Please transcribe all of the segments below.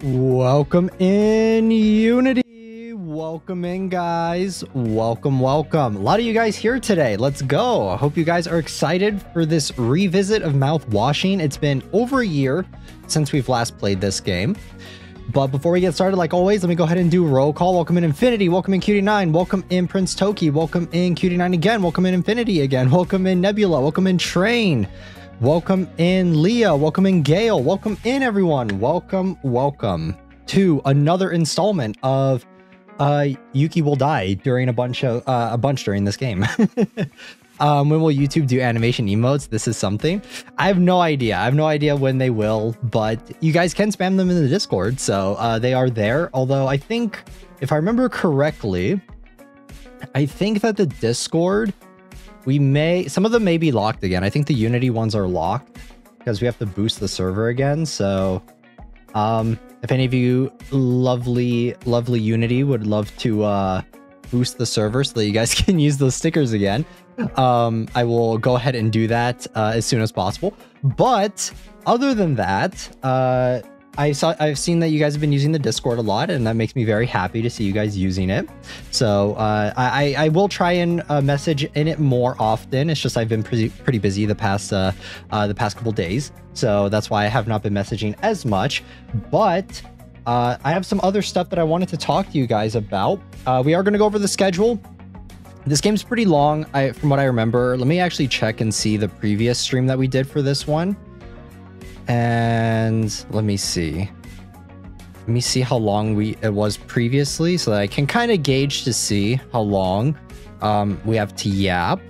Welcome in, Unity. Welcome in, guys. Welcome. A lot of you guys here today. Let's go. I hope you guys are excited for this revisit of Mouthwashing. It's been over a year since we've last played this game. But before we get started, like always, let me go ahead and do roll call. Welcome in Infinity. Welcome in Cutie9. Welcome in Prince Toki. Welcome in Cutie9 again. Welcome in Infinity again. Welcome in Nebula. Welcome in Train. Welcome in Leah. Welcome in Gale. Welcome in, everyone. Welcome to another installment of Yuki will die during a bunch during this game. When will YouTube do animation emotes? This is something. I have no idea. When they will, but you guys can spam them in the Discord, so they are there. Although I think, if I remember correctly, I think that the Discord, some of them may be locked again. I think the Unity ones are locked because we have to boost the server again. So if any of you lovely Unity would love to boost the server so that you guys can use those stickers again, I will go ahead and do that as soon as possible. But other than that, I've seen that you guys have been using the Discord a lot, and that makes me very happy to see you guys using it. So I will try and message in it more often. It's just I've been pretty busy the past couple days, so that's why I have not been messaging as much. But I have some other stuff that I wanted to talk to you guys about. We are going to go over the schedule. This game's pretty long, from what I remember. Let me actually check and see the previous stream that we did for this one. And let me see how long it was previously, so that I can kind of gauge to see how long we have to yap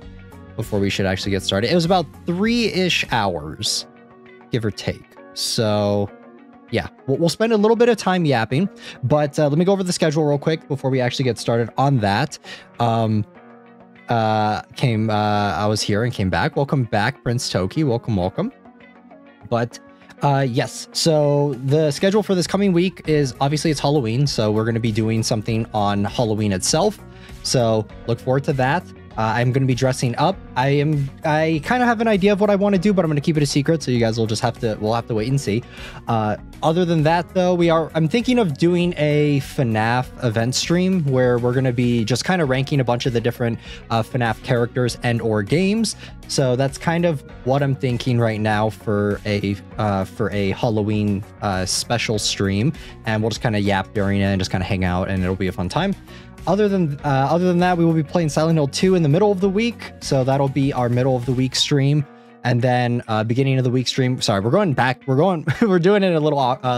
before we should actually get started. It was about 3-ish hours, give or take. So yeah, we'll spend a little bit of time yapping, but let me go over the schedule real quick before we actually get started on that. I was here and came back. Welcome back, Prince Toki. Welcome. But yes, so the schedule for this coming week is, obviously it's Halloween, so we're going to be doing something on Halloween itself. So look forward to that. I'm going to be dressing up. I kind of have an idea of what I want to do, but I'm going to keep it a secret, so you guys will just have to, we'll have to wait and see. Other than that, though, I'm thinking of doing a FNAF event stream where we're going to be just kind of ranking a bunch of the different FNAF characters and or games. So that's kind of what I'm thinking right now for a Halloween special stream, and we'll just kind of yap during it and just kind of hang out, and it'll be a fun time. Other than that, we will be playing Silent Hill 2 in the middle of the week, so that'll be our middle of the week stream. And then beginning of the week stream. Sorry, we're doing it a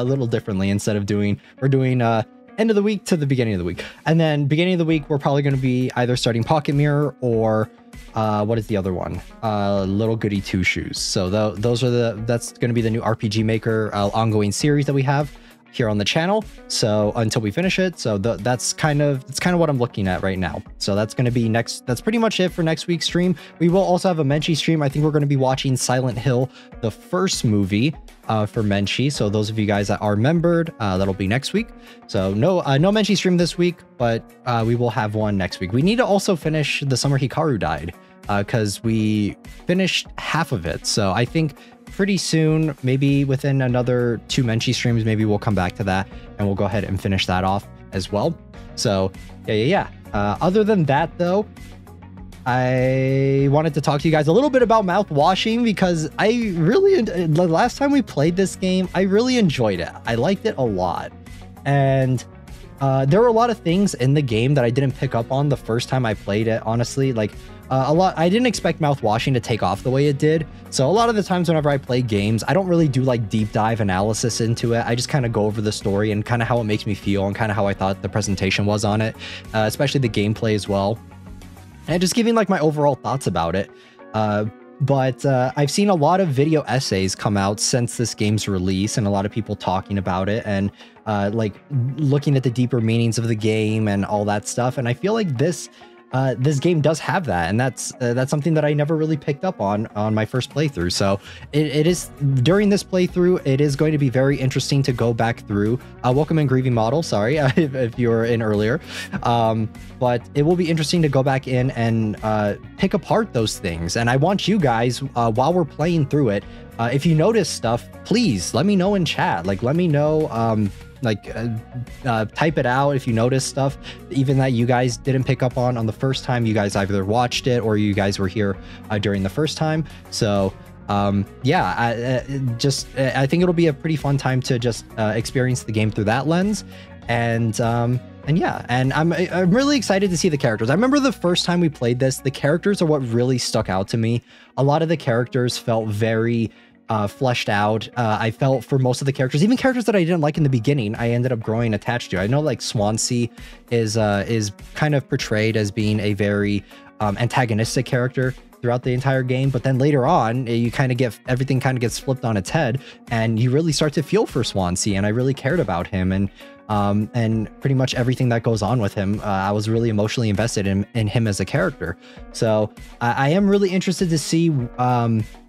little differently. Instead of we're doing end of the week to the beginning of the week. And then beginning of the week, we're probably going to be either starting Pocket Mirror or what is the other one? Little Goody Two Shoes. So that's going to be the new RPG Maker ongoing series that we have here on the channel, so until we finish it. So that's kind of what I'm looking at right now. So that's going to be that's pretty much it for next week's stream. We will also have a Menchie stream. I think we're going to be watching Silent Hill, the first movie, for Menchie. So those of you guys that are membered, that'll be next week. So no Menchie stream this week, but we will have one next week. We need to also finish The Summer Hikaru Died, because we finished half of it. So I think pretty soon, maybe within another 2 Menchie streams, maybe we'll come back to that and we'll go ahead and finish that off as well. So yeah. Other than that, though, I wanted to talk to you guys a little bit about Mouthwashing, because the last time we played this game, I really enjoyed it. I liked it a lot. And there were a lot of things in the game that I didn't pick up on the first time I played it, honestly. Like, I didn't expect Mouthwashing to take off the way it did. So a lot of the times whenever I play games, I don't really do like deep dive analysis into it. I just kind of go over the story and kind of how it makes me feel and kind of how I thought the presentation was on it, especially the gameplay as well. And just giving like my overall thoughts about it. But I've seen a lot of video essays come out since this game's release, and a lot of people talking about it and like looking at the deeper meanings of the game and all that stuff. And I feel like this game does have that, and that's something that I never really picked up on my first playthrough. So it is, during this playthrough, it is going to be very interesting to go back through. Welcome in Grieving Model, sorry if you were in earlier. But it will be interesting to go back in and pick apart those things. And I want you guys, while we're playing through it, if you notice stuff, please let me know in chat. Like, let me know, type it out if you notice stuff even that you guys didn't pick up on the first time you guys either watched it or you guys were here during the first time. So yeah, I think it'll be a pretty fun time to just experience the game through that lens. And yeah, and I'm really excited to see the characters. I remember the first time we played this, the characters are what really stuck out to me. A lot of the characters felt very fleshed out. I felt for most of the characters, even characters that I didn't like in the beginning, I ended up growing attached to. I know like Swansea is kind of portrayed as being a very antagonistic character throughout the entire game, but then later on you kind of get, everything kind of gets flipped on its head and you really start to feel for Swansea, and I really cared about him, and pretty much everything that goes on with him, I was really emotionally invested in him as a character. So I am really interested to see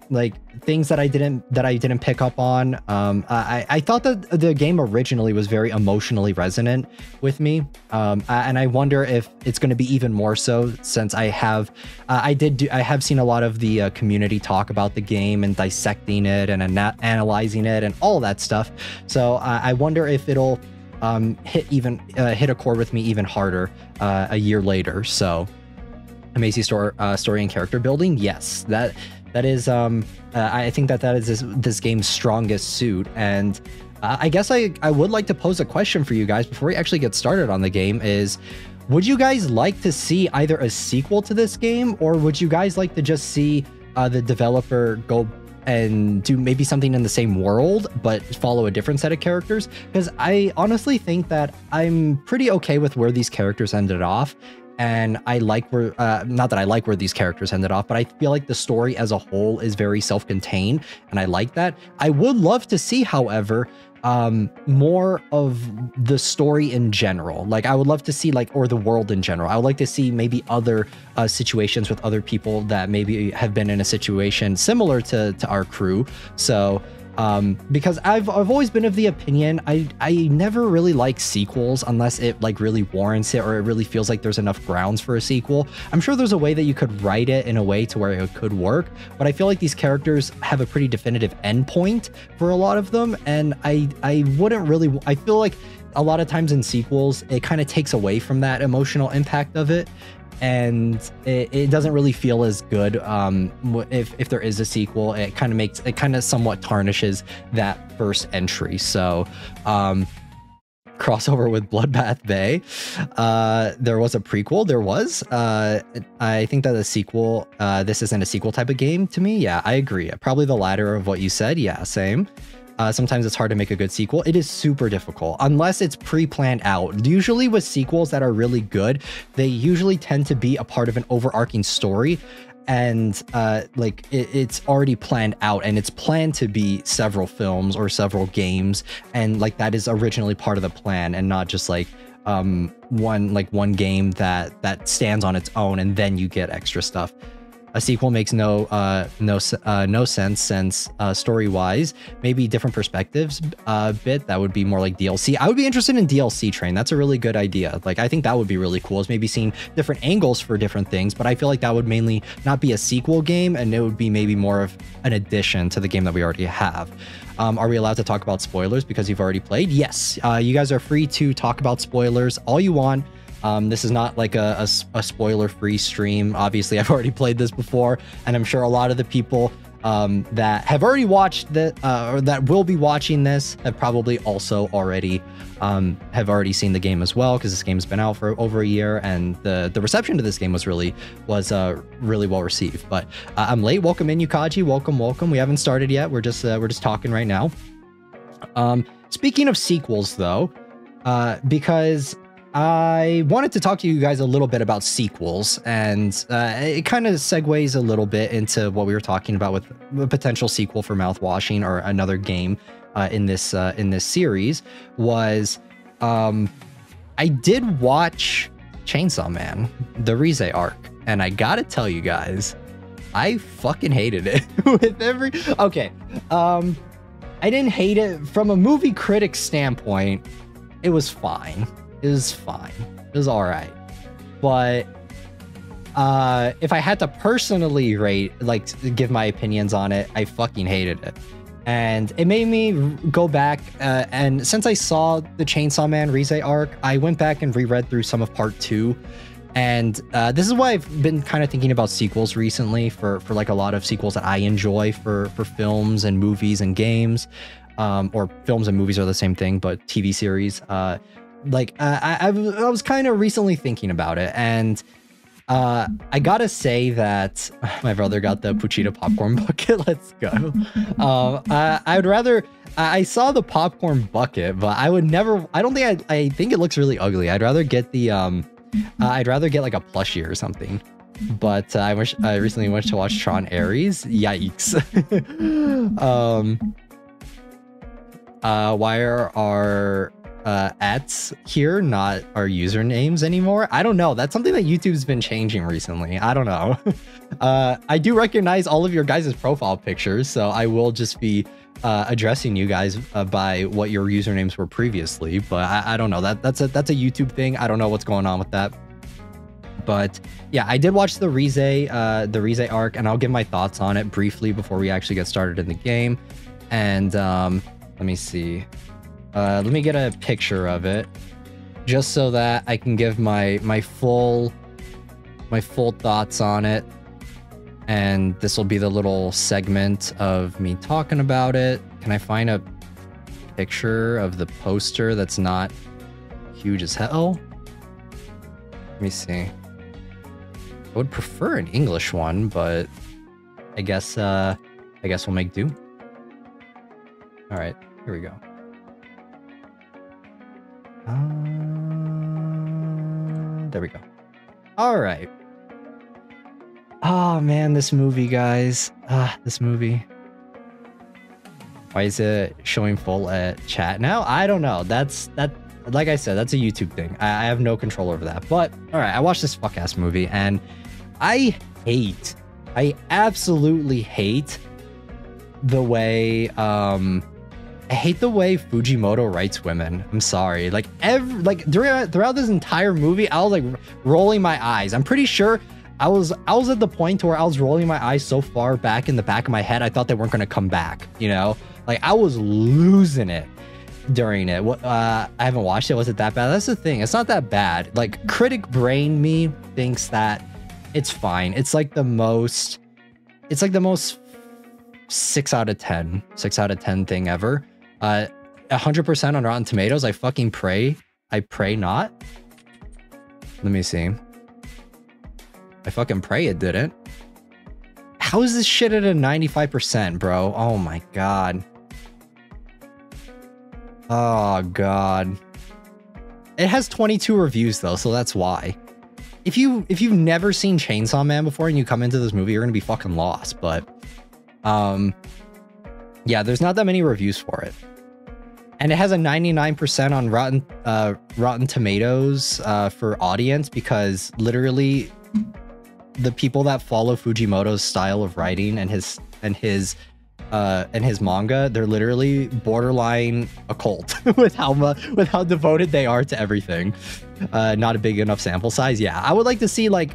like things that I didn't pick up on. I thought that the game originally was very emotionally resonant with me, and I wonder if it's going to be even more so, since I have seen a lot of the community talk about the game and dissecting it and analyzing it and all that stuff. So I wonder if it'll hit a chord with me even harder a year later. So amazing story and character building, yes, that is I think that is this game's strongest suit. And I guess I would like to pose a question for you guys before we actually get started on the game is, would you guys like to see either a sequel to this game, or would you guys like to just see the developer go and do maybe something in the same world but follow a different set of characters? Because I honestly think that I'm pretty okay with where these characters ended off. And I like where, not that I like where these characters ended off, but I feel like the story as a whole is very self-contained, and I like that. I would love to see, however, more of the story in general. Like, I would love to see, like, or the world in general. I would like to see maybe other situations with other people that maybe have been in a situation similar to our crew. So Because I've always been of the opinion I never really like sequels unless it like really warrants it or it really feels like there's enough grounds for a sequel. I'm sure there's a way that you could write it in a way to where it could work, but I feel like these characters have a pretty definitive endpoint for a lot of them, and I wouldn't really. I feel like a lot of times in sequels it kind of takes away from that emotional impact of it, and it doesn't really feel as good. If there is a sequel, it kind of somewhat tarnishes that first entry. So crossover with Bloodbath Bay, there was a prequel. I think that the sequel, this isn't a sequel type of game to me. Yeah, I agree. Probably the latter of what you said. Yeah, same. Sometimes it's hard to make a good sequel. It is super difficult unless it's pre-planned out. Usually with sequels that are really good, they usually tend to be a part of an overarching story, and like it's already planned out, and it's planned to be several films or several games, and like that is originally part of the plan, and not just like one game that stands on its own and then you get extra stuff. A sequel makes no sense since story-wise, maybe different perspectives a bit. That would be more like DLC. I would be interested in DLC train. That's a really good idea. Like, I think that would be really cool, is maybe seeing different angles for different things, but I feel like that would mainly not be a sequel game, and it would be maybe more of an addition to the game that we already have. Are we allowed to talk about spoilers because you've already played? Yes, you guys are free to talk about spoilers all you want. This is not like a spoiler-free stream. Obviously, I've already played this before, and I'm sure a lot of the people that have already watched that or that will be watching this have probably also already seen the game as well, because this game's been out for over a year, and the reception to this game was really well received. But I'm late. Welcome in, Yukaji. Welcome. We haven't started yet. We're just talking right now. Speaking of sequels, though, because I wanted to talk to you guys a little bit about sequels, and it kind of segues a little bit into what we were talking about with a potential sequel for Mouthwashing or another game in this series. Was I did watch Chainsaw Man, the Rize arc, and I gotta tell you guys, I fucking hated it with every. Okay, I didn't hate it from a movie critic standpoint. It was fine. It was fine. It was all right. But if I had to personally rate, like, give my opinions on it, I fucking hated it. And it made me go back, and since I saw the Chainsaw Man Rize arc, I went back and reread through some of part 2. And this is why I've been kind of thinking about sequels recently for like a lot of sequels that I enjoy for films and movies and games. Or films and movies are the same thing, but TV series. I was kind of recently thinking about it, and I gotta say that my brother got the Puchita popcorn bucket. Let's go. I saw the popcorn bucket, but I think it looks really ugly. I'd rather get the like a plushie or something. But I recently went to watch Tron Ares. Yikes. Why are our ats here not our usernames anymore? I don't know. That's something that YouTube's been changing recently. I don't know. I do recognize all of your guys' profile pictures, so I will just be addressing you guys by what your usernames were previously, but I don't know. That's a YouTube thing. I don't know what's going on with that. But yeah, I did watch the Rize arc, and I'll give my thoughts on it briefly before we actually get started in the game. And let me see. Let me get a picture of it, just so that I can give my full thoughts on it. And this will be the little segment of me talking about it. Can I find a picture of the poster that's not huge as hell? Let me see. I would prefer an English one, but I guess we'll make do. All right, here we go. There we go. All right. Oh man, this movie, guys. This movie. Why is it showing full chat now? I don't know. That. Like I said, that's a YouTube thing. I have no control over that. But all right, I watched this fuck ass movie, and I absolutely hate the way I hate the way Fujimoto writes women. I'm sorry. Like throughout this entire movie, I was like rolling my eyes. I'm pretty sure I was at the point where I was rolling my eyes so far back in the back of my head, I thought they weren't going to come back, you know? Like I was losing it during it. I haven't watched it. Was it that bad? That's the thing. It's not that bad. Like critic brain me thinks that it's fine. It's like the most 6 out of 10 thing ever. 100% on Rotten Tomatoes. I fucking pray. I pray not. Let me see. I fucking pray it didn't. How is this shit at a 95%, bro? Oh my god. Oh god. It has 22 reviews though, so that's why. If you've never seen Chainsaw Man before and you come into this movie, you're gonna be fucking lost. But yeah, there's not that many reviews for it. And it has a 99% on Rotten Tomatoes for audience, because literally the people that follow Fujimoto's style of writing and his manga, they're literally borderline a cult with how devoted they are to everything. Not a big enough sample size. Yeah, I would like to see like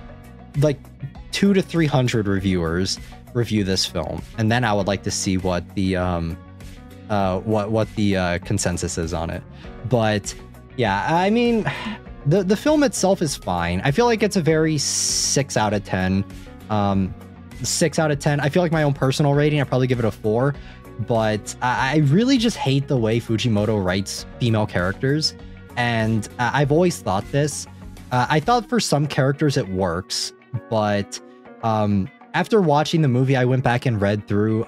200 to 300 reviewers review this film, and then I would like to see what the consensus is on it. But yeah, I mean, the film itself is fine. I feel like it's a very 6 out of 10. 6 out of 10. I feel like my own personal rating, I'd probably give it a 4. But I really just hate the way Fujimoto writes female characters. And I've always thought this. I thought for some characters it works, but after watching the movie, I went back and read through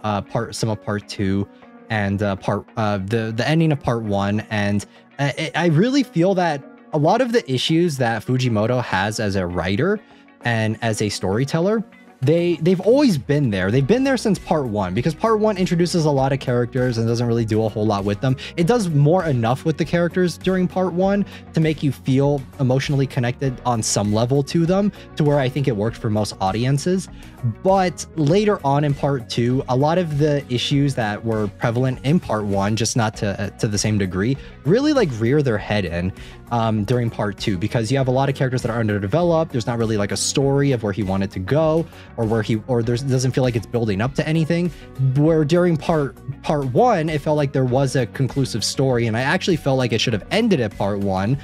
some of part 2 and the ending of part 1, and I really feel that a lot of the issues that Fujimoto has as a writer and as a storyteller, they've always been there. They've been there since part 1, because part 1 introduces a lot of characters and doesn't really do a whole lot with them. It does more enough with the characters during part 1 to make you feel emotionally connected on some level to them, to where I think it worked for most audiences. But later on in part 2, a lot of the issues that were prevalent in part 1, just not to the same degree, really like rear their head in during part 2, because you have a lot of characters that are underdeveloped. There's not really like a story of where he wanted to go, or there doesn't feel like it's building up to anything. Where during part 1, it felt like there was a conclusive story, and I actually felt like it should have ended at part 1,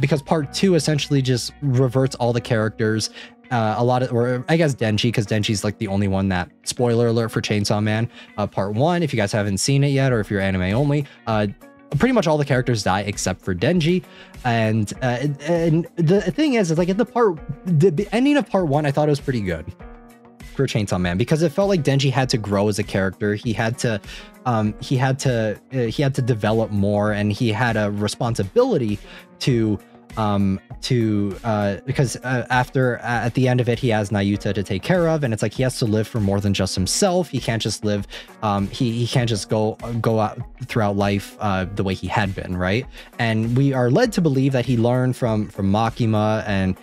because part 2 essentially just reverts all the characters. Or I guess Denji, because Denji's like the only one that, spoiler alert for Chainsaw Man, part 1, if you guys haven't seen it yet, or if you're anime only, pretty much all the characters die except for Denji. And the thing is like the ending of part 1, I thought it was pretty good for Chainsaw Man, because it felt like Denji had to grow as a character. He had to develop more, and he had a responsibility because after at the end of it, he has Nayuta to take care of, and it's like he has to live for more than just himself. He can't just live he can't just go out throughout life the way he had been, right? And we are led to believe that he learned from Makima, and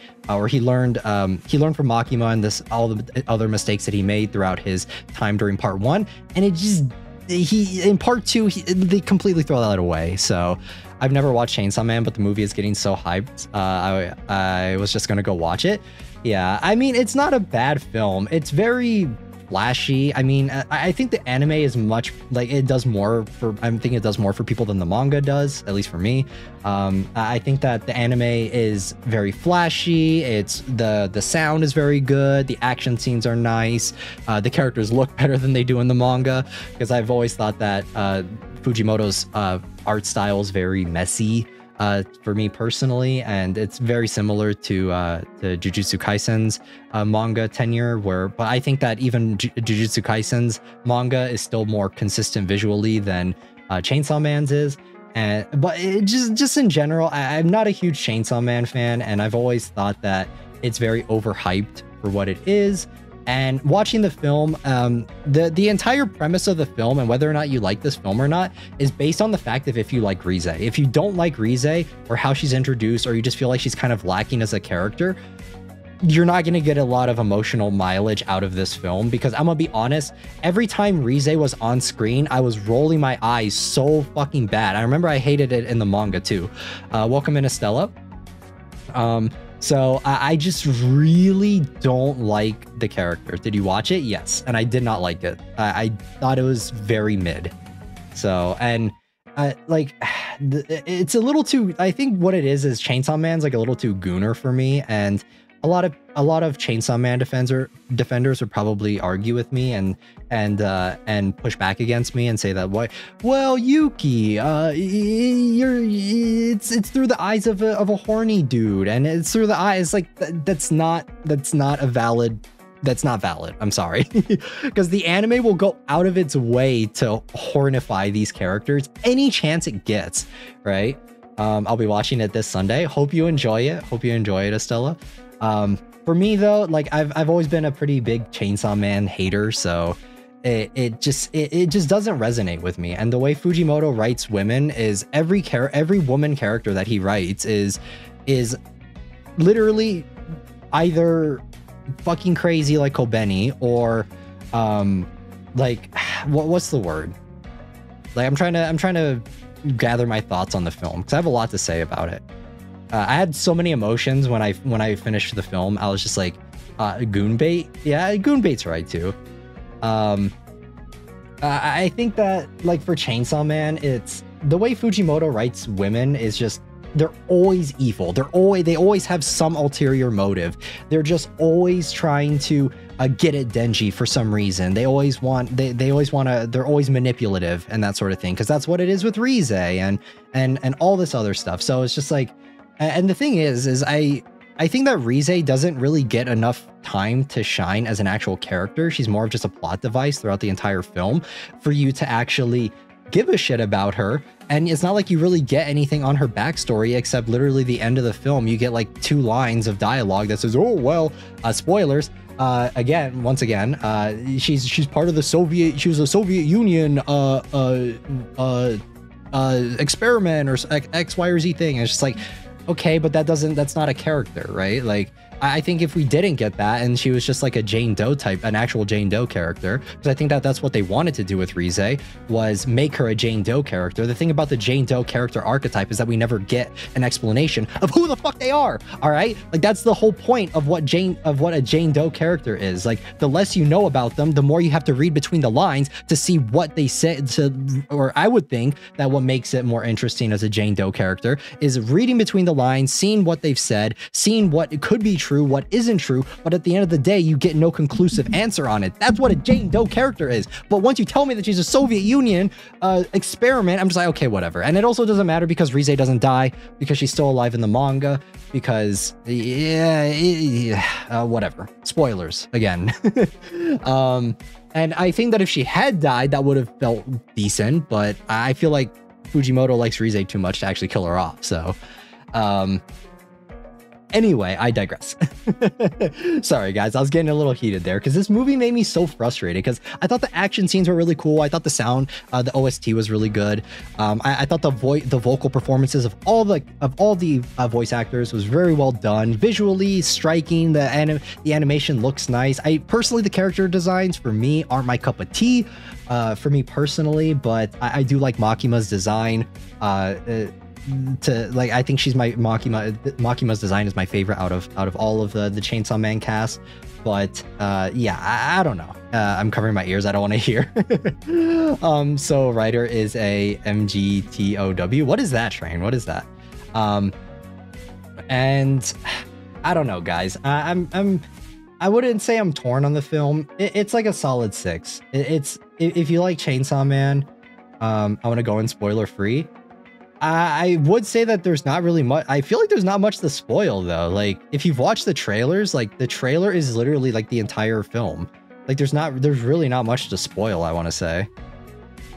he learned from Makima and all the other mistakes that he made throughout his time during part 1, and it just in part 2 they completely throw that away. So I've never watched Chainsaw Man, but the movie is getting so hyped. I was just gonna go watch it. Yeah, I mean, it's not a bad film. It's very flashy. I mean, I think the anime is much like it does more for. I'm thinking it does more for people than the manga does, at least for me. I think that the anime is very flashy. It's the sound is very good. The action scenes are nice. The characters look better than they do in the manga, because I've always thought that Fujimoto's art style is very messy for me personally, and it's very similar to Jujutsu Kaisen's manga tenure, but I think that even Jujutsu Kaisen's manga is still more consistent visually than Chainsaw Man's is. But just in general, I'm not a huge Chainsaw Man fan, and I've always thought that it's very overhyped for what it is. And watching the film, the entire premise of the film, and whether or not you like this film or not, is based on the fact that if you like Rize. If you don't like Rize, or how she's introduced, or you just feel like she's kind of lacking as a character, you're not going to get a lot of emotional mileage out of this film, because I'm gonna be honest, every time Rize was on screen, I was rolling my eyes so fucking bad. I remember I hated it in the manga too. Welcome in, Estella. So I just really don't like the character. Did you watch it? Yes. And I did not like it. I thought it was very mid. So, and like, it's a little too, I think what it is Chainsaw Man's like a little too gooner for me. And a lot of Chainsaw Man defenders would probably argue with me and push back against me and say that, well, Yuki, it's through the eyes of a horny dude, and it's through the eyes, like that's not valid. I'm sorry. Because the anime will go out of its way to hornify these characters any chance it gets, right? I'll be watching it this Sunday. Hope you enjoy it. Estella. For me though, like I've always been a pretty big Chainsaw Man hater, so it just doesn't resonate with me. And the way Fujimoto writes women is every woman character that he writes is literally either fucking crazy like Kobeni, or like what's the word? Like I'm trying to gather my thoughts on the film because I have a lot to say about it. I had so many emotions when I finished the film. I was just like, goonbait. Yeah, goonbait's right too. I think that like for Chainsaw Man, it's the way Fujimoto writes women is just, they're always evil. They always have some ulterior motive. They're just always trying to get at Denji for some reason. They're always manipulative and that sort of thing, because that's what it is with Rize and all this other stuff. So it's just like, and the thing is I think that Rize doesn't really get enough time to shine as an actual character. She's more of just a plot device throughout the entire film for you to actually give a shit about her. And it's not like you really get anything on her backstory except literally the end of the film. You get like 2 lines of dialogue that says, oh, well, spoilers. Once again, she's part of the Soviet, she was a Soviet Union experiment or X, Y, or Z thing. And it's just like, okay, but that's not a character, right? Like, I think if we didn't get that and she was just like a Jane Doe type, an actual Jane Doe character, because I think that's what they wanted to do with Rize, was make her a Jane Doe character. The thing about the Jane Doe character archetype is that we never get an explanation of who the fuck they are, all right? Like, that's the whole point of what a Jane Doe character is. Like, the less you know about them, the more you have to read between the lines to see what they said or I would think that what makes it more interesting as a Jane Doe character is reading between the lines, seeing what they've said, seeing what it could be true, what isn't true, but at the end of the day, you get no conclusive answer on it. That's what a Jane Doe character is. But once you tell me that she's a Soviet Union experiment, I'm just like, okay, whatever. And it also doesn't matter because Rize doesn't die, because she's still alive in the manga, because, whatever. Spoilers, again. And I think that if she had died, that would have felt decent, but I feel like Fujimoto likes Rize too much to actually kill her off, so... Anyway, I digress. Sorry, guys. I was getting a little heated there because this movie made me so frustrated because I thought the action scenes were really cool. I thought the sound, the OST was really good. I thought the vocal performances of all the voice actors was very well done. Visually striking. The animation looks nice. Personally, the character designs for me aren't my cup of tea. For me personally, but I do like Makima's design. I think she's my Makima's design is my favorite out of all of the Chainsaw Man cast, but yeah, I don't know. I'm covering my ears. I don't want to hear. So writer is a MGTOW. What is that, Train? What is that? And I don't know, guys. I wouldn't say I'm torn on the film. It's like a solid 6. It's if you like Chainsaw Man, I want to go in spoiler free. I would say that there's not really much. I feel like there's not much to spoil though. Like, if you've watched the trailers, like the trailer is literally like the entire film. Like, there's really not much to spoil, I want to say.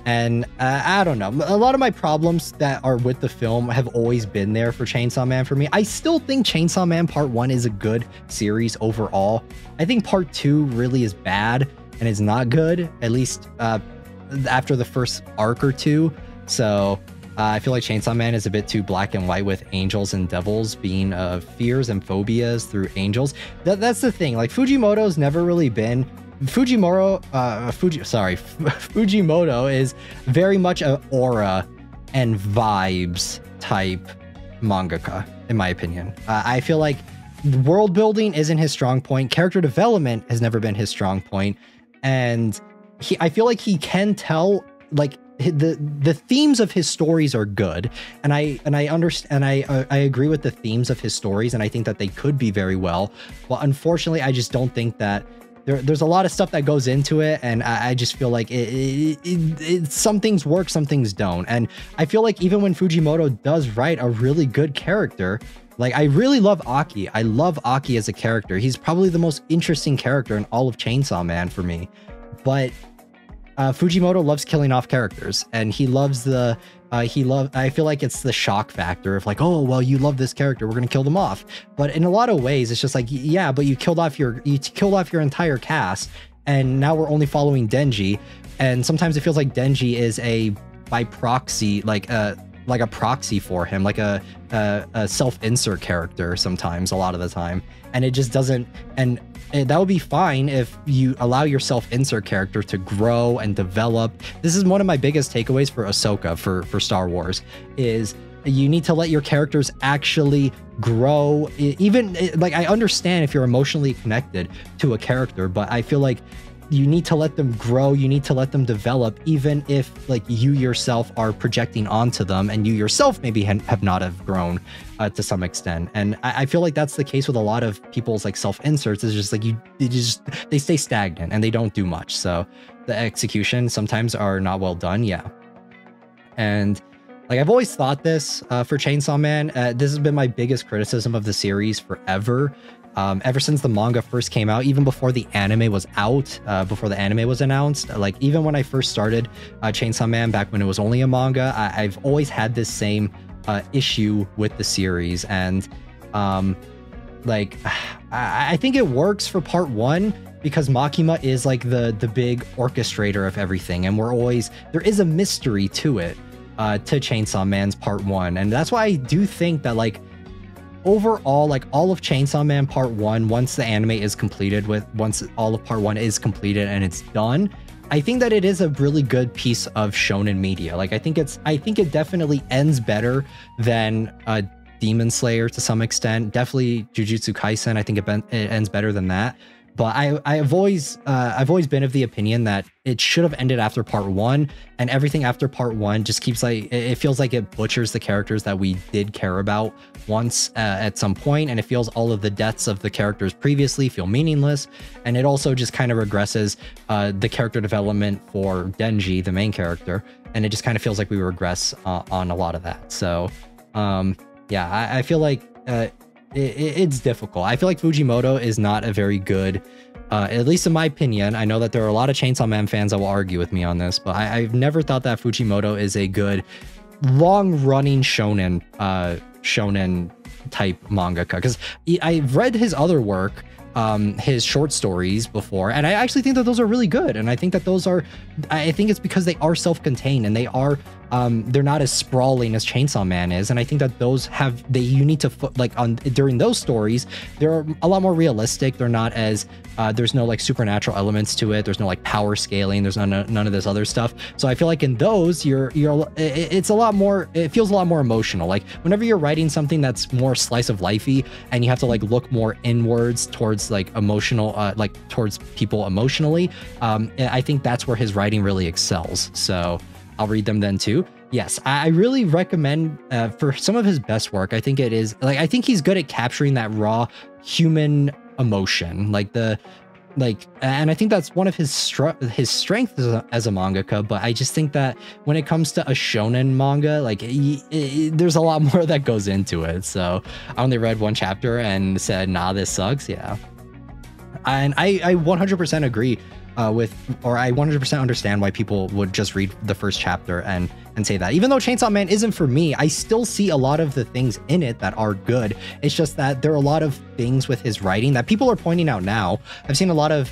And I don't know. A lot of my problems that are with the film have always been there for Chainsaw Man for me. I still think Chainsaw Man Part 1 is a good series overall. I think Part 2 really is bad and is not good, at least after the first arc or two. So I feel like Chainsaw Man is a bit too black and white with angels and devils being fears and phobias through angels. That's the thing. Like Fujimoto's never really been Fujimoto is very much an aura and vibes type mangaka, in my opinion. I feel like world building isn't his strong point. Character development has never been his strong point, and I feel like he can tell like the themes of his stories are good, and I understand, and I agree with the themes of his stories, and I think that they could be very well. But unfortunately, I just don't think that there's a lot of stuff that goes into it, and I just feel like some things work, some things don't. And I feel like even when Fujimoto does write a really good character, like I really love Aki. I love Aki as a character. He's probably the most interesting character in all of Chainsaw Man for me. But Fujimoto loves killing off characters, and he loves the I feel like it's the shock factor of like, oh well, you love this character, we're gonna kill them off. But in a lot of ways, it's just like, yeah, but you killed off your entire cast, and now we're only following Denji. And sometimes it feels like Denji is by proxy, like a proxy for him, like a self-insert character sometimes, a lot of the time. And it just doesn't, and that would be fine if you allow your self-insert character to grow and develop. This is one of my biggest takeaways for Ahsoka, for Star Wars, is you need to let your characters actually grow. Even like, I understand if you're emotionally connected to a character, but I feel like you need to let them grow, you need to let them develop, even if like you yourself are projecting onto them and you yourself maybe have not have grown to some extent. And I feel like that's the case with a lot of people's like self-inserts. Is just like they stay stagnant and they don't do much. So the execution sometimes are not well done. Yeah. And like, I've always thought this for Chainsaw Man. This has been my biggest criticism of the series forever. Ever since the manga first came out, even before the anime was out, before the anime was announced, like even when I first started Chainsaw Man back when it was only a manga, I've always had this same issue with the series. And like, I think it works for part one because Makima is like the big orchestrator of everything, and there is a mystery to it, to Chainsaw Man's part one. And that's why I do think that like overall, like all of Chainsaw Man part one, once the anime is completed, once all of part one is completed and it's done, I think that it is a really good piece of shonen media. Like I think it definitely ends better than Demon Slayer to some extent. Definitely Jujutsu Kaisen, I think it ends better than that. But I've always been of the opinion that it should have ended after part one, and everything after part one just keeps like, it feels like it butchers the characters that we did care about once at some point, and it feels all of the deaths of the characters previously feel meaningless, and it also just kind of regresses the character development for Denji, the main character, and it just kind of feels like we regress on a lot of that. So yeah, I feel like it's difficult. I feel like Fujimoto is not a very good, at least in my opinion. I know that there are a lot of Chainsaw Man fans that will argue with me on this, but I've never thought that Fujimoto is a good long-running shonen type mangaka, because I've read his other work, his short stories before, and I actually think that those are really good. And I think that I think it's because they are self-contained, and they're not as sprawling as Chainsaw Man is. And I think that you need to during those stories, they're a lot more realistic. They're not as there's no like supernatural elements to it. There's no like power scaling. There's none of this other stuff. So I feel like in those, it's a lot more, it feels a lot more emotional. Like whenever you're writing something that's more slice of lifey, and you have to like look more inwards towards like emotional, like towards people emotionally, I think that's where his writing really excels. So I'll read them then too. Yes, I really recommend for some of his best work. I think it is like, I think he's good at capturing that raw human emotion, and I think that's one of his strengths as a mangaka. But I just think that when it comes to a shonen manga, like there's a lot more that goes into it. So I only read one chapter and said, nah, this sucks. Yeah, and I 100% agree I 100% understand why people would just read the first chapter and say that. Even though Chainsaw Man isn't for me, I still see a lot of the things in it that are good. It's just that there are a lot of things with his writing that people are pointing out now. I've seen a lot of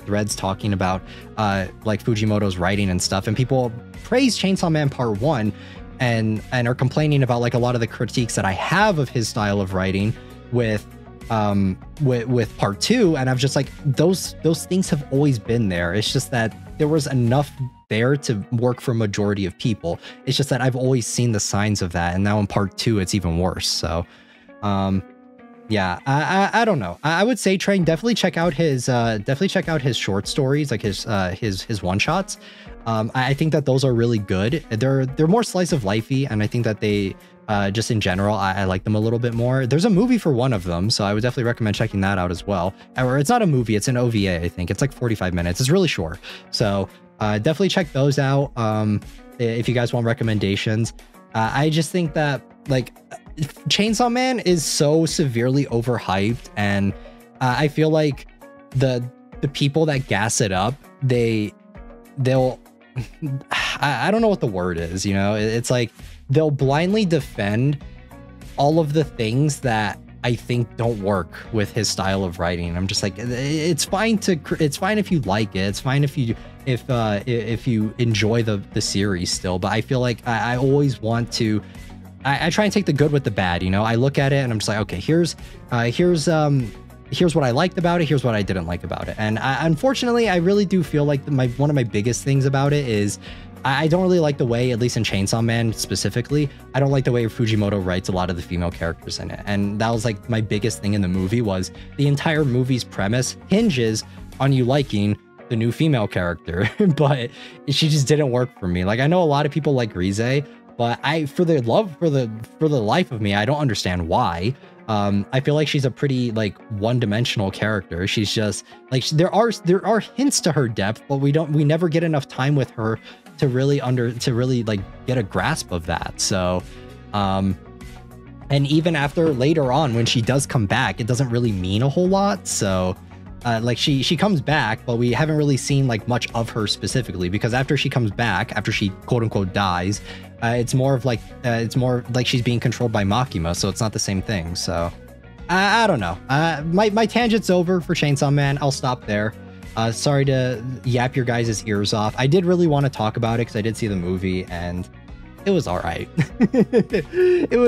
threads talking about like Fujimoto's writing and stuff, and people praise Chainsaw Man Part 1, and are complaining about like a lot of the critiques that I have of his style of writing with part 2, and I'm just like, those things have always been there. It's just that there was enough there to work for a majority of people. It's just that I've always seen the signs of that, and now in part 2 it's even worse. So yeah, I don't know. I would say Train, definitely check out his short stories, like his one shots. I think that those are really good. They're more slice of lifey, and I think that they just in general, I like them a little bit more. There's a movie for one of them, so I would definitely recommend checking that out as well. Or it's not a movie, it's an OVA, I think. It's like 45 minutes. It's really short. So definitely check those out if you guys want recommendations. I just think that like Chainsaw Man is so severely overhyped, and I feel like the people that gas it up, they'll I don't know what the word is, you know. It's like they'll blindly defend all of the things that I think don't work with his style of writing. I'm just like, it's fine if you like it. It's fine if you enjoy the series still. But I feel like I always want to. I try and take the good with the bad. You know, I look at it and I'm just like, okay, here's what I liked about it. Here's what I didn't like about it. And unfortunately, I really do feel like one of my biggest things about it is I don't really like the way, at least in Chainsaw Man specifically, I don't like the way Fujimoto writes a lot of the female characters in it. And that was like my biggest thing in the movie, was the entire movie's premise hinges on you liking the new female character, but she just didn't work for me. Like, I know a lot of people like Rize, but for the life of me, I don't understand why. I feel like she's a pretty like one-dimensional character. She's just like, there are hints to her depth, but we never get enough time with her to really like get a grasp of that. So and even after later on when she does come back, it doesn't really mean a whole lot. So like she comes back, but we haven't really seen like much of her specifically, because after she comes back, after she quote unquote dies, it's more like she's being controlled by Makima, so it's not the same thing. So I don't know. My tangent's over for Chainsaw Man. I'll stop there. Sorry to yap your guys' ears off. I did really want to talk about it because I did see the movie and it was all right. it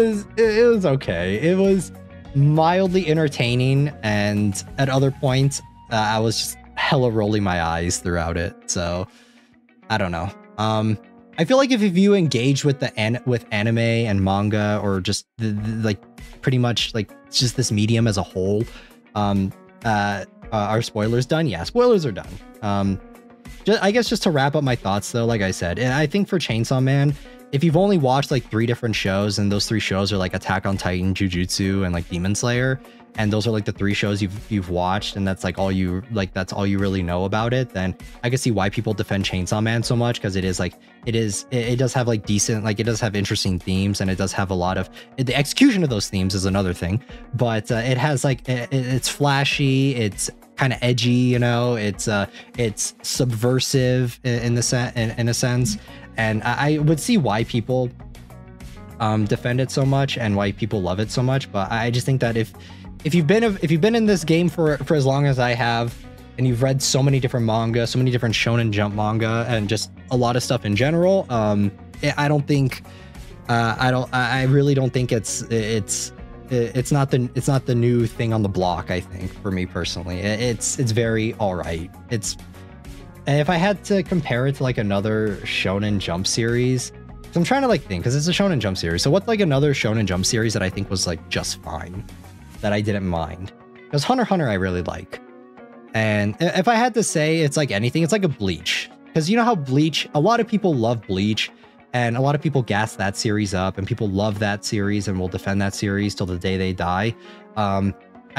was okay. It was mildly entertaining, and at other points I was just hella rolling my eyes throughout it. So I don't know. I feel like if you engage with with anime and manga, or just like pretty much like just this medium as a whole, are spoilers done? Yeah, spoilers are done. I guess just to wrap up my thoughts though, like I said, and I think for Chainsaw Man, if you've only watched like 3 different shows, and those 3 shows are like Attack on Titan, Jujutsu, and like Demon Slayer, and those are like the 3 shows you've watched, and that's like all you really know about it, then I can see why people defend Chainsaw Man so much, because it does have like decent, like it does have interesting themes, and it does have a lot of the execution of those themes is another thing, but it has like it's flashy, it's kind of edgy, you know, it's subversive in a sense, and I would see why people defend it so much and why people love it so much. But I just think that if you've been in this game for as long as I have, and you've read so many different manga, so many different Shonen Jump manga, and just a lot of stuff in general, I really don't think it's not the new thing on the block. I think for me personally, it's very all right. If I had to compare it to like another Shonen Jump series, so I'm trying to like think, because it's a Shonen Jump series. So what's like another Shonen Jump series that I think was like just fine, that I didn't mind? Because Hunter x Hunter I really like. And if I had to say it's like anything, it's like a Bleach. Because you know how Bleach, a lot of people love Bleach, and a lot of people gas that series up, and people love that series and will defend that series till the day they die.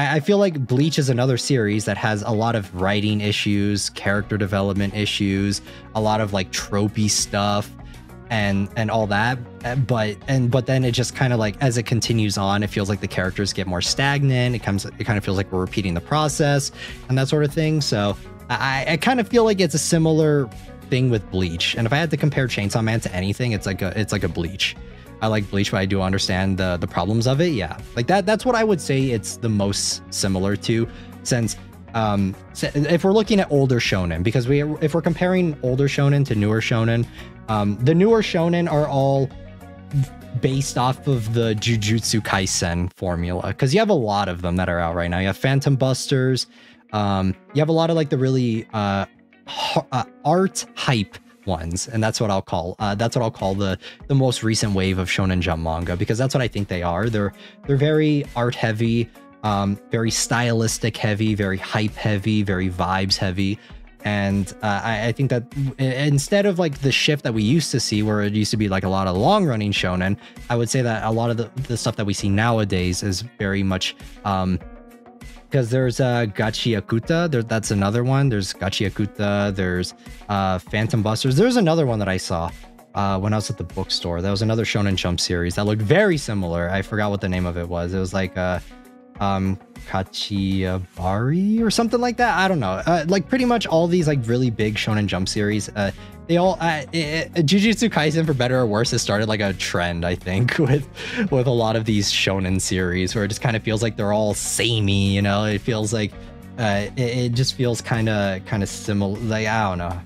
I feel like Bleach is another series that has a lot of writing issues, character development issues, a lot of like tropey stuff, and all that. But then it just kind of like, as it continues on, it feels like the characters get more stagnant. It kind of feels like we're repeating the process and that sort of thing. So I kind of feel like it's a similar thing with Bleach. And if I had to compare Chainsaw Man to anything, it's like a Bleach. I like Bleach, but I do understand the problems of it. Yeah, like that's what I would say it's the most similar to, since if we're looking at older shonen, because if we're comparing older shonen to newer shonen, the newer shonen are all based off of the Jujutsu Kaisen formula, because you have a lot of them that are out right now. You have Phantom Busters. You have a lot of like the really art hype ones, and that's what I'll call the most recent wave of Shonen Jump manga, because that's what I think they are. They're very art heavy, very stylistic heavy, very hype heavy, very vibes heavy. And I think that instead of like the shift that we used to see, where it used to be like a lot of long running shonen, I would say that a lot of the stuff that we see nowadays is very much because there's Gachi Akuta, that's another one. There's Gachi Akuta, there's Phantom Busters. There's another one that I saw when I was at the bookstore. That was another Shonen Jump series that looked very similar. I forgot what the name of it was. It was like Kachibari or something like that. I don't know. Like pretty much all these like really big Shonen Jump series, they all Jujutsu Kaisen, for better or worse, has started like a trend, I think, with a lot of these shonen series, where it just kind of feels like they're all samey, you know. It feels like it just feels kind of similar. Like, I don't know.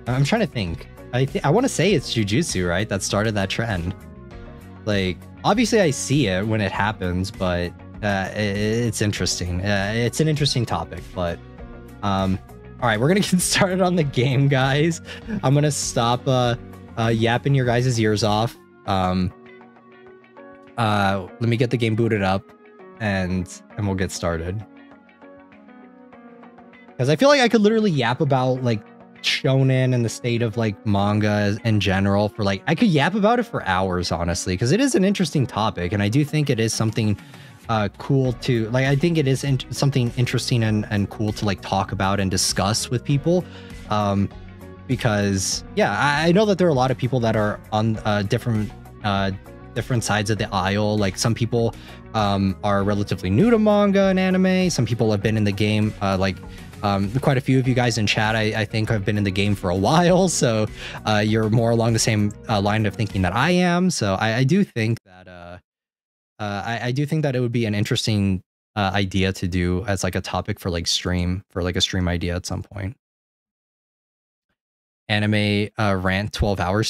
I'm trying to think. I want to say it's Jujutsu, right, that started that trend. Like, obviously I see it when it happens, but it's interesting. It's an interesting topic, but all right, we're gonna get started on the game, guys. I'm gonna stop yapping your guys' ears off. Let me get the game booted up, and we'll get started. Because I feel like I could literally yap about like shonen and the state of like manga in general for like, I could yap about it for hours, honestly, because it is an interesting topic, and I do think it is something cool to like, I think it is something interesting and cool to like talk about and discuss with people, because yeah, I know that there are a lot of people that are on different sides of the aisle. Like some people are relatively new to manga and anime. Some people have been in the game, quite a few of you guys in chat, I think, have been in the game for a while, so you're more along the same line of thinking that I am. So I do think that I do think that it would be an interesting idea to do as like a topic for like a stream idea at some point. Anime rant 12-hour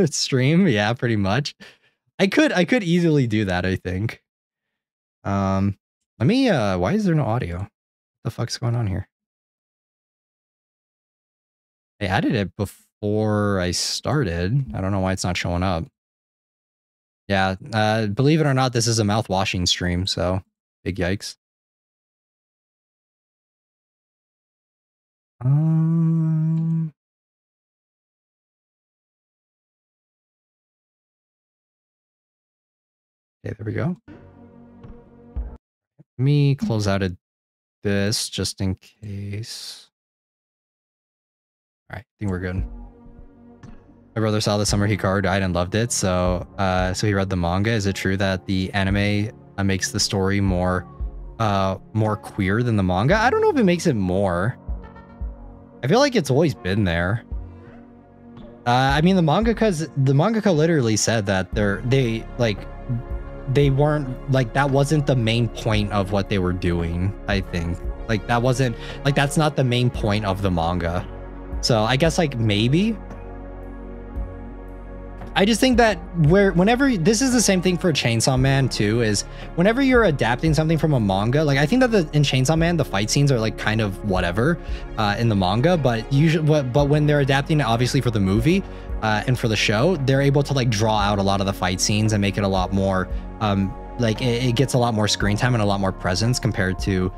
stream, yeah, pretty much. I could easily do that, I think. Let me why is there no audio? What the fuck's going on here? I added it before I started. I don't know why it's not showing up. Yeah, believe it or not, this is a mouthwashing stream, so big yikes. Okay, there we go. Let me close out of this just in case. All right, I think we're good. My brother saw the summer Hikaru died and loved it, so he read the manga. Is it true that the anime makes the story more queer than the manga? I don't know if it makes it more. I feel like it's always been there. I mean, the mangaka literally said that they weren't like, that wasn't the main point of what they were doing. I think like that wasn't like, that's not the main point of the manga. So I guess like maybe. I just think that whenever this is the same thing for Chainsaw Man too, is whenever you're adapting something from a manga, like I think that in Chainsaw Man the fight scenes are like kind of whatever in the manga, but usually but when they're adapting it obviously for the movie and for the show, they're able to like draw out a lot of the fight scenes and make it a lot more like it gets a lot more screen time and a lot more presence compared to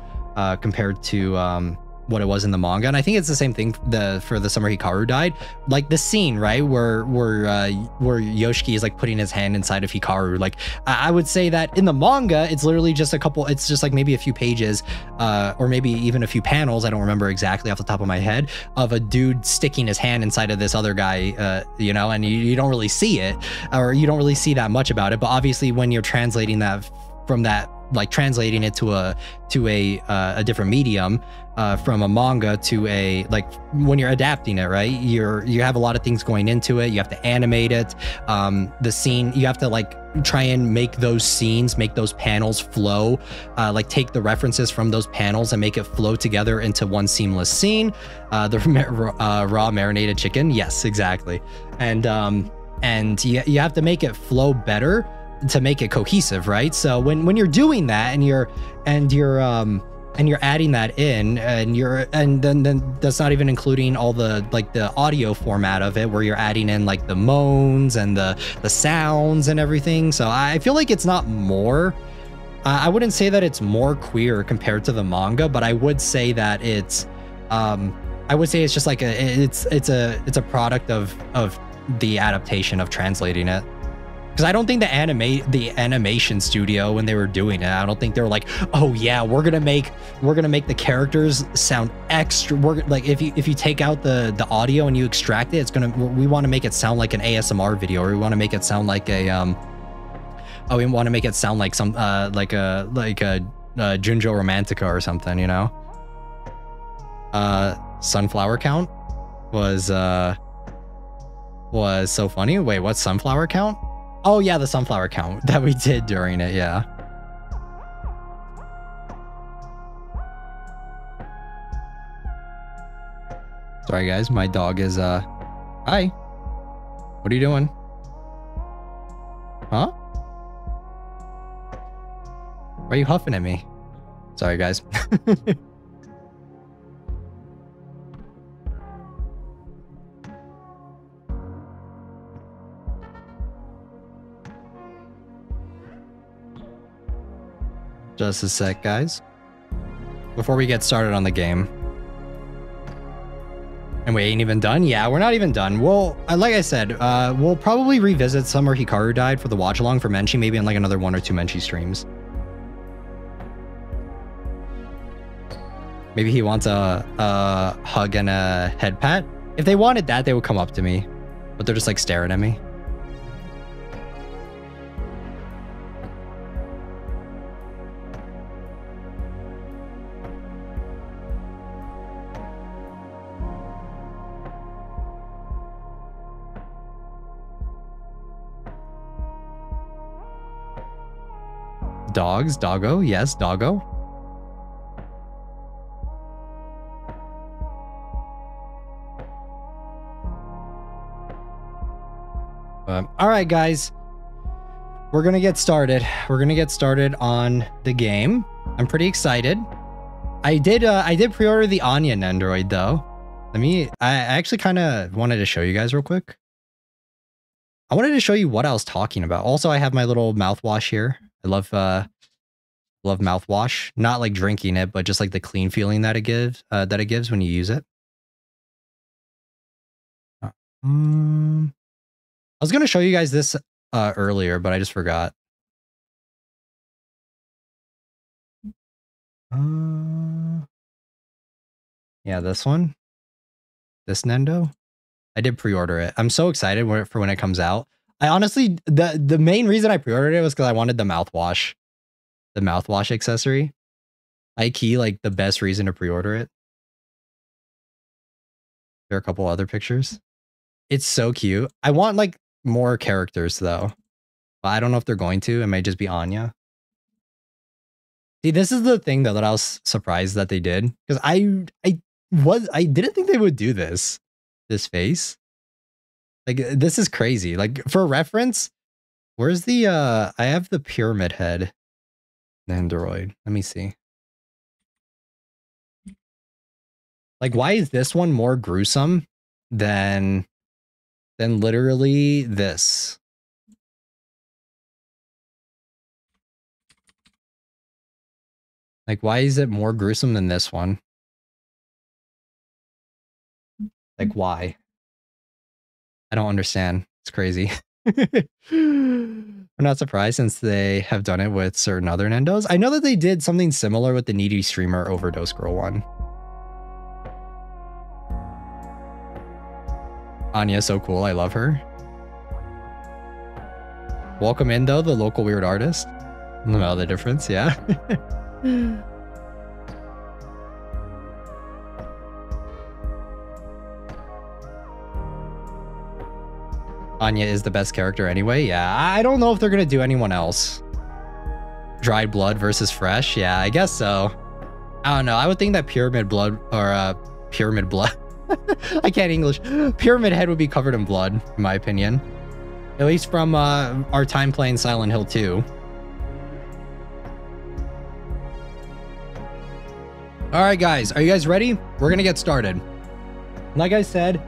what it was in the manga. And I think it's the same thing for the summer Hikaru died, like the scene, right, where Yoshiki is like putting his hand inside of Hikaru. Like I would say that in the manga it's literally just it's just like maybe a few pages or maybe even a few panels, I don't remember exactly off the top of my head, of a dude sticking his hand inside of this other guy, you know, and you don't really see it, or you don't really see that much about it. But obviously when you're translating that from that, like translating it to a different medium, from a manga to a, like when you're adapting it, right, you have a lot of things going into it. You have to animate it, the scene, you have to like try and make those scenes, make those panels flow, like take the references from those panels and make it flow together into one seamless scene. The raw marinated chicken, yes, exactly. And and you have to make it flow better to make it cohesive, right? So when you're doing that and you're adding that in, and then that's not even including all the like the audio format of it, where you're adding in like the moans and the sounds and everything. So I feel like it's not more. I wouldn't say that it's more queer compared to the manga, but I would say that it's just like it's a product of the adaptation of translating it. Because I don't think the animation studio, when they were doing it, I don't think they were like, oh yeah, we're gonna make the characters sound extra. Like if you take out the audio and you extract it, we want to make it sound like an ASMR video, or we want to make it sound like a we want to make it sound like some like a Junjo Romantica or something, you know. Sunflower count was so funny. Wait, what's sunflower count? Oh yeah, the sunflower count that we did during it, yeah. Sorry guys, my dog is hi. What are you doing? Huh? Why are you huffing at me? Sorry guys. Just a sec, guys. Before we get started on the game. And we ain't even done? Yeah, we're not even done. Well, like I said, we'll probably revisit some where Hikaru died for the watch-along for Menchi, maybe in like another 1 or 2 Menchi streams. Maybe he wants a hug and a head pat. If they wanted that, they would come up to me. But they're just like staring at me. Dogs, doggo, yes, doggo. All right, guys, we're gonna get started. We're gonna get started on the game. I'm pretty excited. I did pre-order the Anya Nendoroid though. I actually kind of wanted to show you guys real quick. I wanted to show you what I was talking about. Also, I have my little mouthwash here. I love mouthwash. Not like drinking it, but just like the clean feeling that it gives when you use it. I was gonna show you guys this earlier, but I just forgot. Yeah, this one. This Nendo. I did pre-order it. I'm so excited for when it comes out. I honestly, the main reason I pre-ordered it was because I wanted the mouthwash. The mouthwash accessory. Key, like the best reason to pre-order it. There are a couple other pictures. It's so cute. I want like more characters though. But I don't know if they're going to. It may just be Anya. See, this is the thing though that I was surprised that they did. Because I didn't think they would do this. This face. Like, this is crazy. Like, for reference, where's the, I have the pyramid head Nendoroid. Let me see. Like, why is this one more gruesome than literally this? Like, why is it more gruesome than this one? Like, why? I don't understand. It's crazy. I'm not surprised since they have done it with certain other Nendos. I know that they did something similar with the Needy Streamer Overdose Girl one. Anya's so cool. I love her. Welcome in, though, the local weird artist. Know the difference, yeah. Anya is the best character anyway. Yeah, I don't know if they're going to do anyone else. Dried blood versus fresh. Yeah, I guess so. I don't know. I would think that pyramid blood or pyramid blood. I can't English. Pyramid head would be covered in blood, in my opinion. At least from our time playing Silent Hill 2. All right, guys. Are you guys ready? We're going to get started. Like I said,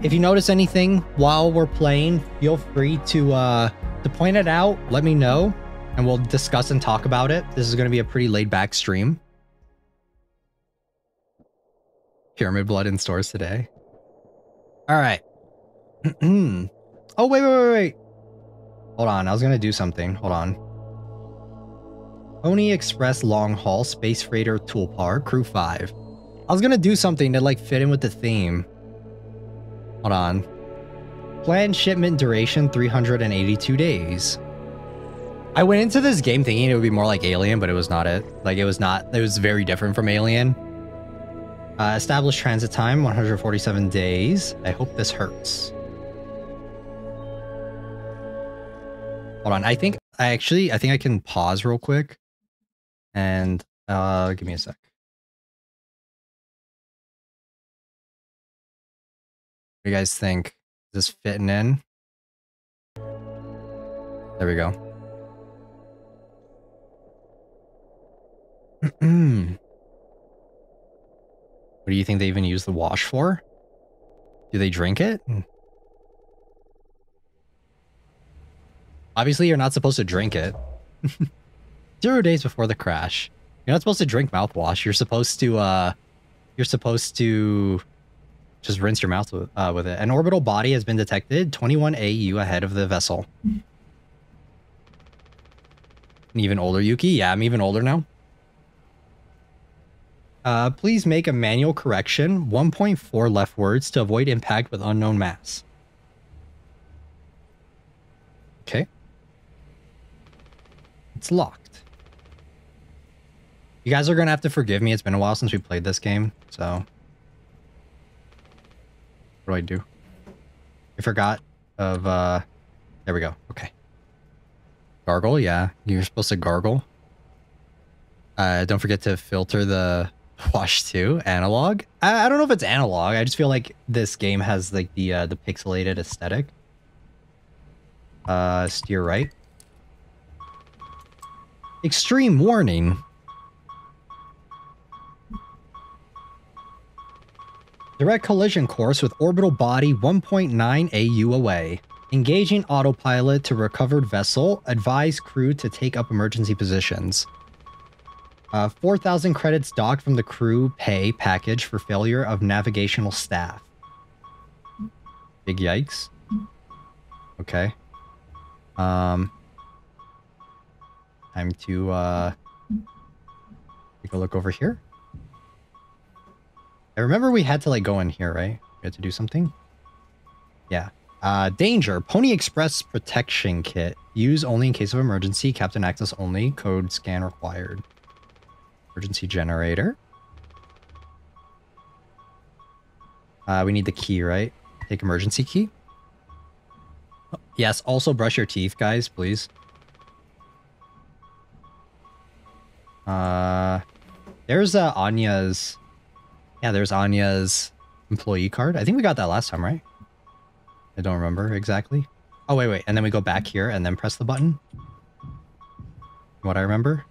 if you notice anything while we're playing, feel free to point it out. Let me know, and we'll discuss and talk about it. This is going to be a pretty laid-back stream. Pyramid blood in stores today. All right. Oh, wait. Hold on. I was going to do something. Hold on. Pony Express Long Haul Space Freighter Tulpar Crew 5. I was going to do something to like fit in with the theme. Hold on. Planned shipment duration 382 days. I went into this game thinking it would be more like Alien, but it was not it. Like it was not. It was very different from Alien. Established transit time 147 days. I hope this hurts. Hold on. I think I can pause real quick. And give me a sec. What do you guys think? Is this fitting in? There we go. What do you think they even use the wash for? Do they drink it? Obviously, you're not supposed to drink it. 0 days before the crash. You're not supposed to drink mouthwash. You're supposed to just rinse your mouth with it. An orbital body has been detected 21 AU ahead of the vessel. An even older Yuki? Yeah, I'm even older now. Please make a manual correction. 1.4 leftwards to avoid impact with unknown mass. Okay. It's locked. You guys are gonna have to forgive me. It's been a while since we played this game, so... What do I do? I forgot of, there we go. Okay. Gargle, yeah. You're supposed to gargle. Don't forget to filter the wash too. Analog. I don't know if it's analog. I just feel like this game has like the pixelated aesthetic. Steer right. Extreme warning. Direct collision course with orbital body 1.9 AU away. Engaging autopilot to recovered vessel. Advise crew to take up emergency positions. 4,000 credits docked from the crew pay package for failure of navigational staff. Big yikes. Okay. Time to take a look over here. I remember we had to like go in here, right? We had to do something. Yeah. Danger. Pony Express protection kit. Use only in case of emergency. Captain access only. Code scan required. Emergency generator. We need the key, right? Take emergency key. Yes, also brush your teeth, guys, please. There's Anya's... Yeah, there's Anya's employee card. I think we got that last time, right? I don't remember exactly. Oh, wait. And then we go back here and then press the button. What I remember.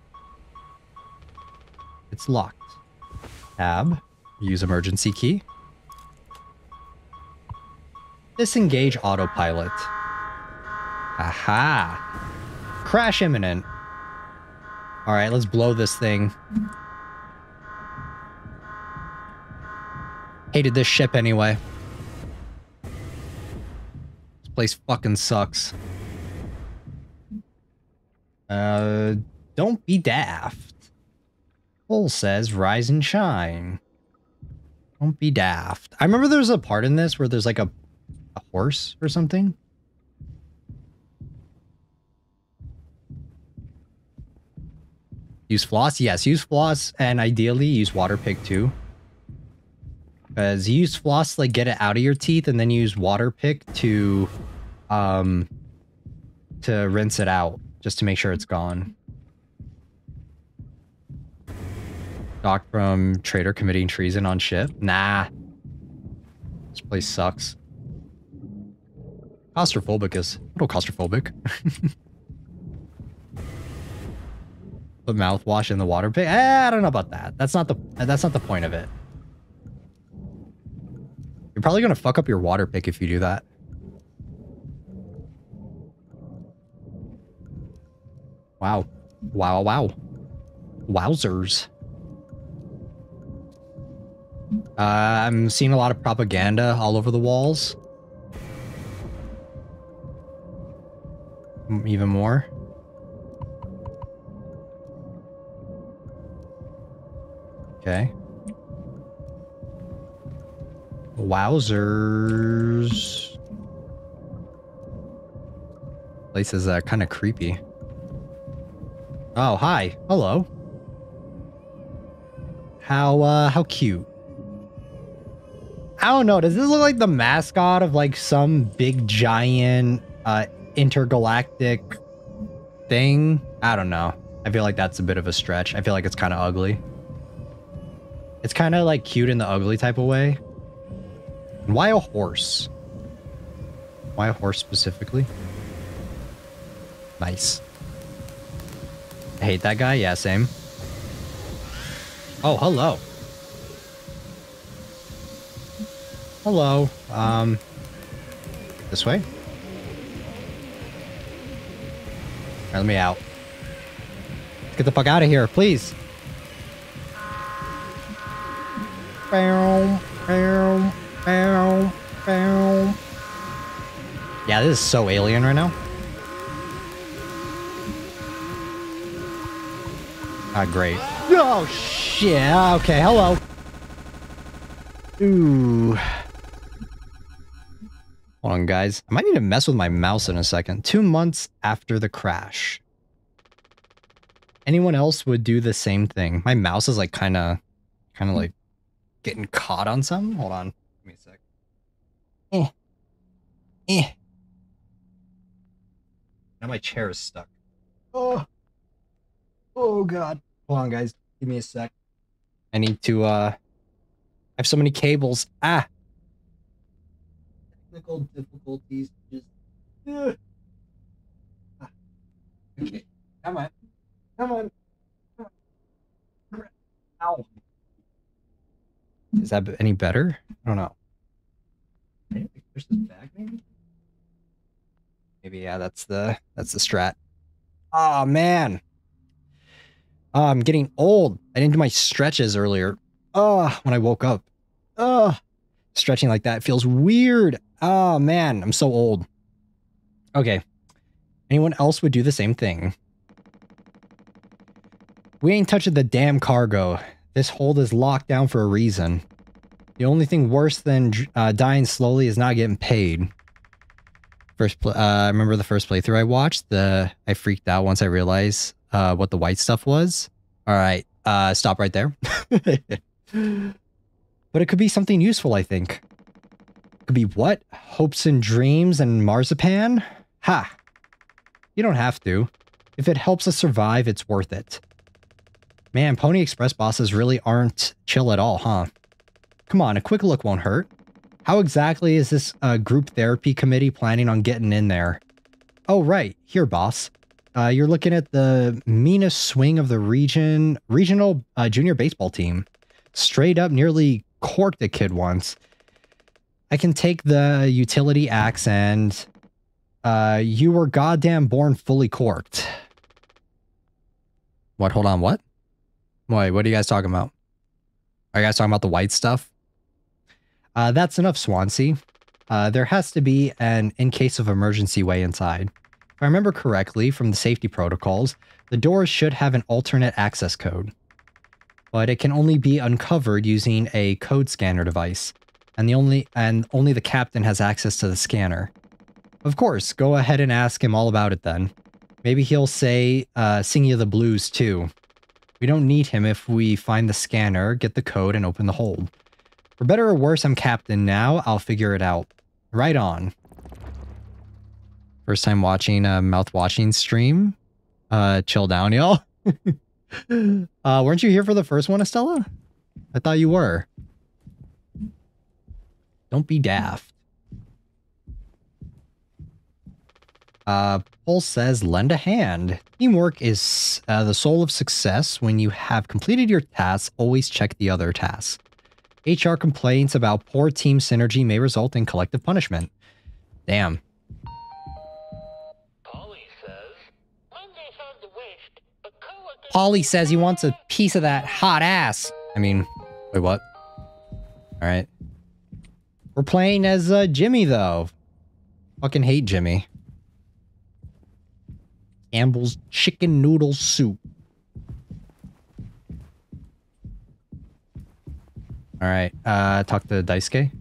It's locked. Tab. Use emergency key. Disengage autopilot. Aha. Crash imminent. All right, let's blow this thing. Hated this ship anyway. This place fucking sucks. Don't be daft. Bull says rise and shine. Don't be daft. I remember there's a part in this where there's like a horse or something. Use floss? Yes, use floss and ideally use water pick too. Because you use floss to like get it out of your teeth and then you use water pick to rinse it out just to make sure it's gone. Docked from trader committing treason on ship. Nah. This place sucks. Claustrophobic is a little claustrophobic. Put mouthwash in the water pig. I don't know about that. That's not the point of it. You're probably gonna fuck up your water pick if you do that. Wow. Wow, wow. Wowzers. I'm seeing a lot of propaganda all over the walls. Even more. Okay. Wowzers. Place is kind of creepy. Oh, hi. Hello. How cute. I don't know. Does this look like the mascot of like some big giant intergalactic thing? I don't know. I feel like that's a bit of a stretch. I feel like it's kind of ugly. It's kind of like cute in the ugly type of way. And why a horse? Why a horse specifically? Nice. I hate that guy. Yeah, same. Oh, hello. Hello. This way? Alright, let me out. Get the fuck out of here, please. Yeah, this is so alien right now. Ah, great. Oh, shit. Okay, hello. Ooh. Hold on, guys. I might need to mess with my mouse in a second. 2 months after the crash. Anyone else would do the same thing. My mouse is like kind of like getting caught on something. Hold on. Give me a sec. Now my chair is stuck. Oh God. Hold on, guys. Give me a sec. I need to, I have so many cables. Ah! Technical difficulties. Just... Okay. Come on. Come on. Ow. Is that any better? I don't know. Maybe push this back, maybe? Maybe, yeah, that's the strat. Oh, man. Oh, I'm getting old. I didn't do my stretches earlier. Oh, when I woke up. Oh, stretching like that feels weird. Oh, man, I'm so old. Okay. Anyone else would do the same thing. We ain't touching the damn cargo. This hold is locked down for a reason. The only thing worse than dying slowly is not getting paid. Remember the first playthrough I watched? I freaked out once I realized what the white stuff was. All right, stop right there. But it could be something useful, I think. It could be what? Hopes and dreams and marzipan? Ha! You don't have to. If it helps us survive, it's worth it. Man, Pony Express bosses really aren't chill at all, huh? Come on, a quick look won't hurt. How exactly is this group therapy committee planning on getting in there? Oh, right. Here, boss. You're looking at the meanest swing of the regional junior baseball team. Straight up nearly corked a kid once. I can take the utility axe and you were goddamn born fully corked. What? Hold on, what? Wait, what are you guys talking about? Are you guys talking about the white stuff? That's enough, Swansea. There has to be an in case of emergency way inside. If I remember correctly from the safety protocols, the doors should have an alternate access code. But it can only be uncovered using a code scanner device. And only the captain has access to the scanner. Of course, go ahead and ask him all about it then. Maybe he'll say, sing you the blues too. We don't need him if we find the scanner, get the code, and open the hold. For better or worse, I'm captain now. I'll figure it out. Right on. First time watching a Mouthwashing stream. Chill down, y'all. Weren't you here for the first one, Estella? I thought you were. Don't be daft. Paul says, lend a hand. Teamwork is the soul of success. When you have completed your tasks, always check the other tasks. HR complaints about poor team synergy may result in collective punishment. Damn. Polly says he wants a piece of that hot ass. I mean, wait, what? All right. We're playing as Jimmy, though. Fucking hate Jimmy. Campbell's chicken noodle soup. All right. Talk to Daisuke.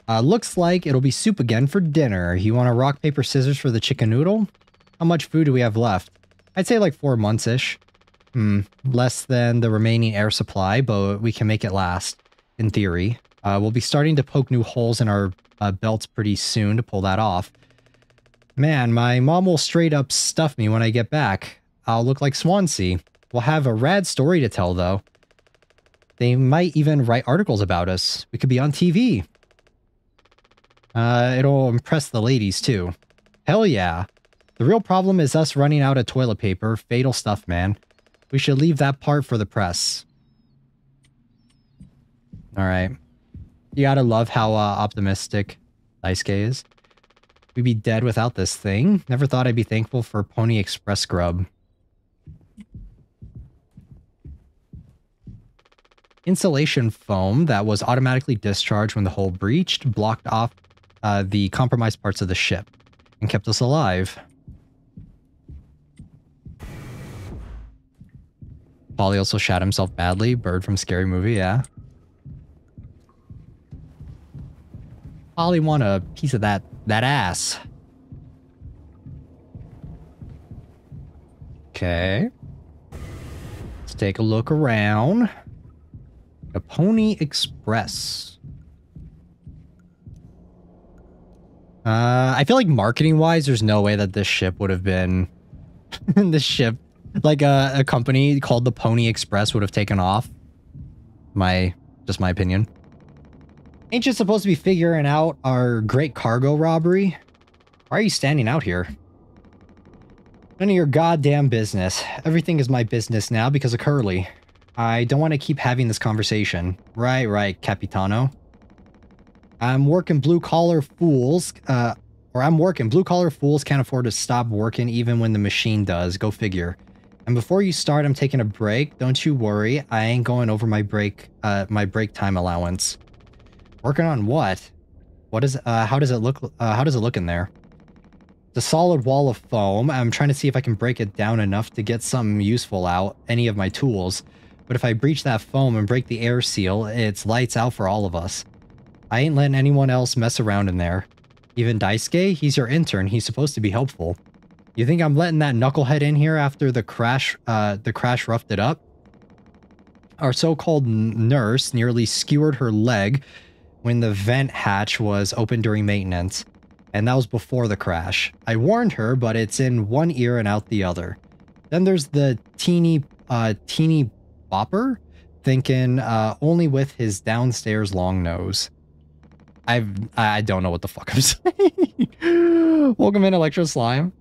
Looks like it'll be soup again for dinner. You want a rock, paper, scissors for the chicken noodle? How much food do we have left? I'd say like 4 months-ish. Less than the remaining air supply, but we can make it last, in theory. We'll be starting to poke new holes in our belts pretty soon to pull that off. Man, my mom will straight up stuff me when I get back. I'll look like Swansea. We'll have a rad story to tell, though. They might even write articles about us. We could be on TV. It'll impress the ladies, too. Hell yeah. The real problem is us running out of toilet paper. Fatal stuff, man. We should leave that part for the press. Alright. You gotta love how optimistic Daisuke is. We'd be dead without this thing. Never thought I'd be thankful for Pony Express grub. Insulation foam that was automatically discharged when the hole breached blocked off the compromised parts of the ship and kept us alive. Polly also shot himself badly. Bird from Scary Movie, yeah. Polly want a piece of that ass. Okay. Let's take a look around. A Pony Express. I feel like marketing-wise, there's no way that this ship would have been... this ship, like a company called the Pony Express would have taken off. Just my opinion. Ain't you supposed to be figuring out our great cargo robbery? Why are you standing out here? None of your goddamn business. Everything is my business now because of Curly. I don't want to keep having this conversation. Right, Capitano. I'm working blue-collar fools, blue-collar fools can't afford to stop working even when the machine does. Go figure. And before you start, I'm taking a break. Don't you worry. I ain't going over my break time allowance. Working on what? How does it look in there? It's a solid wall of foam. I'm trying to see if I can break it down enough to get something useful out, any of my tools. But if I breach that foam and break the air seal, it's lights out for all of us. I ain't letting anyone else mess around in there. Even Daisuke, he's your intern. He's supposed to be helpful. You think I'm letting that knucklehead in here after the crash roughed it up? Our so-called nurse nearly skewered her leg when the vent hatch was open during maintenance. And that was before the crash. I warned her, but it's in one ear and out the other. Then there's the teeny bopper, thinking only with his downstairs long nose. I don't know what the fuck I'm saying. Welcome in, Electro Slime.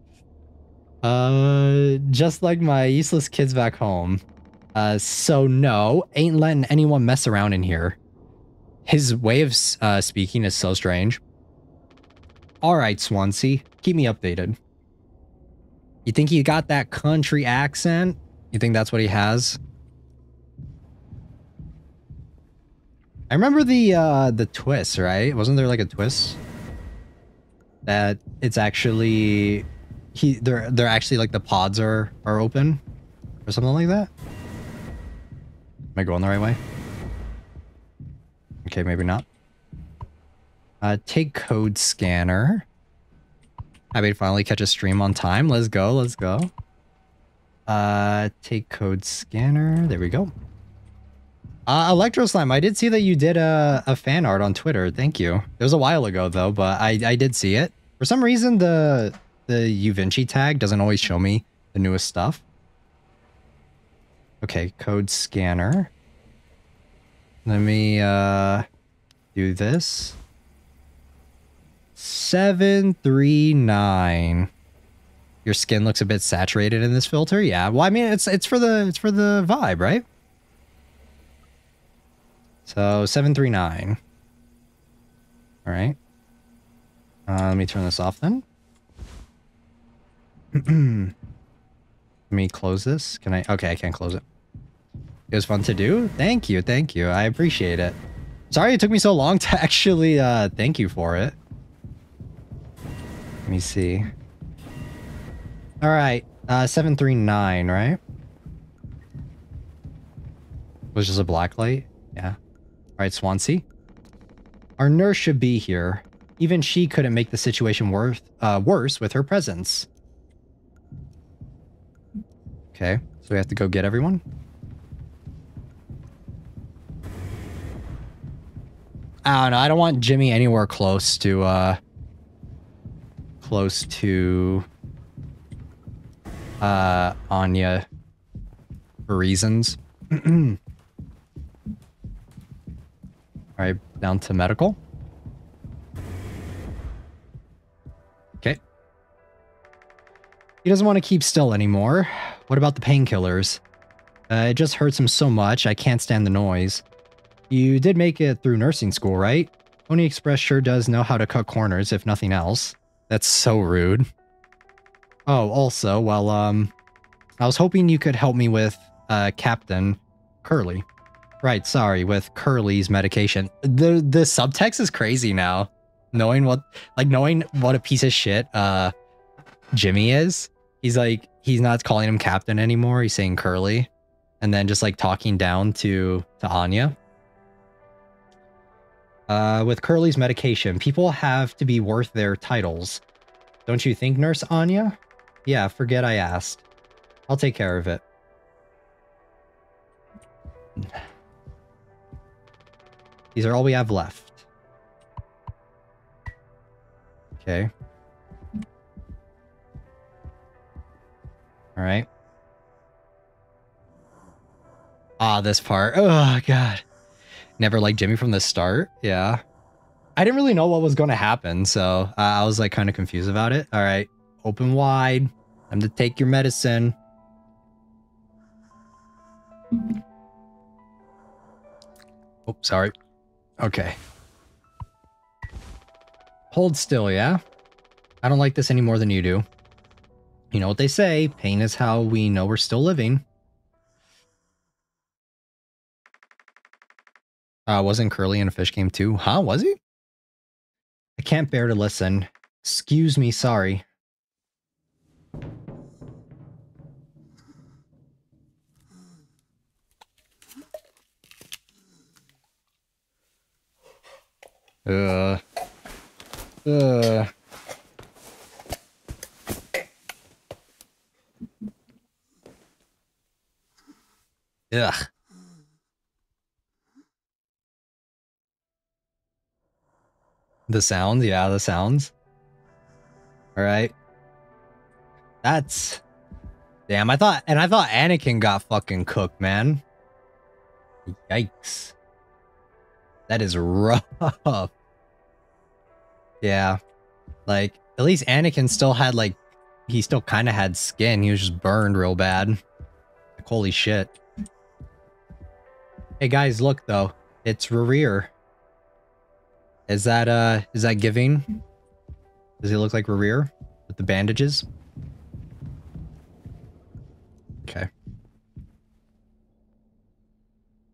Just like my useless kids back home. So no, ain't letting anyone mess around in here. His way of speaking is so strange. Alright, Swansea, keep me updated. You think he got that country accent? You think that's what he has? I remember the twist, right? Wasn't there like a twist? That it's actually... They're actually like the pods are open? Or something like that? Am I going the right way? Okay, maybe not. Take code scanner. Happy to finally catch a stream on time. Let's go, let's go. Take code scanner. There we go. Electro Slime, I did see that you did a fan art on Twitter. Thank you. It was a while ago though, but I did see it. For some reason, the UVinci tag doesn't always show me the newest stuff. Okay, code scanner. Let me do this. 739. Your skin looks a bit saturated in this filter. Yeah. Well, I mean, it's for the vibe, right? So 739. All right. Let me turn this off then. Let me close this. Can I? Okay, I can't close it. It was fun to do. Thank you. Thank you. I appreciate it. Sorry it took me so long to actually thank you for it. Let me see. All right. 739, right? Was just a black light? Yeah. All right, Swansea. Our nurse should be here. Even she couldn't make the situation worse with her presence. Okay, so we have to go get everyone. I don't know. I don't want Jimmy anywhere close to Anya for reasons. All right, down to medical. Okay. He doesn't want to keep still anymore. What about the painkillers? It just hurts him so much, I can't stand the noise. You did make it through nursing school, right? Pony Express sure does know how to cut corners, if nothing else. That's so rude. Oh, also, well, I was hoping you could help me with, Captain Curly. Right, sorry, with Curly's medication. The subtext is crazy now. Knowing what a piece of shit, Jimmy is. He's not calling him Captain anymore. He's saying Curly. And then just, like, talking down to Anya. With Curly's medication, people have to be worth their titles. Don't you think, Nurse Anya? Yeah, forget I asked. I'll take care of it. These are all we have left. Okay. All right. Ah, this part. Oh, God. Never liked Jimmy from the start. Yeah. I didn't really know what was going to happen, so I was like kind of confused about it. All right. Open wide. Time to take your medicine. Oh, sorry. Okay. Hold still, yeah? I don't like this any more than you do. You know what they say, pain is how we know we're still living. Wasn't Curly in a fish game too? Huh, was he? I can't bear to listen. Excuse me, sorry. Ugh. The sounds, yeah, the sounds. All right. That's... Damn, I thought Anakin got fucking cooked, man. Yikes. That is rough. Yeah. Like, at least Anakin still had, like, he still kind of had skin. He was just burned real bad. Like, holy shit. Hey guys, look though. It's Rereer. Is that giving? Does he look like Rereer with the bandages? Okay.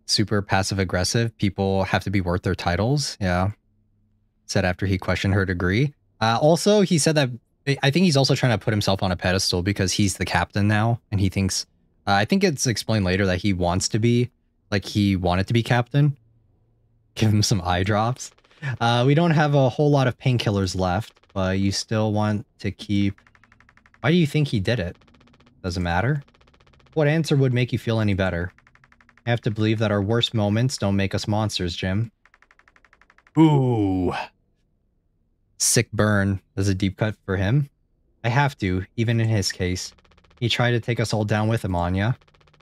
Super passive aggressive. People have to be worth their titles. Yeah. Said after he questioned her degree. Also, he said that I think he's also trying to put himself on a pedestal because he's the captain now, and he thinks. I think it's explained later that he wants to be, like he wanted to be captain. Give him some eye drops. We don't have a whole lot of painkillers left, but you still want to keep... Why do you think he did it? Doesn't matter. What answer would make you feel any better? I have to believe that our worst moments don't make us monsters, Jim. Ooh. Sick burn. There's a deep cut for him. I have to, even in his case. He tried to take us all down with him, Anya.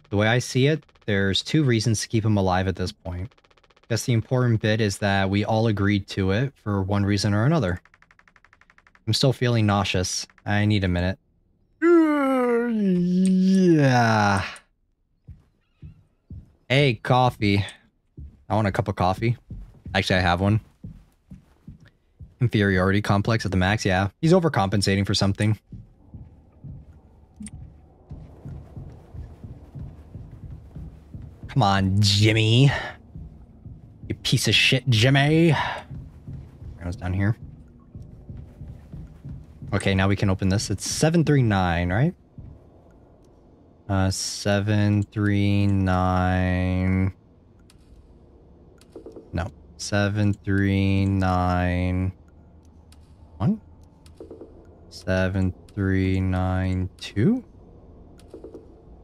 The way I see it, there's two reasons to keep him alive at this point. Guess the important bit is that we all agreed to it for one reason or another. I'm still feeling nauseous. I need a minute. Yeah. Hey, coffee. I want a cup of coffee. Actually, I have one. Inferiority complex at the max, yeah. He's overcompensating for something. Come on, Jimmy. You piece of shit, Jimmy. I was down here. Okay, now we can open this. It's 739, right? 739. No. 7391. 7392.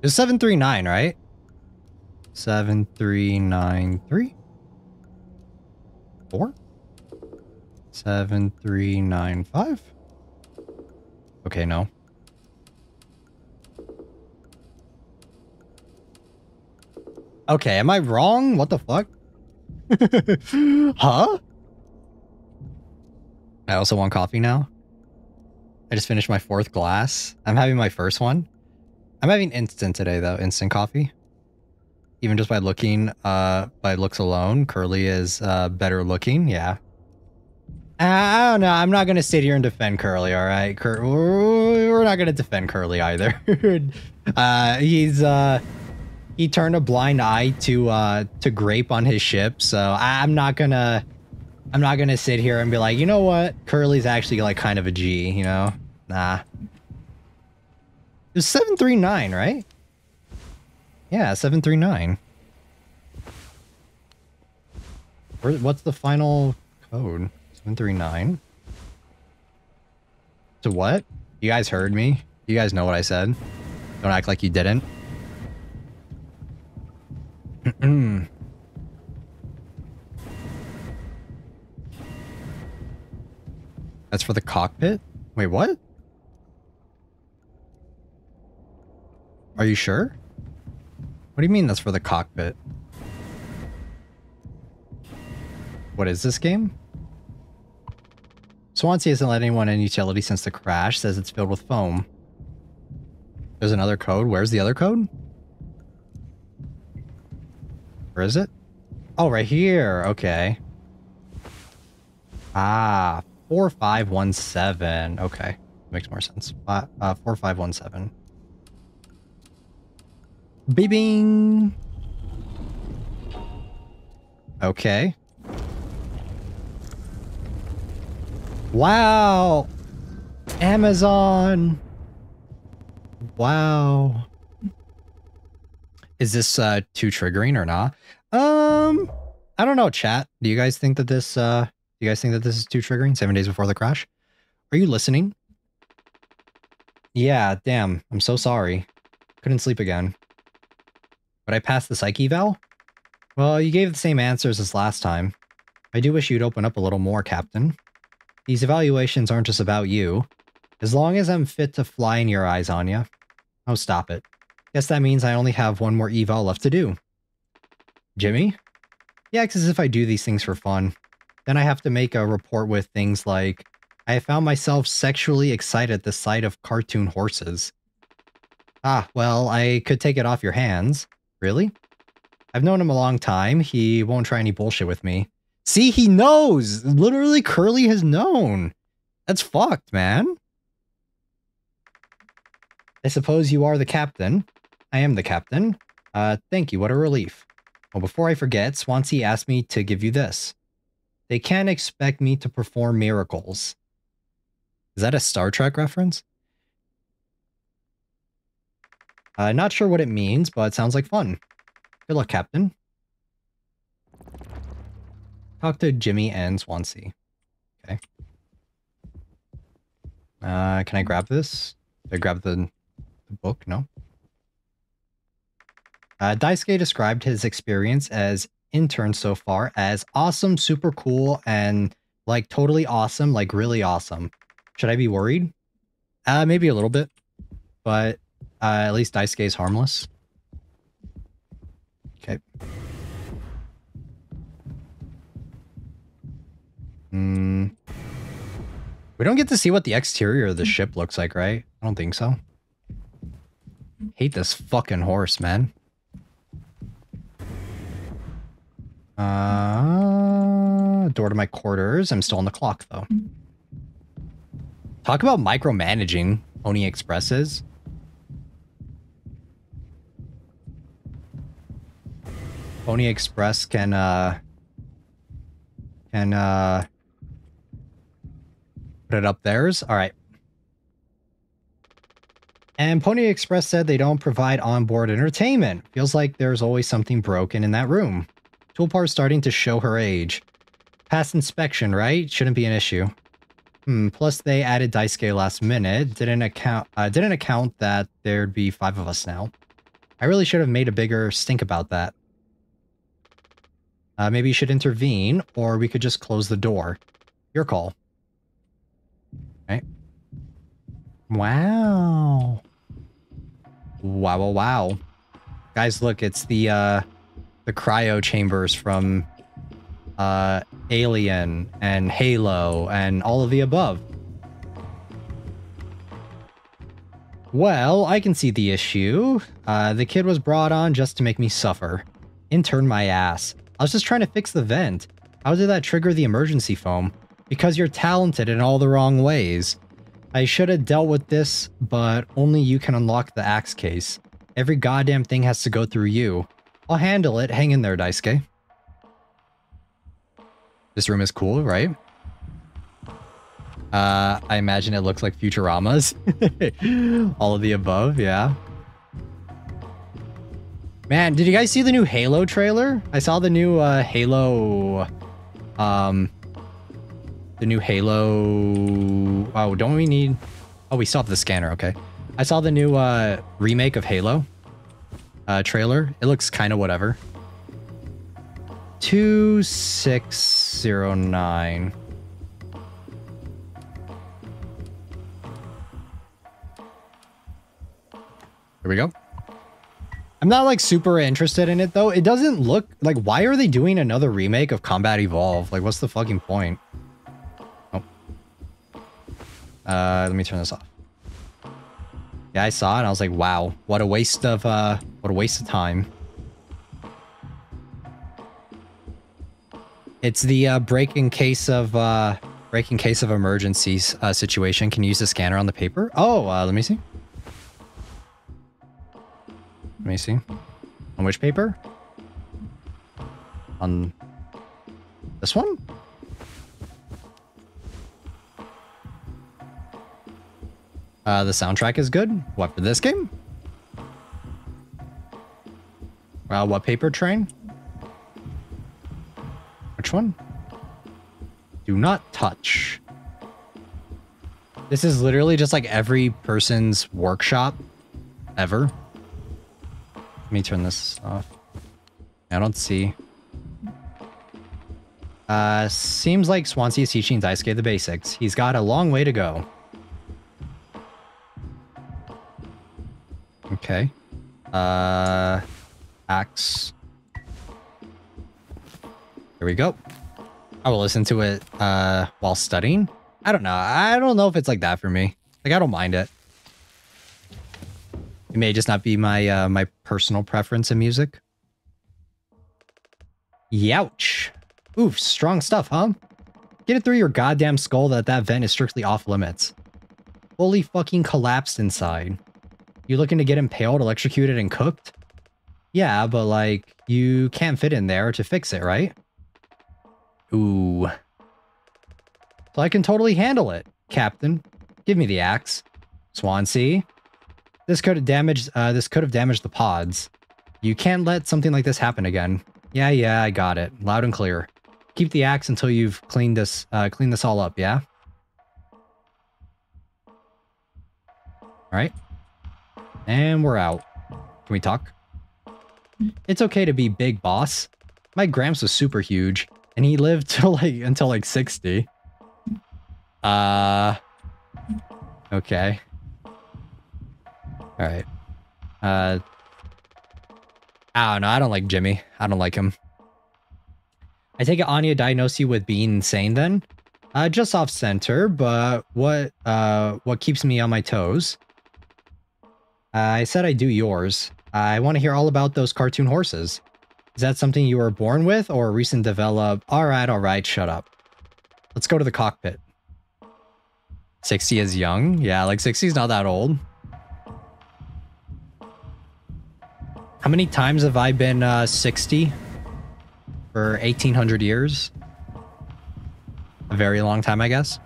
It's 739, right? 7393. 4. 7395. Okay, no. Okay, am I wrong? What the fuck? Huh? I also want coffee now. I just finished my 4th glass. I'm having my first one. I'm having instant today, though. Instant coffee. Even just by looking, by looks alone, Curly is better looking. Yeah. I don't know. I'm not gonna sit here and defend Curly. All right, we're not gonna defend Curly either. He turned a blind eye to grape on his ship, so I'm not gonna sit here and be like, you know what, Curly's actually like kind of a G, you know? Nah. It was 739, right? Yeah, 739. What's the final code? 739. To what? You guys heard me? You guys know what I said? Don't act like you didn't. That's for the cockpit? Wait, what? Are you sure? What do you mean that's for the cockpit? What is this game? Swansea hasn't let anyone in utility since the crash. Says it's filled with foam. There's another code. Where's the other code? Where is it? Oh, right here. Okay. Ah, 4517. Okay. Makes more sense. 4517. Bing. Okay. Wow. Amazon. Wow. Is this too triggering or not? I don't know, chat. Do you guys think that this is too triggering? 7 days before the crash? Are you listening? Yeah, damn. I'm so sorry. Couldn't sleep again. But I passed the psych eval? Well, you gave the same answers as last time. I do wish you'd open up a little more, Captain. These evaluations aren't just about you. As long as I'm fit to fly in your eyes, Anya. Oh, stop it. Guess that means I only have one more eval left to do. Jimmy? Yeah, it's as if I do these things for fun. Then I have to make a report with things like, I have found myself sexually excited at the sight of cartoon horses. Ah, well, I could take it off your hands. Really? I've known him a long time. He won't try any bullshit with me. See, he knows! Literally, Curly has known. That's fucked, man. I suppose you are the captain. I am the captain. Thank you, what a relief. Well, before I forget, Swansea asked me to give you this. They can't expect me to perform miracles. Is that a Star Trek reference? Not sure what it means, but it sounds like fun. Good luck, Captain. Talk to Jimmy and Swansea. Okay. Can I grab this? Did I grab the book? No. Daisuke described his experience as intern so far as awesome, super cool, and like totally awesome, like really awesome. Should I be worried? Maybe a little bit, but at least Daisuke is harmless. Okay. We don't get to see what the exterior of the ship looks like, right? I don't think so. Hate this fucking horse, man. Door to my quarters. I'm still on the clock, though. Talk about micromanaging Pony Expresses. Pony Express can put it up theirs. All right. And Pony Express said they don't provide onboard entertainment. Feels like there's always something broken in that room. Tulpar's starting to show her age. Past inspection, right? Shouldn't be an issue. Plus they added Daisuke last minute. Didn't account that there'd be 5 of us now. I really should have made a bigger stink about that. Maybe you should intervene, or we could just close the door. Your call. Right. Wow. Wow, wow, wow. Guys, look, it's the cryo chambers from Alien and Halo and all of the above. Well, I can see the issue. The kid was brought on just to make me suffer. Intern my ass. I was just trying to fix the vent. How did that trigger the emergency foam? Because you're talented in all the wrong ways. I should have dealt with this, but only you can unlock the axe case. Every goddamn thing has to go through you. I'll handle it. Hang in there, Daisuke. This room is cool, right? I imagine it looks like Futurama's. All of the above, yeah. Man, did you guys see the new Halo trailer? I saw the new Halo... the new Halo... Oh, don't we need... Oh, we still have the scanner, okay. I saw the new remake of Halo trailer. It looks kind of whatever. 2609. Here we go. I'm not like super interested in it though. It doesn't look like, why are they doing another remake of Combat Evolve? Like, what's the fucking point? Oh. Let me turn this off. Yeah, I saw it and I was like, wow, what a waste of time. It's the break in case of emergencies situation. Can you use the scanner on the paper? Oh, let me see. Let me see. On which paper? On this one? The soundtrack is good. What, for this game? What paper train? Which one? Do not touch. This is literally just like every person's workshop ever. Let me turn this off. I don't see. Seems like Swansea is teaching Daisuke the basics. He's got a long way to go. Okay. Axe. Here we go. I will listen to it while studying. I don't know. I don't know if it's like that for me. Like, I don't mind it. It may just not be my my personal preference in music. Youch. Oof, strong stuff, huh? Get it through your goddamn skull that vent is strictly off limits. Fully fucking collapsed inside. You looking to get impaled, electrocuted, and cooked? Yeah, but like, you can't fit in there to fix it, right? Ooh. So I can totally handle it, Captain. Give me the axe. Swansea. This could have damaged the pods. You can't let something like this happen again. Yeah, I got it. Loud and clear. Keep the axe until you've cleaned this all up, yeah? Alright. And we're out. Can we talk? It's okay to be big, boss. My Gramps was super huge, and he lived until like 60. Okay. Alright. I don't know. I don't like Jimmy. I don't like him. I take it Anya diagnosed you with being insane then? Just off center, but what keeps me on my toes? I said I do yours. I want to hear all about those cartoon horses. Is that something you were born with or a recent develop? All right, shut up. Let's go to the cockpit. 60 is young? Yeah, like 60 is not that old. How many times have I been 60? For 1800 years? A very long time, I guess.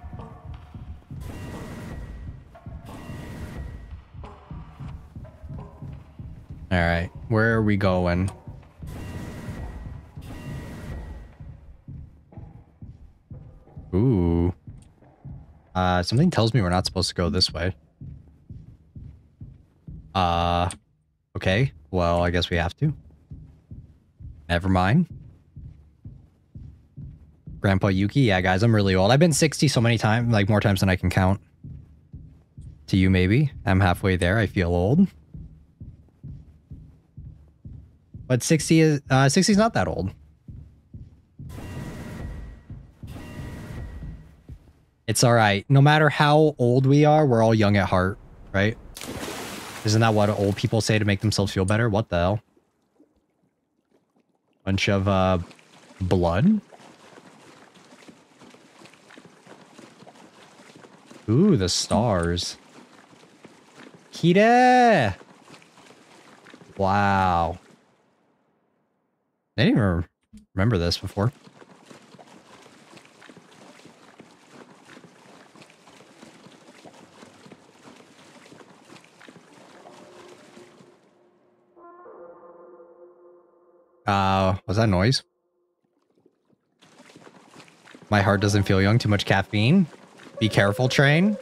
All right, where are we going? Ooh. Something tells me we're not supposed to go this way. Okay. Well, I guess we have to. Never mind. Grandpa Yuki? Yeah, guys, I'm really old. I've been 60 so many times, like more times than I can count. To you, maybe. I'm halfway there. I feel old. But 60 is 60 is not that old. It's all right. No matter how old we are, we're all young at heart, right? Isn't that what old people say to make themselves feel better? What the hell? Bunch of blood. Ooh, the stars. Kira! Wow. I didn't even remember this before. Was that noise? My heart doesn't feel young. Too much caffeine. Be careful, train.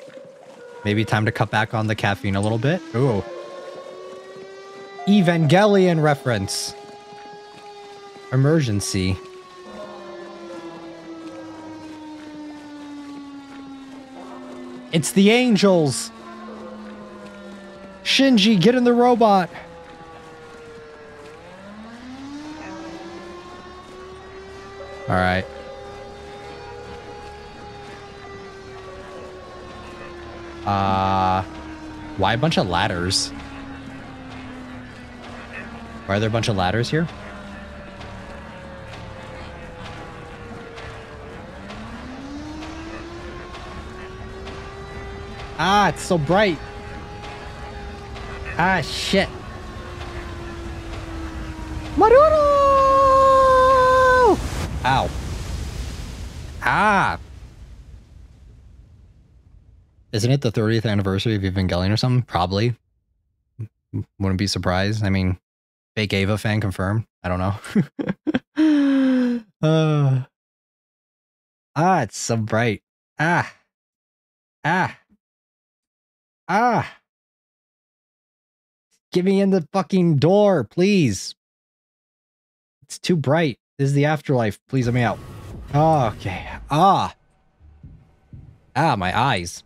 Maybe time to cut back on the caffeine a little bit. Ooh. Evangelion reference. Emergency. It's the angels. Shinji, get in the robot. All right. Why a bunch of ladders? Why are there a bunch of ladders here? Ah, it's so bright. Ah, shit. Maruru! Ow. Ah. Isn't it the 30th anniversary of Evangelion or something? Probably. Wouldn't be surprised. I mean, fake Ava fan confirmed. I don't know. It's so bright. Ah. Get me in the fucking door, please. It's too bright. This is the afterlife. Please let me out. Oh, okay. My eyes.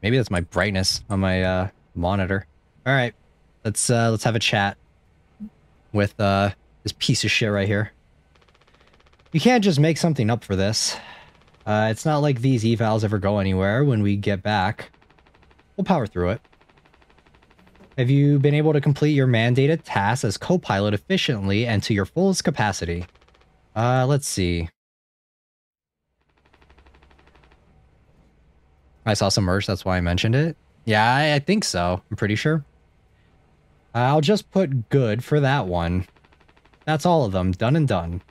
Maybe that's my brightness on my monitor. All right, let's have a chat with this piece of shit right here. You can't just make something up for this. It's not like these evals ever go anywhere when we get back. We'll power through it. Have you been able to complete your mandated tasks as co-pilot efficiently and to your fullest capacity? Let's see. I saw some merch, that's why I mentioned it. Yeah, I think so. I'm pretty sure. I'll just put good for that one. That's all of them. Done and done.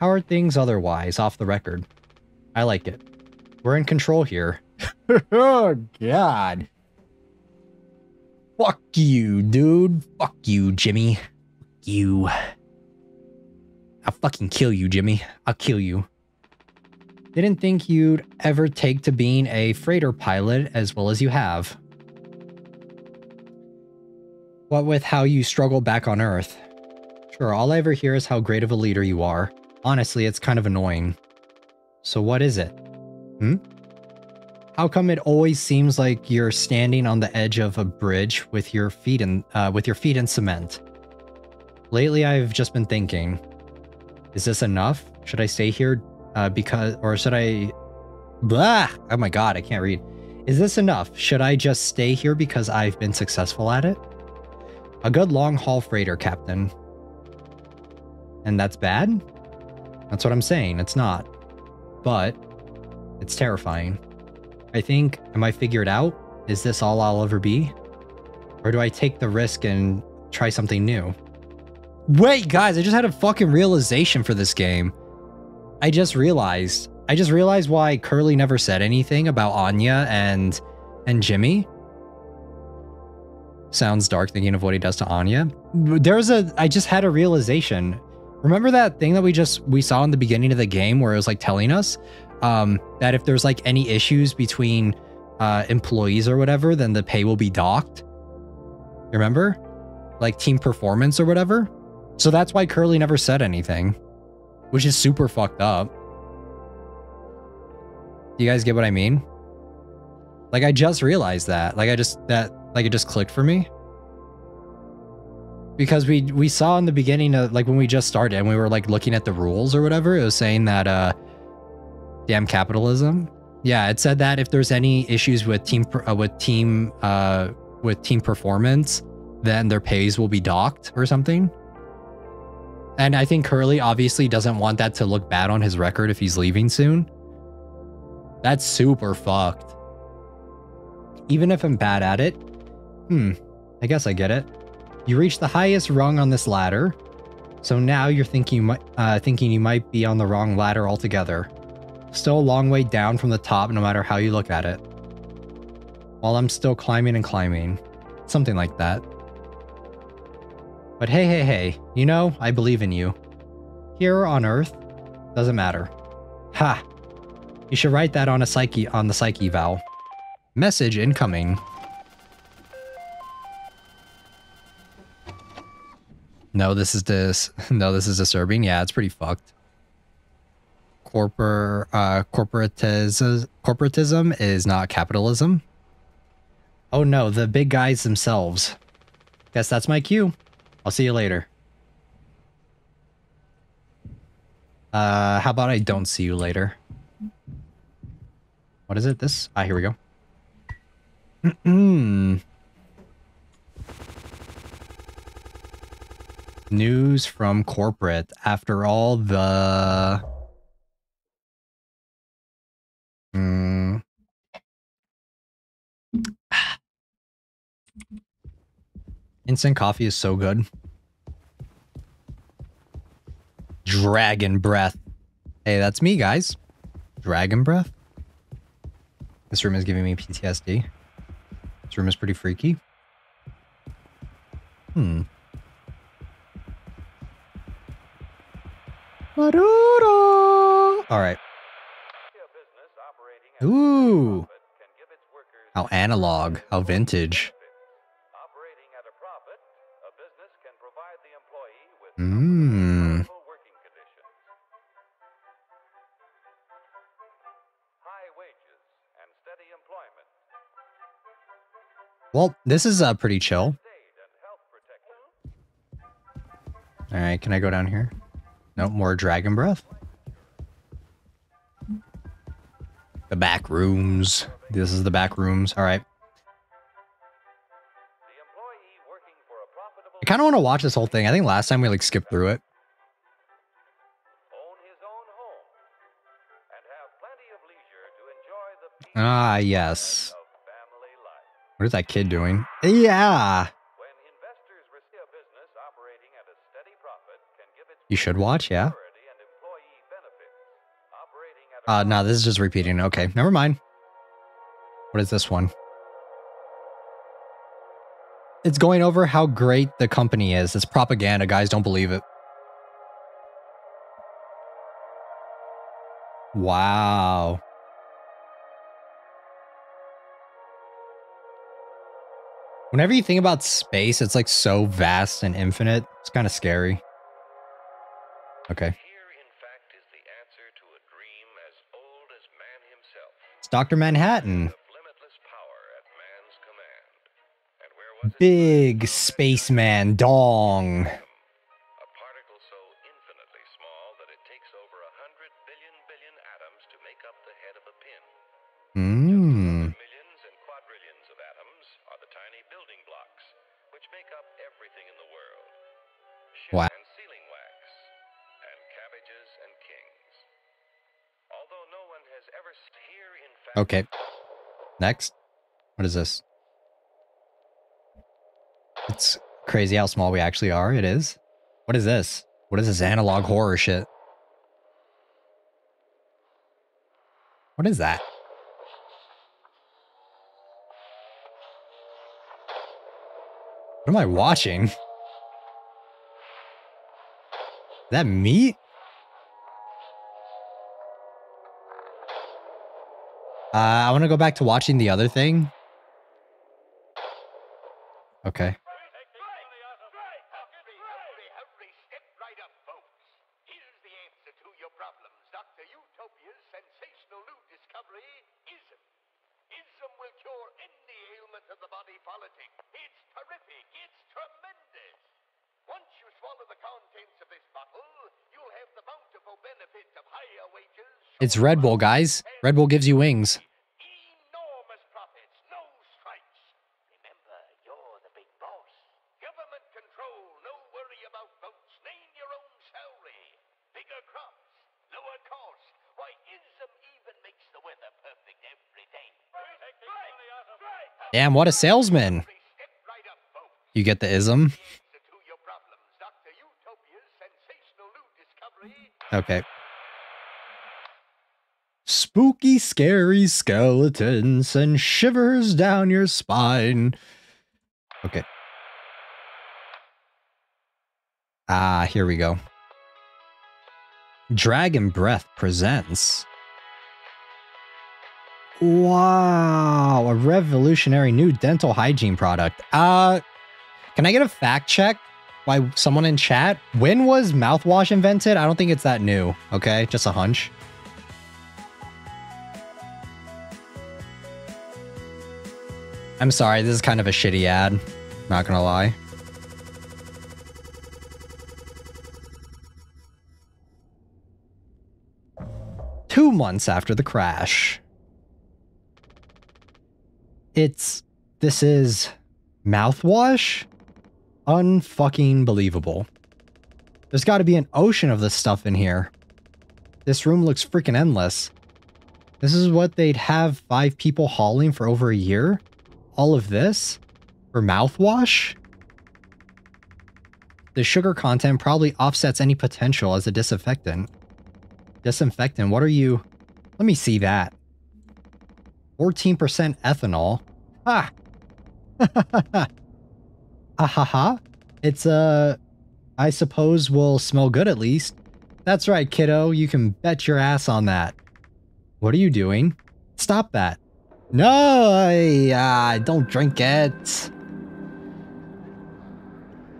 How are things otherwise, off the record? I like it. We're in control here. Oh, God. Fuck you, dude. Fuck you, Jimmy. Fuck you. I'll fucking kill you, Jimmy. I'll kill you. Didn't think you'd ever take to being a freighter pilot as well as you have. What with how you struggle back on Earth? Sure, all I ever hear is how great of a leader you are. Honestly, it's kind of annoying. So what is it? How come it always seems like you're standing on the edge of a bridge with your feet in cement? Lately, I've just been thinking, is this enough? Should I stay here because, or should I, blah, oh my god, I can't read. Is this enough? Should I just stay here because I've been successful at it? A good long-haul freighter, Captain. And that's bad? That's what I'm saying, it's not. But, it's terrifying. I think, am I figured out? Is this all I'll ever be? Or do I take the risk and try something new? Wait, guys, I just had a fucking realization for this game. I just realized why Curly never said anything about Anya and Jimmy. Sounds dark thinking of what he does to Anya. I just had a realization. Remember that thing that we saw in the beginning of the game where it was like telling us that if there's like any issues between employees or whatever, then the pay will be docked. You remember? Like team performance or whatever. So that's why Curly never said anything, which is super fucked up. Do you guys get what I mean? Like I just realized that. Like it just clicked for me. Because we saw in the beginning of like when we just started and we were like looking at the rules or whatever, it was saying that damn capitalism. Yeah, it said that if there's any issues with team performance, then their pays will be docked or something. And I think Curly obviously doesn't want that to look bad on his record if he's leaving soon. That's super fucked. Even if I'm bad at it, I guess I get it. You reach the highest rung on this ladder, so now you're thinking you might be on the wrong ladder altogether. Still a long way down from the top no matter how you look at it. While I'm still climbing and climbing. Something like that. But hey, you know, I believe in you. Here on Earth, doesn't matter. Ha! You should write that on the psyche valve. Message incoming. No, this is disturbing. Yeah, it's pretty fucked. Corporatism is not capitalism. Oh no, the big guys themselves. Guess that's my cue. I'll see you later. How about I don't see you later? What is it? This? Ah, here we go. News from corporate after all the... Instant coffee is so good. Dragon breath. Hey, that's me, guys. Dragon breath. This room is giving me PTSD. This room is pretty freaky. All right. Ooh. How analog. How vintage. Well, this is pretty chill. All right, can I go down here? No, more dragon breath. The back rooms. This is the back rooms. All right. I kind of want to watch this whole thing. I think last time we like skipped through it. Ah, yes. What is that kid doing? Yeah. You should watch, yeah. No, this is just repeating. Okay, never mind. What is this one? It's going over how great the company is. It's propaganda, guys. Don't believe it. Wow. Whenever you think about space, it's like so vast and infinite. It's kind of scary. Okay. It's Dr. Manhattan. Big spaceman dong. up the head of a pin. Hmm. Millions and quadrillions of atoms are the tiny building blocks which make up everything in the world. Shit Wow. and sealing wax, and cabbages and kings. Although no one has ever here in fact. Okay. Next. What is this? It's crazy how small we actually are. It is. What is this? What is this analog horror shit? What is that? What am I watching? Is that meat? I want to go back to watching the other thing. Okay. Hurry, step right up, folks. Here's the answer to your problems. Dr. Utopia's sensational new discovery, ism. Ism will cure any ailment of the body politic. It's terrific. It's tremendous. Once you swallow the contents of this bottle, you'll have the bountiful benefits of higher wages. It's Red Bull, guys. Red Bull gives you wings. Enormous profits, no strikes. Remember, you're the big boss. Government control, no worry about votes. Name your own salary. Bigger crops, lower cost. Why, ism even makes the weather perfect every day. Damn, what a salesman. You get the ism? Okay. Spooky, scary skeletons and shivers down your spine. Okay. Ah, here we go. Dragon Breath presents. Wow, a revolutionary new dental hygiene product. Can I get a fact check by someone in chat? When was mouthwash invented? I don't think it's that new. Okay, just a hunch. I'm sorry, this is kind of a shitty ad. Not gonna lie. Two months after the crash. This is mouthwash? Unfucking believable. There's got to be an ocean of this stuff in here. This room looks freaking endless. This is what they'd have 5 people hauling for over a year? All of this? For mouthwash? The sugar content probably offsets any potential as a disinfectant. Disinfectant, what are you... Let me see that. 14% ethanol. Ah! Ahaha. It's, I suppose will smell good at least. That's right, kiddo. You can bet your ass on that. What are you doing? Stop that. No, don't drink it.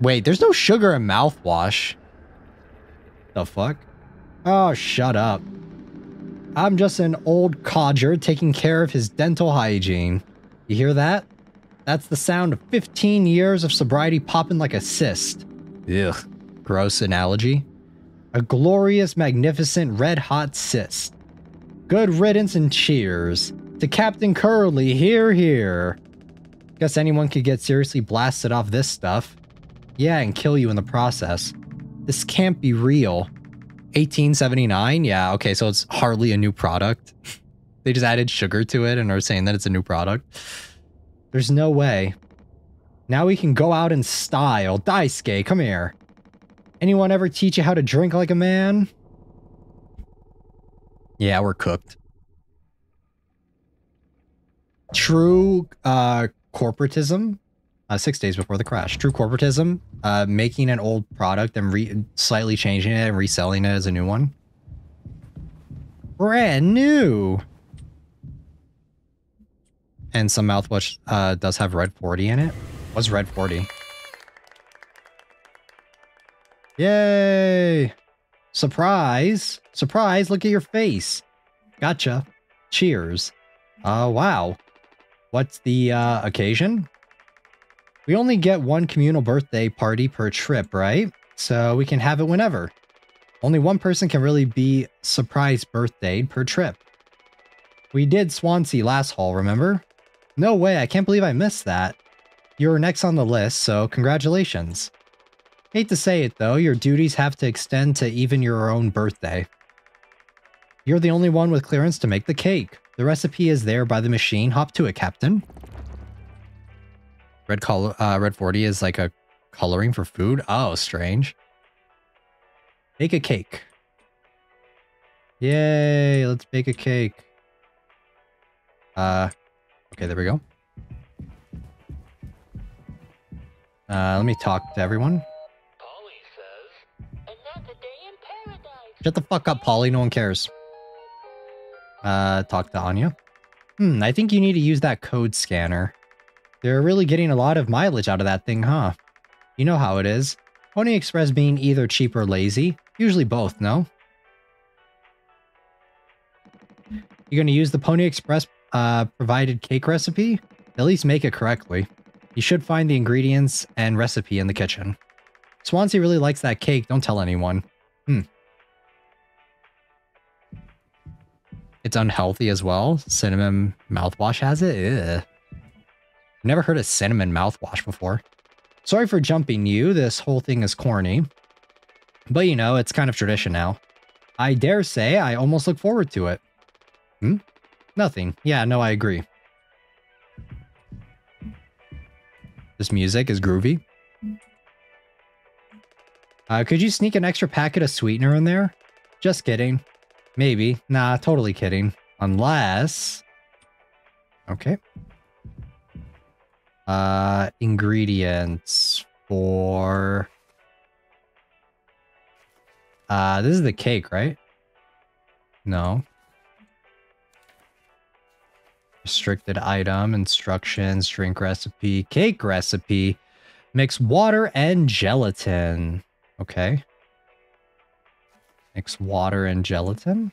Wait, there's no sugar in mouthwash. The fuck? Oh, shut up. I'm just an old codger taking care of his dental hygiene. You hear that? That's the sound of 15 years of sobriety popping like a cyst. Ugh. Gross analogy. A glorious, magnificent, red-hot cyst. Good riddance and cheers. To Captain Curly, here, here. Guess anyone could get seriously blasted off this stuff. Yeah, and kill you in the process. This can't be real. 1879? Yeah, okay, so it's hardly a new product. They just added sugar to it and are saying that it's a new product. There's no way. Now we can go out in style. Daisuke, come here. Anyone ever teach you how to drink like a man? Yeah, we're cooked. True corporatism. 6 days before the crash. True corporatism. Making an old product and slightly changing it and reselling it as a new one. Brand new. And some mouthwash does have red 40 in it. What's red 40? Yay! Surprise! Surprise, look at your face. Gotcha. Cheers. Wow. What's the occasion? We only get one communal birthday party per trip, right? So we can have it whenever. Only one person can really be surprise birthdayed per trip. We did Swansea last haul, remember? No way, I can't believe I missed that. You were next on the list, so congratulations. Hate to say it though, your duties have to extend to even your own birthday. You're the only one with clearance to make the cake. The recipe is there by the machine. Hop to it, Captain. Red 40 is like a coloring for food? Oh, strange. Bake a cake. Yay, let's bake a cake. Okay, there we go. Let me talk to everyone. Polly says, another day in paradise. Shut the fuck up, Polly. No one cares. Talk to Anya. I think you need to use that code scanner. They're really getting a lot of mileage out of that thing, huh? You know how it is. Pony Express being either cheap or lazy. Usually both, no? You're gonna use the Pony Express provided cake recipe? At least make it correctly. You should find the ingredients and recipe in the kitchen. Swansea really likes that cake, don't tell anyone. It's unhealthy as well. Cinnamon mouthwash has it? Ew. Never heard of cinnamon mouthwash before. Sorry for jumping you, this whole thing is corny. But you know, it's kind of tradition now. I dare say I almost look forward to it. Nothing. Yeah, no, I agree. This music is groovy. Could you sneak an extra packet of sweetener in there? Just kidding. Maybe. Nah, totally kidding. Unless... Okay. Ingredients for... this is the cake, right? No. Restricted item, instructions, drink recipe, cake recipe, mix water and gelatin. Okay. Mix water and gelatin.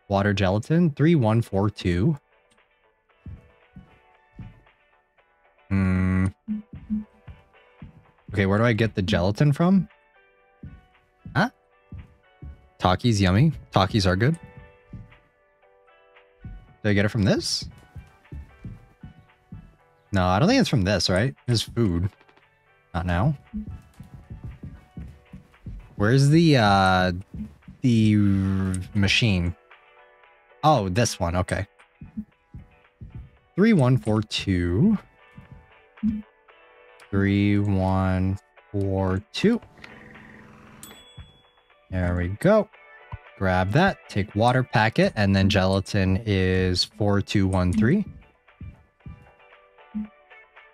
Water gelatin, 3142. Okay, where do I get the gelatin from? Huh? Takis, yummy. Takis are good. Did I get it from this? No, I don't think it's from this, right? It's food. Not now. Where's the machine? Oh, this one. Okay. 3142. 3142. There we go. Grab that. Take water packet, and then gelatin is 4213.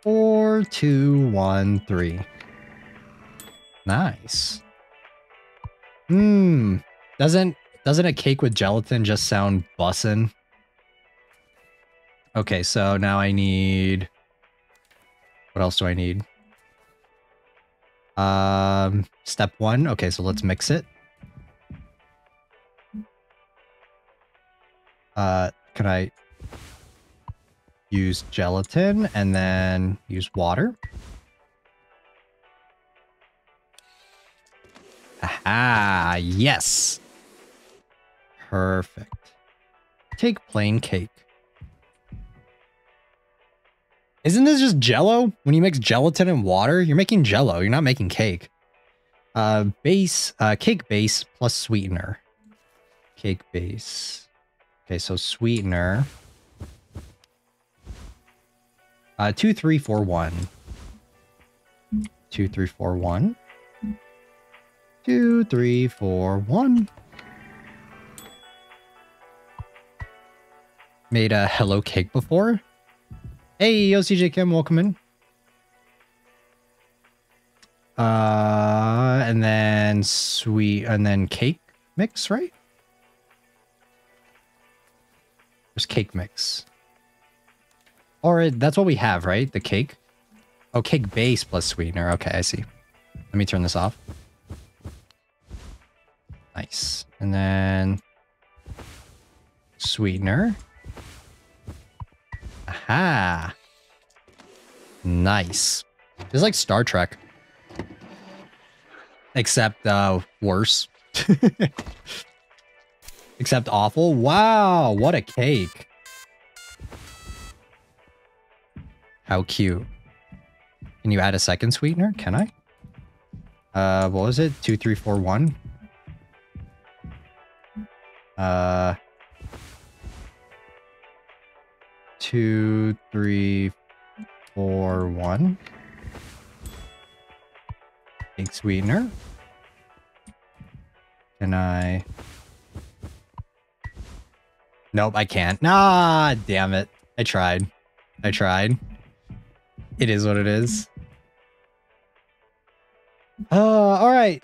4213. Nice. Doesn't a cake with gelatin just sound bussin'? Okay, so now I need... What else do I need? Step 1. Okay, so let's mix it. Can I use gelatin and then use water? Aha, yes. Perfect. Take plain cake. Isn't this just Jell-O? When you mix gelatin and water, you're making Jell-O. You're not making cake. Cake base plus sweetener. Cake base. Okay, so sweetener. 2341. 2341. 2341. Made a hello cake before? Hey, OCJ Kim, welcome in. And then cake mix, right? There's cake mix. Or that's what we have, right? The cake? Oh, cake base plus sweetener. Okay, I see. Let me turn this off. Nice. And then sweetener. Aha. Nice. This is like Star Trek. Except, worse. Except awful. Wow, what a cake. How cute. Can you add a second sweetener? Can I? What was it? 2, 3, 4, 1. 2, 3, 4, 1. Cake sweetener. Can I? Nope, I can't. Nah, damn it. I tried. It is what it is. All right.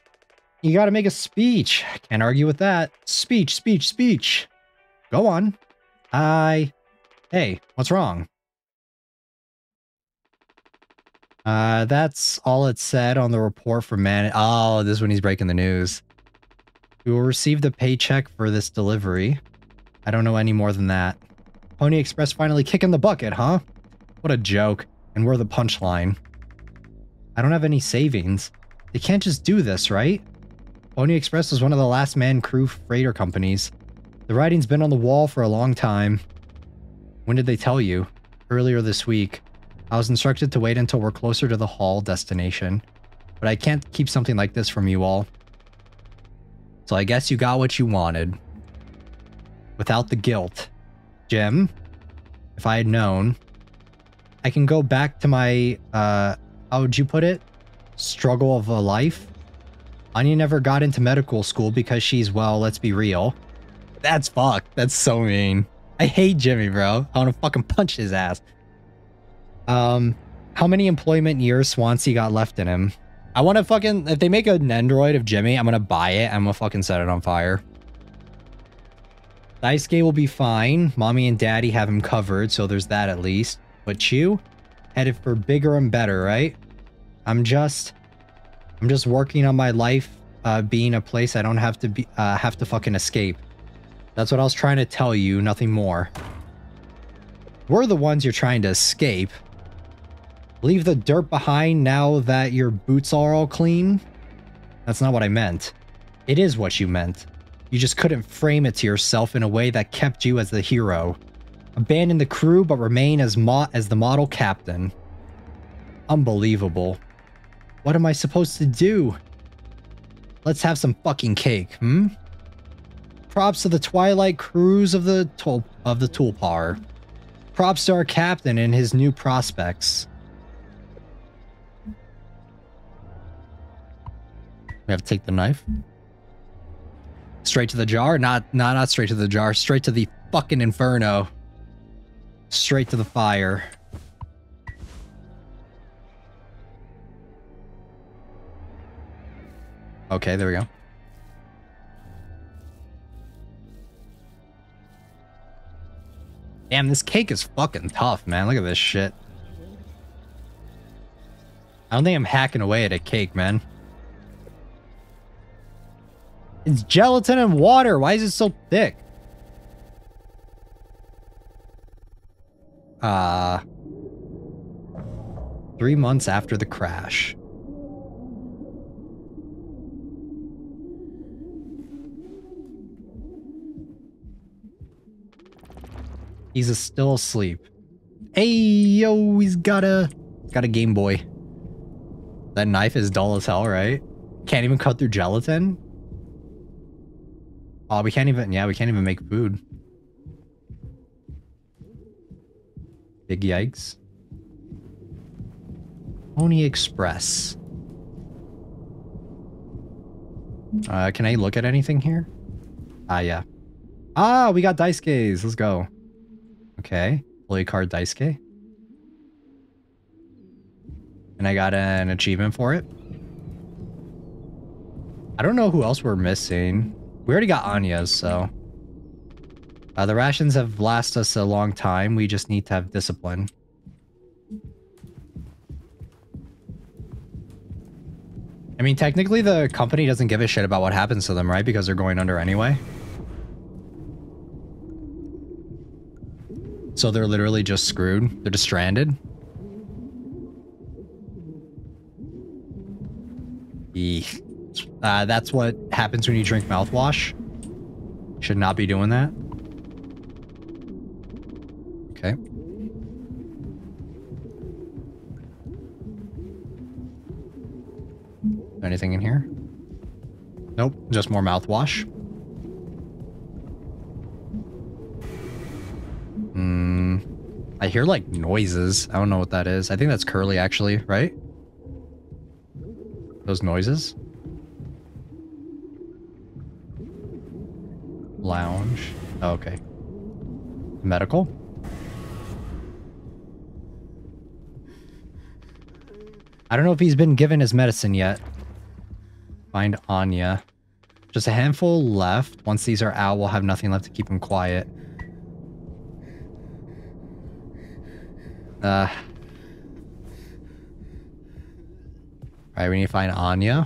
You got to make a speech. Can't argue with that. Speech. Go on. Hey, what's wrong? That's all it said on the report from man. Oh, this is when he's breaking the news. You will receive the paycheck for this delivery. I don't know any more than that. Pony Express finally kicking the bucket, huh? What a joke. And we're the punchline. I don't have any savings. They can't just do this, right? Pony Express was one of the last man crew freighter companies. The writing's been on the wall for a long time. When did they tell you? Earlier this week. I was instructed to wait until we're closer to the haul destination. But I can't keep something like this from you all. So I guess you got what you wanted. Without the guilt. Jim, if I had known, I can go back to my, how would you put it? Struggle of a life? Anya never got into medical school because she's, well, let's be real. That's fucked. That's so mean. I hate Jimmy, bro. I want to fucking punch his ass. How many employment years Swansea got left in him? I want to fucking, if they make an android of Jimmy, I'm going to buy it. I'm going to fucking set it on fire. Daisuke will be fine. Mommy and daddy have him covered, so there's that at least. But you? Headed for bigger and better, right? I'm just working on my life being a place I don't have to fucking escape. That's what I was trying to tell you, nothing more. We're the ones you're trying to escape. Leave the dirt behind now that your boots are all clean? That's not what I meant. It is what you meant. You just couldn't frame it to yourself in a way that kept you as the hero. Abandon the crew but remain as the model captain. Unbelievable. What am I supposed to do? Let's have some fucking cake, hmm? Props to the Twilight crews of the Tulpar. Props to our captain and his new prospects. We have to take the knife. Straight to the jar? Not straight to the jar. Straight to the fucking inferno. Straight to the fire. Okay, there we go. Damn, this cake is fucking tough, man. Look at this shit. I don't think I'm hacking away at a cake, man. It's gelatin and water. Why is it so thick? 3 months after the crash. He's still asleep. Hey, yo, he's got a Game Boy. That knife is dull as hell, right? Can't even cut through gelatin. Oh, we can't even make food. Big yikes. Pony Express. Can I look at anything here? Yeah. Ah, we got Daisuke's. Let's go. Okay. Play card Daisuke. And I got an achievement for it. I don't know who else we're missing. We already got Anya's, so... the rations have lasted us a long time. We just need to have discipline. I mean, technically the company doesn't give a shit about what happens to them, right? Because they're going under anyway. So they're literally just screwed. They're just stranded. Eek. That's what happens when you drink mouthwash. Should not be doing that. Okay. Anything in here? Nope, just more mouthwash. I hear like noises. I don't know what that is. I think that's Curly actually, right? Those noises. Lounge. Oh, okay. Medical. I don't know if he's been given his medicine yet. Find Anya. Just a handful left. Once these are out, we'll have nothing left to keep him quiet. Alright, we need to find Anya.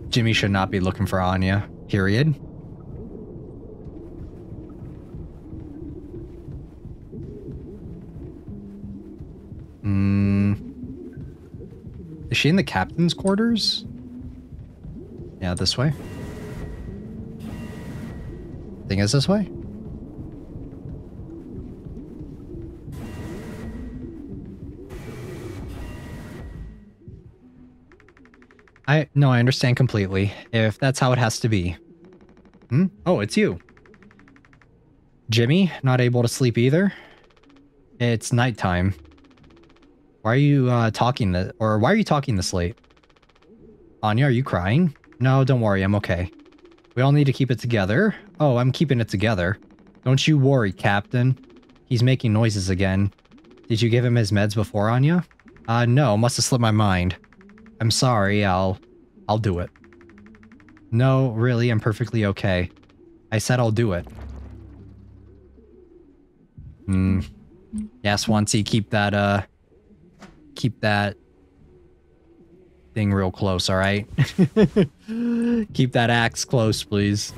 Jimmy should not be looking for Anya, period. Is she in the captain's quarters? Yeah, this way. Thing is this way? No, I understand completely. If that's how it has to be. Oh, it's you. Jimmy, not able to sleep either? It's nighttime. Why are you why are you talking this late? Anya, are you crying? No, don't worry, I'm okay. We all need to keep it together. Oh, I'm keeping it together. Don't you worry, Captain. He's making noises again. Did you give him his meds before, Anya? No, must have slipped my mind. I'm sorry, I'll do it. No, really, I'm perfectly okay. I said I'll do it. Yeah, Swansea, keep that thing real close, alright? Keep that axe close, please.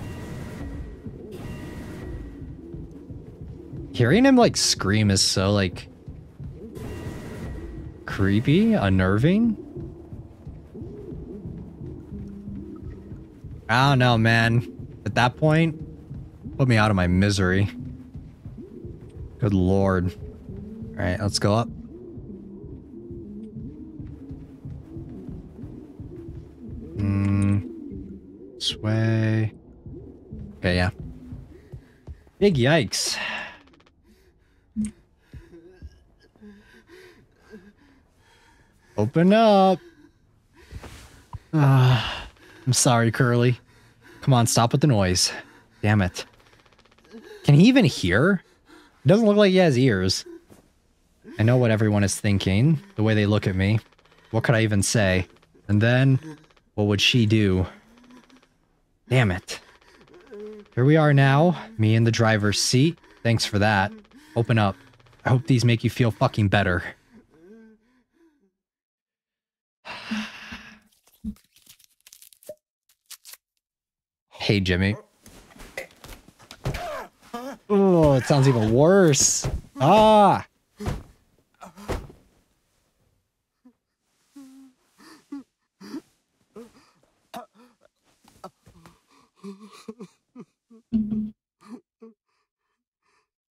Hearing him, like, scream is so, like, creepy, unnerving. I don't know, man. At that point, put me out of my misery. Good lord. Alright, let's go up. This way. Okay, yeah. Big yikes. Open up. I'm sorry, Curly. Come on, stop with the noise. Damn it. Can he even hear? It doesn't look like he has ears. I know what everyone is thinking, the way they look at me. What could I even say? And then, what would she do? Damn it. Here we are now, me in the driver's seat. Thanks for that. Open up. I hope these make you feel fucking better. Hey, Jimmy. Oh, it sounds even worse. Ah!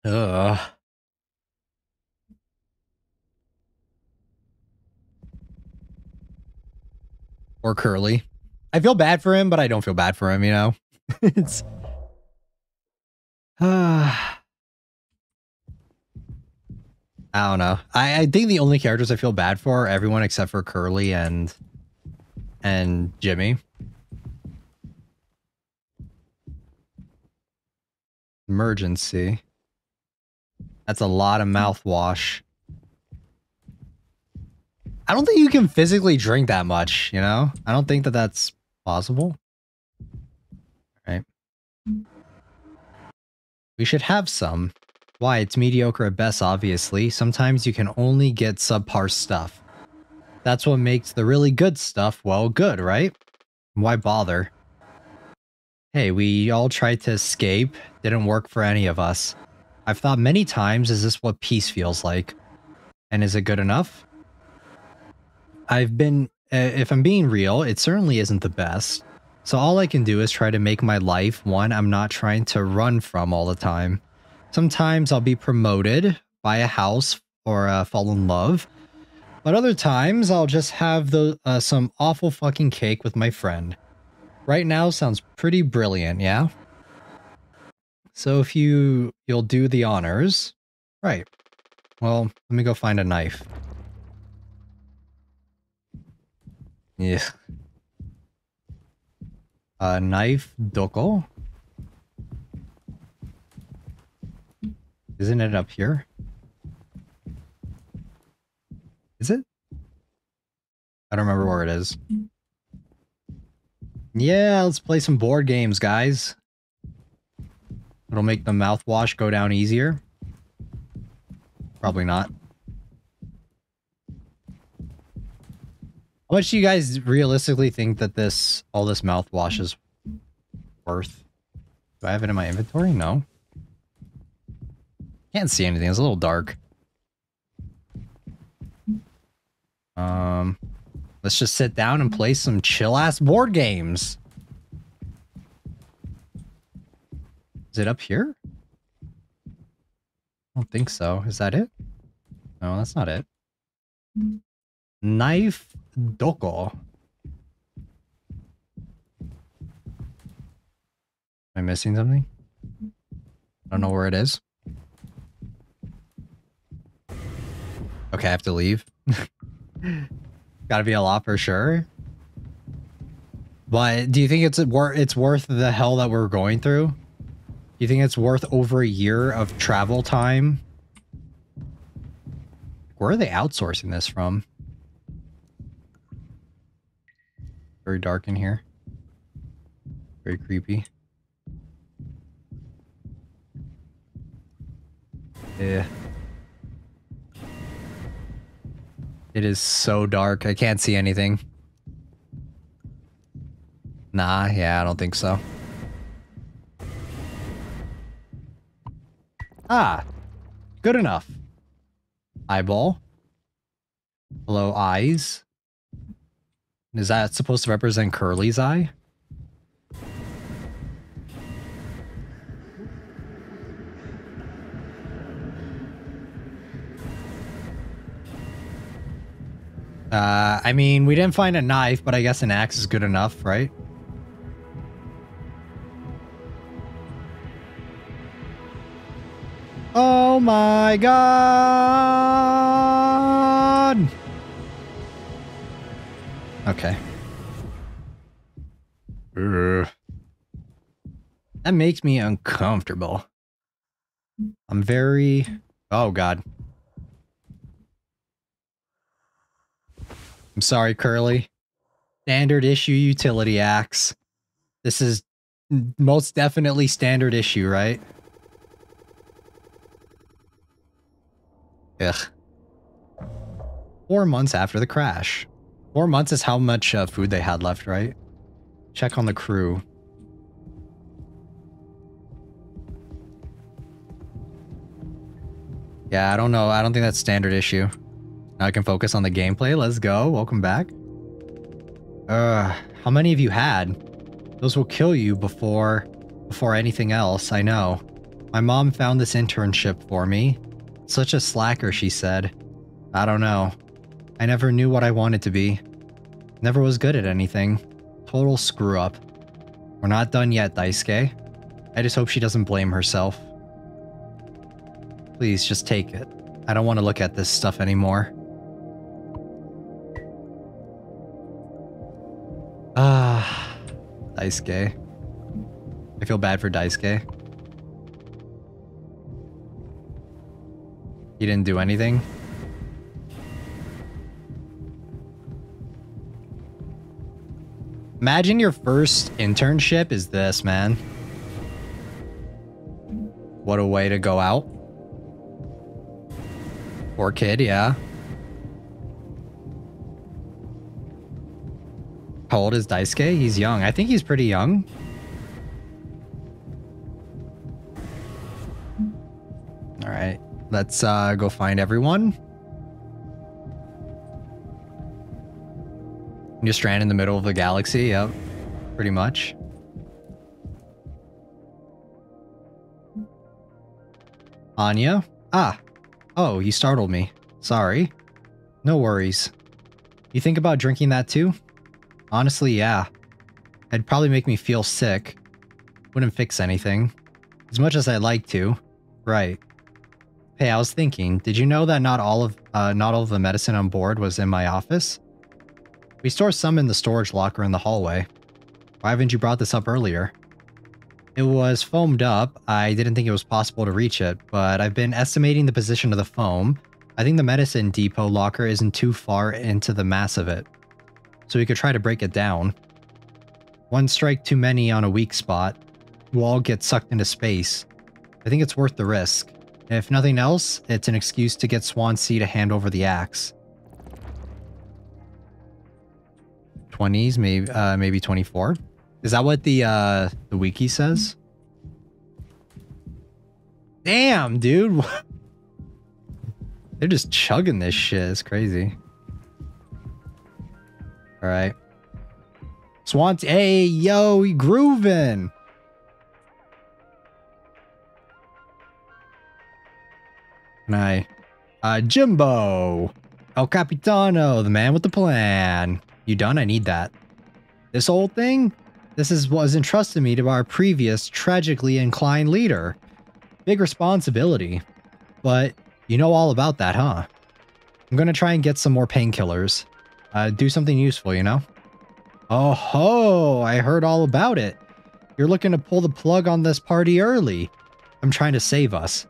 Ugh. Or Curly. I feel bad for him, but I don't feel bad for him, you know? It's... I don't know. I think the only characters I feel bad for are everyone except for Curly and Jimmy. Emergency. That's a lot of mouthwash. I don't think you can physically drink that much, you know? I don't think that that's possible. Right. We should have some. Why? It's mediocre at best, obviously. Sometimes you can only get subpar stuff. That's what makes the really good stuff, well, good, right? Why bother? Hey, we all tried to escape. Didn't work for any of us. I've thought many times, is this what peace feels like? And is it good enough? I've been if I'm being real, it certainly isn't the best. So all I can do is try to make my life one I'm not trying to run from all the time. Sometimes I'll be promoted, buy a house, or fall in love. But other times I'll just have some awful fucking cake with my friend. Right now sounds pretty brilliant, yeah? So if you'll do the honors. Right. Well, let me go find a knife. Yeah. A knife doko? Isn't it up here? Is it? I don't remember where it is. Yeah, let's play some board games, guys. It'll make the mouthwash go down easier. Probably not. How much do you guys realistically think that all this mouthwash is worth? Do I have it in my inventory? No. Can't see anything. It's a little dark. Let's just sit down and play some chill-ass board games. Is it up here? I don't think so. Is that it? No, that's not it. Knife doko. Am I missing something? I don't know where it is. Okay, I have to leave. Gotta be a lot for sure. But do you think it's worth the hell that we're going through? Do you think it's worth over a year of travel time? Where are they outsourcing this from? Very dark in here. Very creepy. Yeah. It is so dark. I can't see anything. Nah, yeah, I don't think so. Ah, good enough. Eyeball. Hello, eyes. Is that supposed to represent Curly's eye? I mean, we didn't find a knife, but I guess an axe is good enough, right? Oh my god! Okay. Ugh. That makes me uncomfortable. I'm very... Oh god. I'm sorry, Curly. Standard issue utility axe. This is most definitely standard issue, right? Ugh. 4 months after the crash. 4 months is how much food they had left, right? Check on the crew. Yeah, I don't know. I don't think that's standard issue. Now I can focus on the gameplay. Let's go. Welcome back. How many have you had? Those will kill you before anything else, I know. My mom found this internship for me. Such a slacker, she said. I don't know. I never knew what I wanted to be. Never was good at anything. Total screw up. We're not done yet, Daisuke. I just hope she doesn't blame herself. Please, just take it. I don't want to look at this stuff anymore. Daisuke. I feel bad for Daisuke. He didn't do anything. Imagine your first internship is this, man. What a way to go out. Poor kid, yeah. How old is Daisuke? He's young. I think he's pretty young. All right, let's go find everyone. You're stranded in the middle of the galaxy. Yep. Pretty much. Anya? Ah. Oh, you startled me. Sorry. No worries. You think about drinking that too? Honestly, yeah. It'd probably make me feel sick. Wouldn't fix anything. As much as I'd like to. Right. Hey, I was thinking, did you know that not all of the medicine on board was in my office? We store some in the storage locker in the hallway. Why haven't you brought this up earlier? It was foamed up. I didn't think it was possible to reach it, but I've been estimating the position of the foam. I think the medicine depot locker isn't too far into the mass of it, so we could try to break it down. One strike too many on a weak spot. We'll all get sucked into space. I think it's worth the risk. If nothing else, it's an excuse to get Swansea to hand over the axe. 20s, maybe 24. Is that what the wiki says? Damn, dude. They're just chugging this shit. It's crazy. All right. Swansea. Hey, yo, we grooving. And Jimbo. El Capitano, the man with the plan. You done? I need that. This old thing? Was entrusted me to our previous tragically inclined leader. Big responsibility. But you know all about that, huh? I'm gonna try and get some more painkillers. Do something useful, you know? Oh ho! I heard all about it. You're looking to pull the plug on this party early. I'm trying to save us.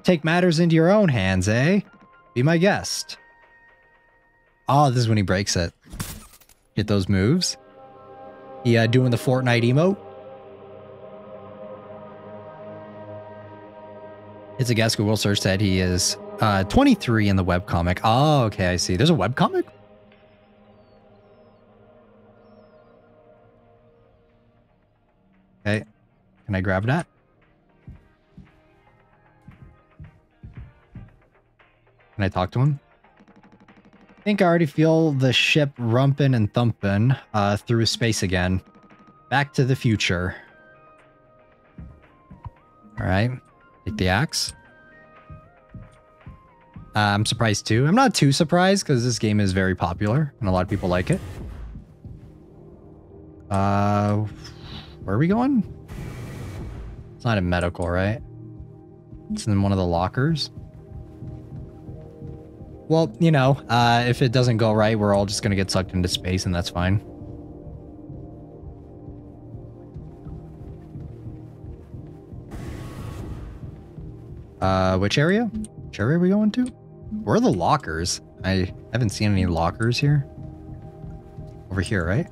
Take matters into your own hands, eh? Be my guest. Oh, this is when he breaks it. Get those moves. Yeah, doing the Fortnite emote. It's a guess. Google search said he is 23 in the webcomic. Oh, okay, I see. There's a webcomic? Okay. Can I grab that? Can I talk to him? I think I already feel the ship rumpin' and thumpin' through space again. Back to the future. Alright. Take the axe. I'm surprised too. I'm not too surprised because this game is very popular and a lot of people like it. Where are we going? It's not in medical, right? It's in one of the lockers. Well, you know, if it doesn't go right, we're all just gonna get sucked into space, and that's fine. Which area? Which area are we going to? Where are the lockers? I haven't seen any lockers here. Over here, right?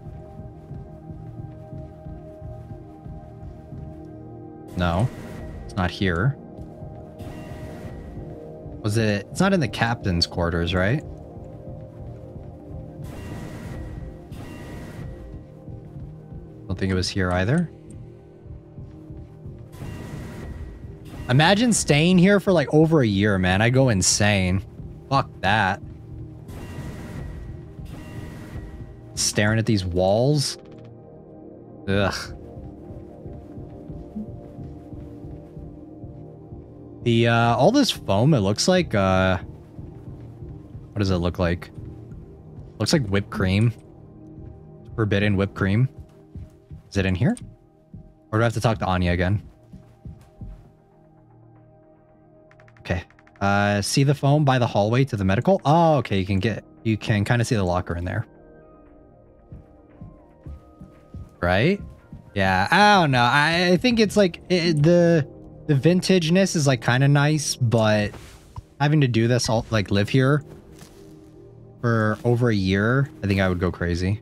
No, it's not here. Was it? It's not in the captain's quarters, right? Don't think it was here either. Imagine staying here for like over a year, man. I go insane. Fuck that. Staring at these walls. Ugh. The, all this foam, it looks like, what does it look like? Looks like whipped cream. Forbidden whipped cream. Is it in here? Or do I have to talk to Anya again? Okay. See the foam by the hallway to the medical? Oh, okay, you can kind of see the locker in there. Right? Yeah, I don't know. I think it's like, the vintageness is like kind of nice, but having to do this all, like live here for over a year, I think I would go crazy.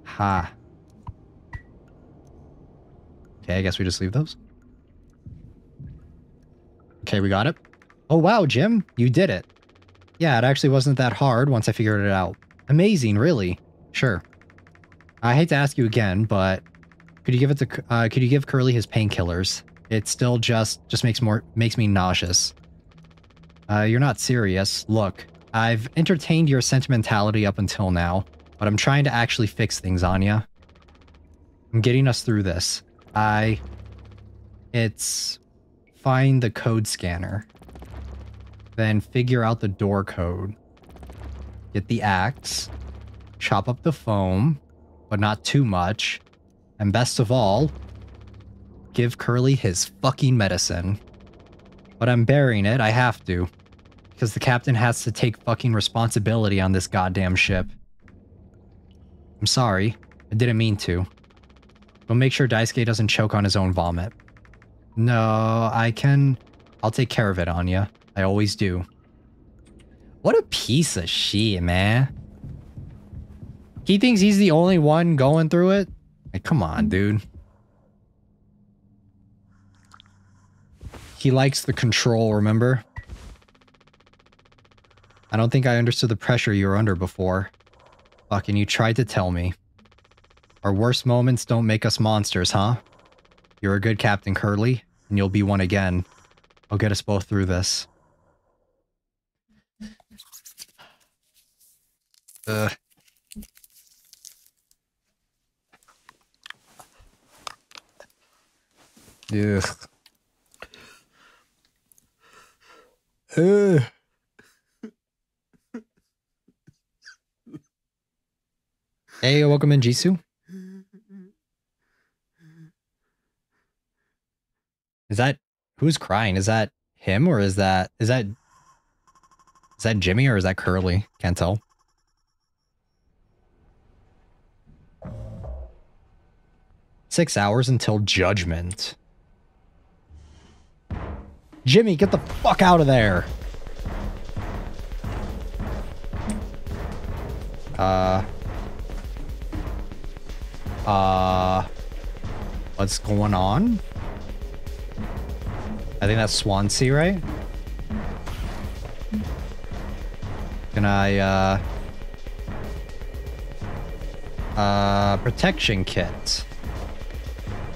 Ha. Okay, I guess we just leave those. Okay, we got it. Oh, wow, Jim, you did it. Yeah, it actually wasn't that hard once I figured it out. Amazing, really. Sure. I hate to ask you again, but could you give it to, could you give Curly his painkillers? It still just makes me nauseous. You're not serious. Look, I've entertained your sentimentality up until now, but I'm trying to actually fix things, Anya. I'm getting us through this. It's find the code scanner. Then figure out the door code. Get the axe. Chop up the foam, but not too much. And best of all, give Curly his fucking medicine. But I'm burying it, I have to. Because the captain has to take fucking responsibility on this goddamn ship. I'm sorry, I didn't mean to. But make sure Daisuke doesn't choke on his own vomit. No, I'll take care of it, Anya. I always do. What a piece of shit, man. He thinks he's the only one going through it? Like, come on, dude. He likes the control, remember? I don't think I understood the pressure you were under before. Fucking you tried to tell me. Our worst moments don't make us monsters, huh? You're a good Captain Curly, and you'll be one again. I'll get us both through this. Ugh. Ugh. Ugh. Hey, welcome in, Jisoo. Is that who's crying? Is that him or is that Jimmy or is that Curly? Can't tell. Six hours until judgment. Jimmy, get the fuck out of there. What's going on? I think that's Swansea, right? Can I, protection kit.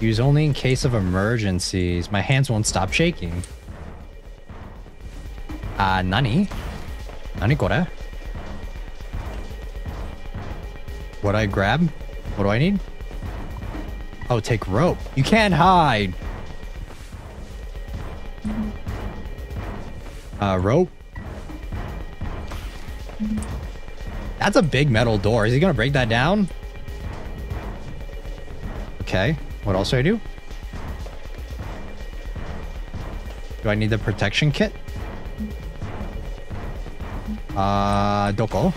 Use only in case of emergencies. My hands won't stop shaking. Nani? Nani kore? What do I grab? What do I need? Oh, take rope. You can't hide. Rope. That's a big metal door. Is he gonna break that down? Okay. What else do I do? Do I need the protection kit? Doko?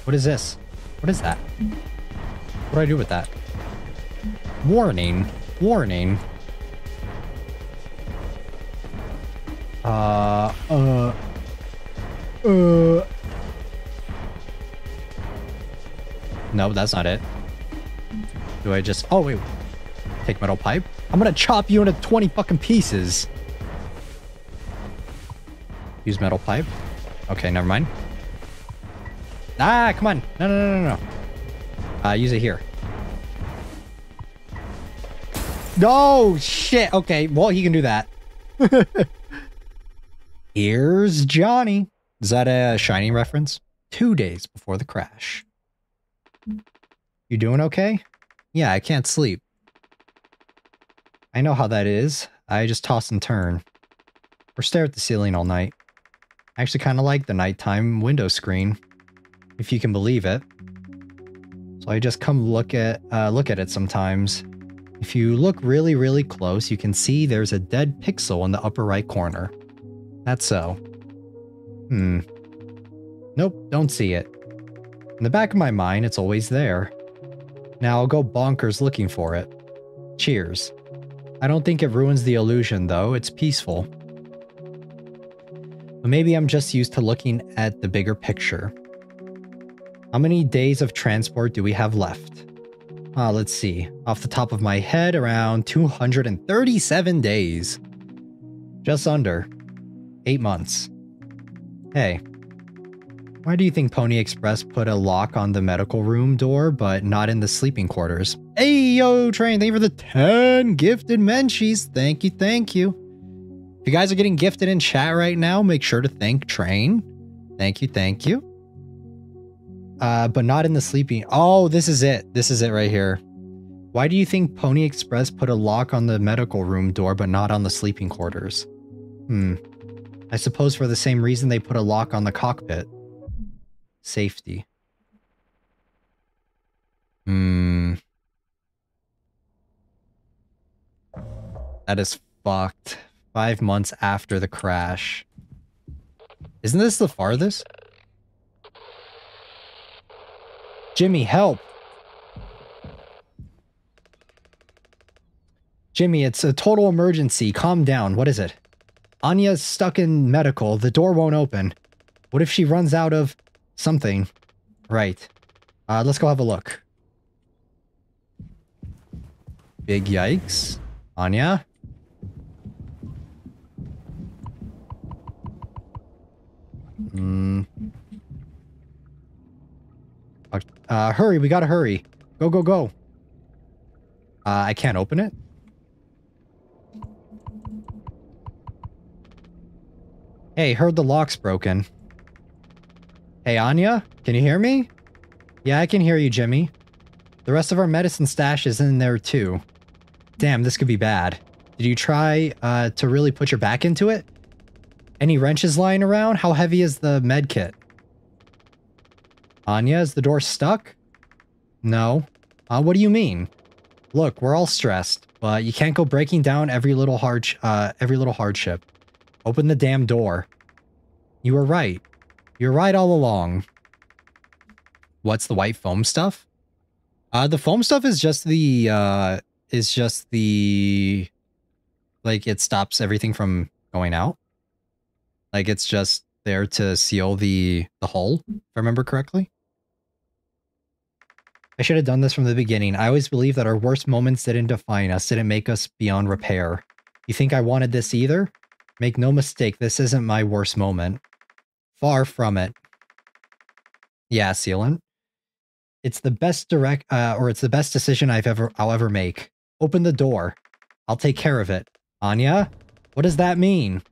What is this? What is that? What do I do with that? Warning. Warning. No, that's not it. Do I just... Oh, wait. Take metal pipe? I'm gonna chop you into 20 fucking pieces. Use metal pipe. Okay, never mind. Ah, come on. No, no, no, no, no. Use it here. No, shit. Okay, well, he can do that. Here's Johnny. Is that a Shining reference? 2 days before the crash. You doing okay? Yeah, I can't sleep. I know how that is. I just toss and turn. Or stare at the ceiling all night. I actually kind of like the nighttime window screen, if you can believe it. So I just come look at it sometimes. If you look really, really close, you can see there's a dead pixel in the upper right corner. That's so. Nope, don't see it. In the back of my mind, it's always there. Now I'll go bonkers looking for it. Cheers. I don't think it ruins the illusion, though. It's peaceful. But maybe I'm just used to looking at the bigger picture. How many days of transport do we have left? Let's see. Off the top of my head, around 237 days. Just under. 8 months. Hey. Why do you think Pony Express put a lock on the medical room door, but not in the sleeping quarters? Hey, yo, Train, thank you for the 10 gifted Menshies. Thank you, thank you. If you guys are getting gifted in chat right now, make sure to thank Train. Thank you, thank you. But not in the sleeping. Oh, this is it. This is it right here. Why do you think Pony Express put a lock on the medical room door, but not on the sleeping quarters? I suppose for the same reason they put a lock on the cockpit. Safety. That is fucked. 5 months after the crash. Isn't this the farthest? Jimmy, help! Jimmy, it's a total emergency. Calm down. What is it? Anya's stuck in medical. The door won't open. What if she runs out of something? Right. Let's go have a look. Big yikes. Anya? Hurry, we gotta hurry. Go, go, go. I can't open it. Hey, heard the lock's broken. Hey, Anya? Can you hear me? Yeah, I can hear you, Jimmy. The rest of our medicine stash is in there, too. Damn, this could be bad. Did you try, to really put your back into it? Any wrenches lying around? How heavy is the med kit? Anya, is the door stuck? No. What do you mean? Look, we're all stressed, but you can't go breaking down every little hardship. Open the damn door. You were right. You're right all along. What's the white foam stuff? The foam stuff is just the, like, it stops everything from going out. Like, it's just there to seal the hull, if I remember correctly. I should have done this from the beginning. I always believed that our worst moments didn't define us, didn't make us beyond repair. You think I wanted this either? Make no mistake, this isn't my worst moment. Far from it. Yeah, sealant. It's the best it's the best decision I'll ever make. Open the door. I'll take care of it. Anya? What does that mean?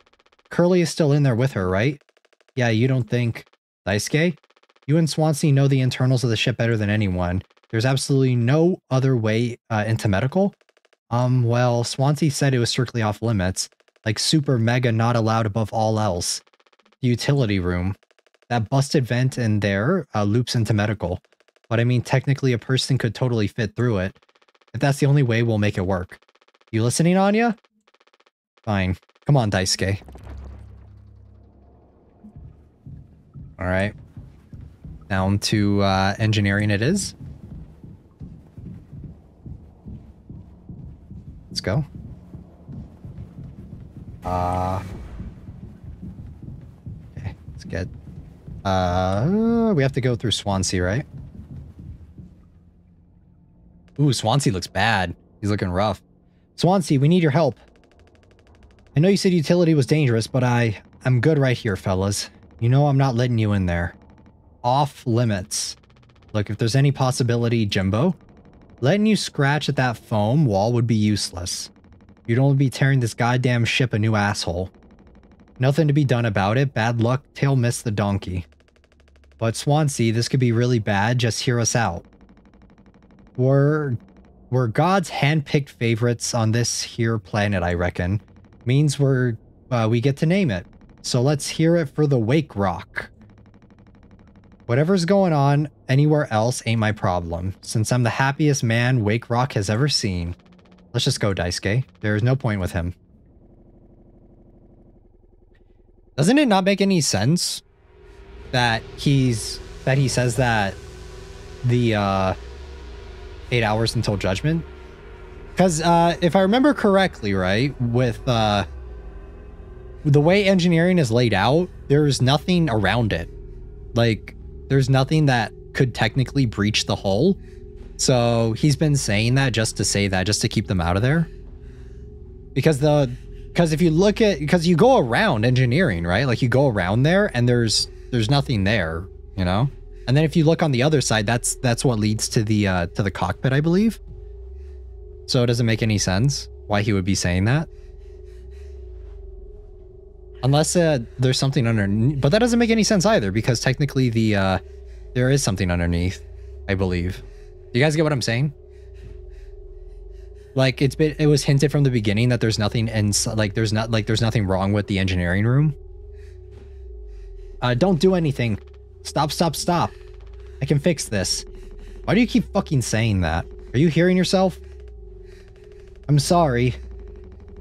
Curly is still in there with her, right? Yeah, you don't think... Daisuke? You and Swansea know the internals of the ship better than anyone. There's absolutely no other way into medical? Well, Swansea said it was strictly off limits. Like super mega not allowed above all else. The utility room. That busted vent in there loops into medical. But I mean, technically a person could totally fit through it. If that's the only way, we'll make it work. You listening, Anya? Fine. Come on, Daisuke. Alright. Down to engineering it is. Let's go. Okay, let's get... we have to go through Swansea, right? Ooh, Swansea looks bad. He's looking rough. Swansea, we need your help. I know you said utility was dangerous, but I'm good right here, fellas. You know I'm not letting you in there. Off limits. Look, if there's any possibility, Jimbo, letting you scratch at that foam wall would be useless. You'd only be tearing this goddamn ship a new asshole. Nothing to be done about it. Bad luck, tail missed the donkey. But Swansea, this could be really bad. Just hear us out. We're God's hand-picked favorites on this here planet, I reckon. Means we get to name it. So let's hear it for the Wake Rock. Whatever's going on anywhere else ain't my problem, since I'm the happiest man Wake Rock has ever seen. Let's just go, Daisuke. There's no point with him. Doesn't it not make any sense that he says that the 8 hours until judgment? Because if I remember correctly, right, with the way engineering is laid out, there's nothing around it. Like, there's nothing that could technically breach the hull. So he's been saying that just to say that, just to keep them out of there. Because if you look at, because you go around engineering, right? Like you go around there and there's nothing there, you know? And then if you look on the other side, that's what leads to the cockpit, I believe. So it doesn't make any sense why he would be saying that. Unless there's something underneath. But that doesn't make any sense either, because technically the there is something underneath, I believe. Do you guys get what I'm saying? Like it was hinted from the beginning that there's nothing there's nothing wrong with the engineering room. Don't do anything. Stop. I can fix this. Why do you keep fucking saying that? Are you hearing yourself? I'm sorry.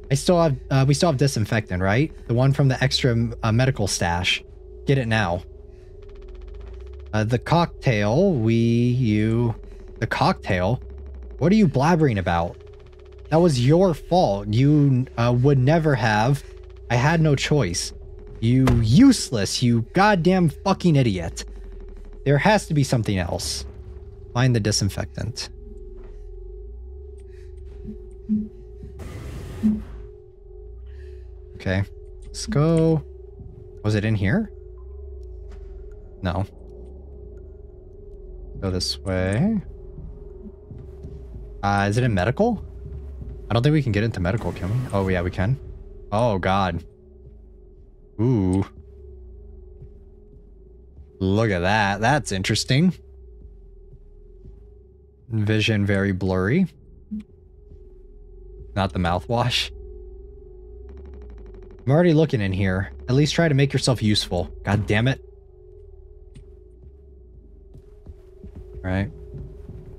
We still have disinfectant, right? The one from the extra medical stash. Get it now. The cocktail, the cocktail? What are you blabbering about? That was your fault. You would never have. I had no choice. You useless, you goddamn fucking idiot. There has to be something else. Find the disinfectant. Okay, let's go. Was it in here? No. Go this way. Is it in medical? I don't think we can get into medical, can we? Oh, yeah, we can. Oh, God. Ooh. Look at that. That's interesting. Vision very blurry. Not the mouthwash. I'm already looking in here. At least try to make yourself useful. God damn it. Alright.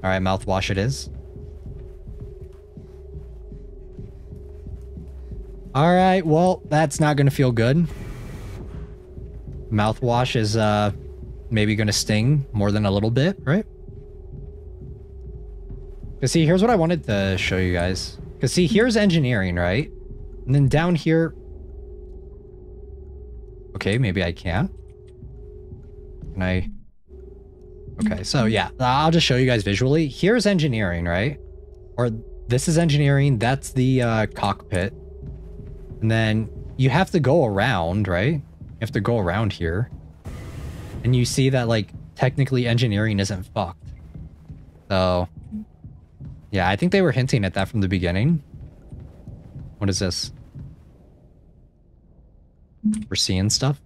Alright, mouthwash it is. Alright, well, that's not gonna feel good. Mouthwash is, maybe gonna sting more than a little bit, right? Because see, here's what I wanted to show you guys. Because see, here's engineering, right? And then down here... Okay, maybe I can. Can I... Okay, so yeah, I'll just show you guys visually. Here's engineering, right? Or this is engineering, that's the cockpit. And then you have to go around, right? You have to go around here. And you see that, like, technically engineering isn't fucked. So... Yeah, I think they were hinting at that from the beginning. What is this? We're seeing stuff?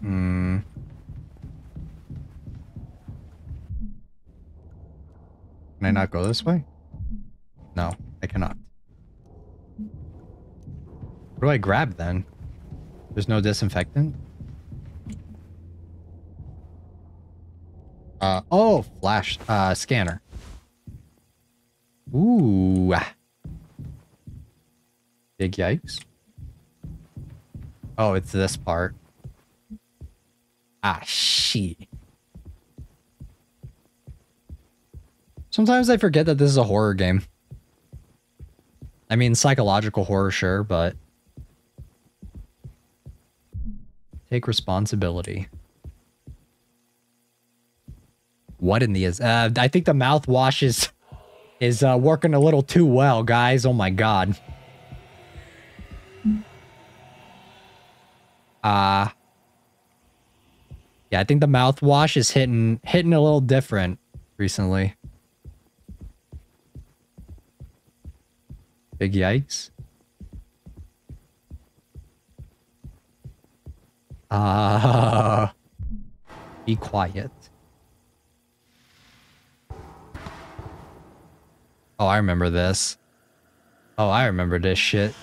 Hmm. Can I not go this way? No, I cannot. What do I grab then? There's no disinfectant? Oh, flash, scanner. Ooh. Big yikes. Oh, it's this part. Ah, shit. Sometimes I forget that this is a horror game. I mean, psychological horror, sure, but... Take responsibility. What in the... I think the mouthwash is working a little too well, guys. Oh my god. Yeah, I think the mouthwash is hitting a little different recently. Big yikes. Be quiet. Oh, I remember this. Oh, I remember this shit.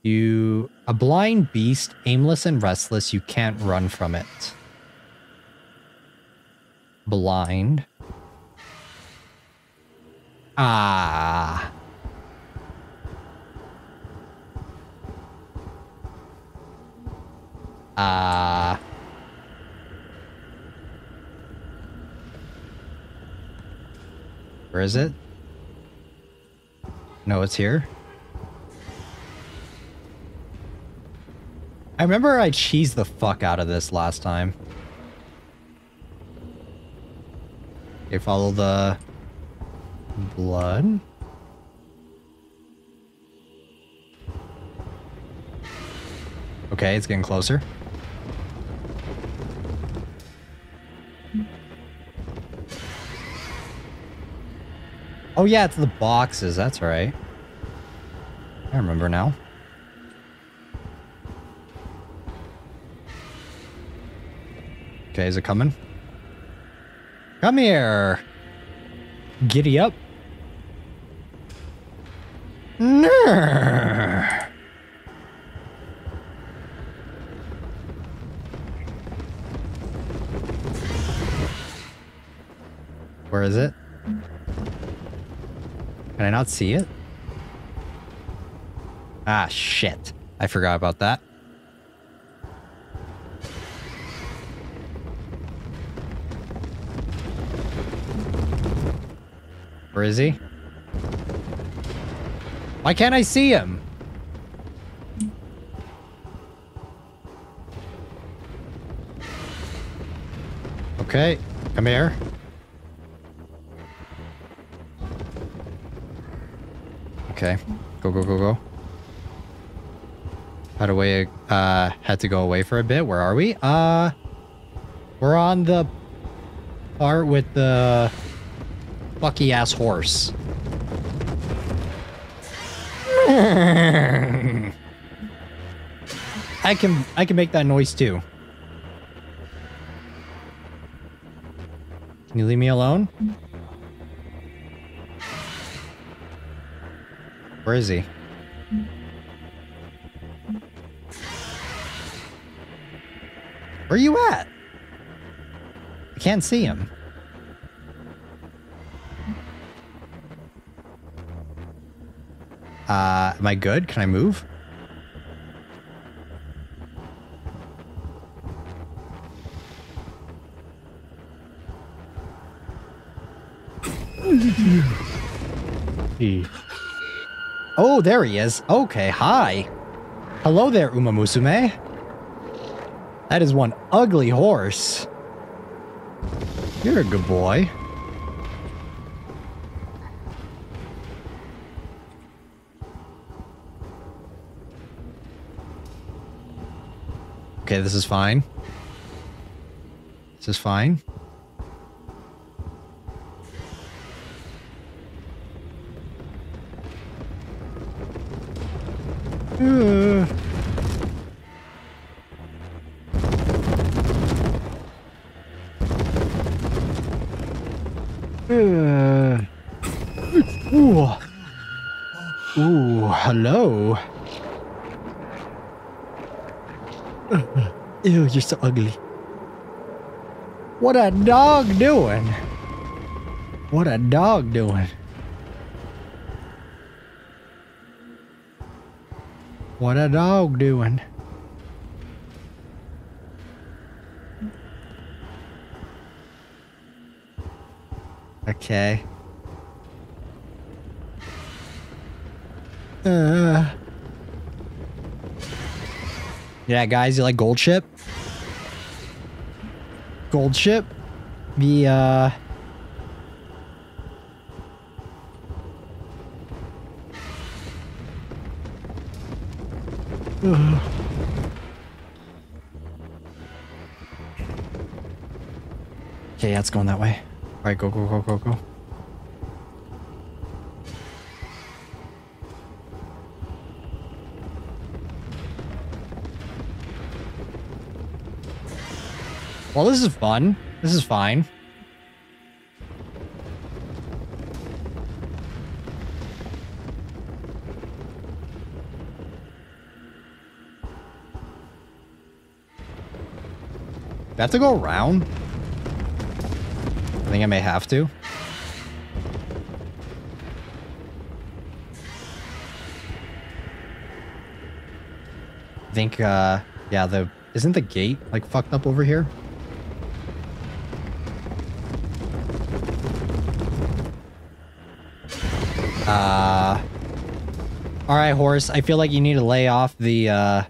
A blind beast, aimless and restless, you can't run from it. Blind. Ah. Where is it? No, it's here. I remember I cheesed the fuck out of this last time. Okay, follow the blood. Okay, it's getting closer. Oh yeah, it's the boxes. That's right. I remember now. Okay, is it coming? Come here. Giddy up. Nurr. Where is it? Can I not see it? Ah, shit. I forgot about that. Where is he? Why can't I see him? Okay, come here. Okay, go, go, go, go. Had to go away for a bit. Where are we? We're on the part with the fucky ass horse. I can make that noise too. Can you leave me alone? Where is he? Where are you at? I can't see him. Am I good? Can I move? Oh, there he is. Okay, hi. Hello there, Uma Musume. That is one ugly horse. You're a good boy. Okay, this is fine. This is fine. Ooh, hello. Ew, you're so ugly. What a dog doing? What a dog doing? What a dog doing? Okay. Yeah, guys, you like Gold Ship? Gold Ship? The, Okay, yeah, it's going that way. Alright, go, go, go, go, go. Well, this is fun. This is fine. Do I have to go around? I think I may have to. I think, yeah, isn't the gate, like, fucked up over here? Alright, horse, I feel like you need to lay off the,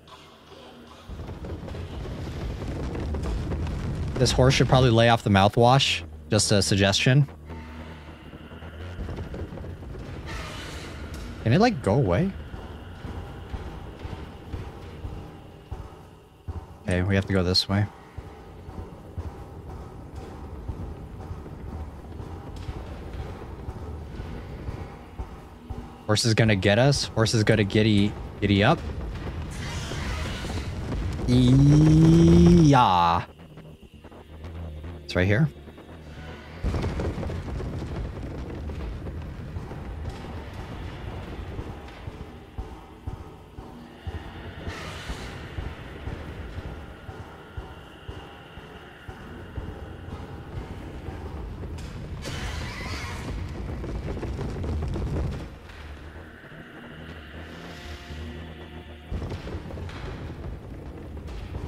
This horse should probably lay off the mouthwash. Just a suggestion. Can it, like, go away? Okay, we have to go this way. Horse is gonna get us. Horse is gonna giddy up. Yeah. It's right here.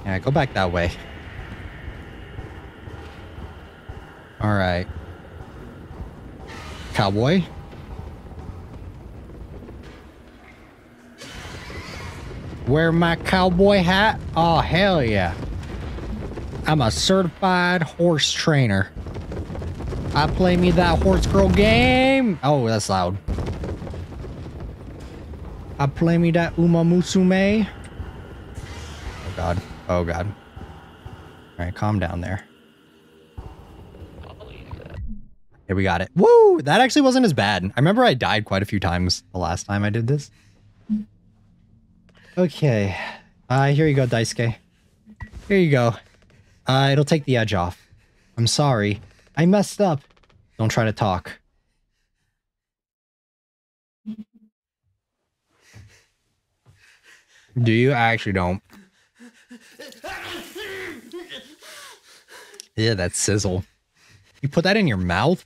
Yeah, go back that way. All right. Cowboy. Wear my cowboy hat? Oh, hell yeah. I'm a certified horse trainer. I play me that horse girl game. Oh, that's loud. I play me that Uma Musume. Oh, God. Oh, God. All right, calm down there. Here, we got it. Woo! That actually wasn't as bad. I remember I died quite a few times the last time I did this. Okay. Here you go, Daisuke. Here you go. It'll take the edge off. I'm sorry. I messed up. Don't try to talk. Do you? I actually don't. Yeah, that sizzle. You put that in your mouth?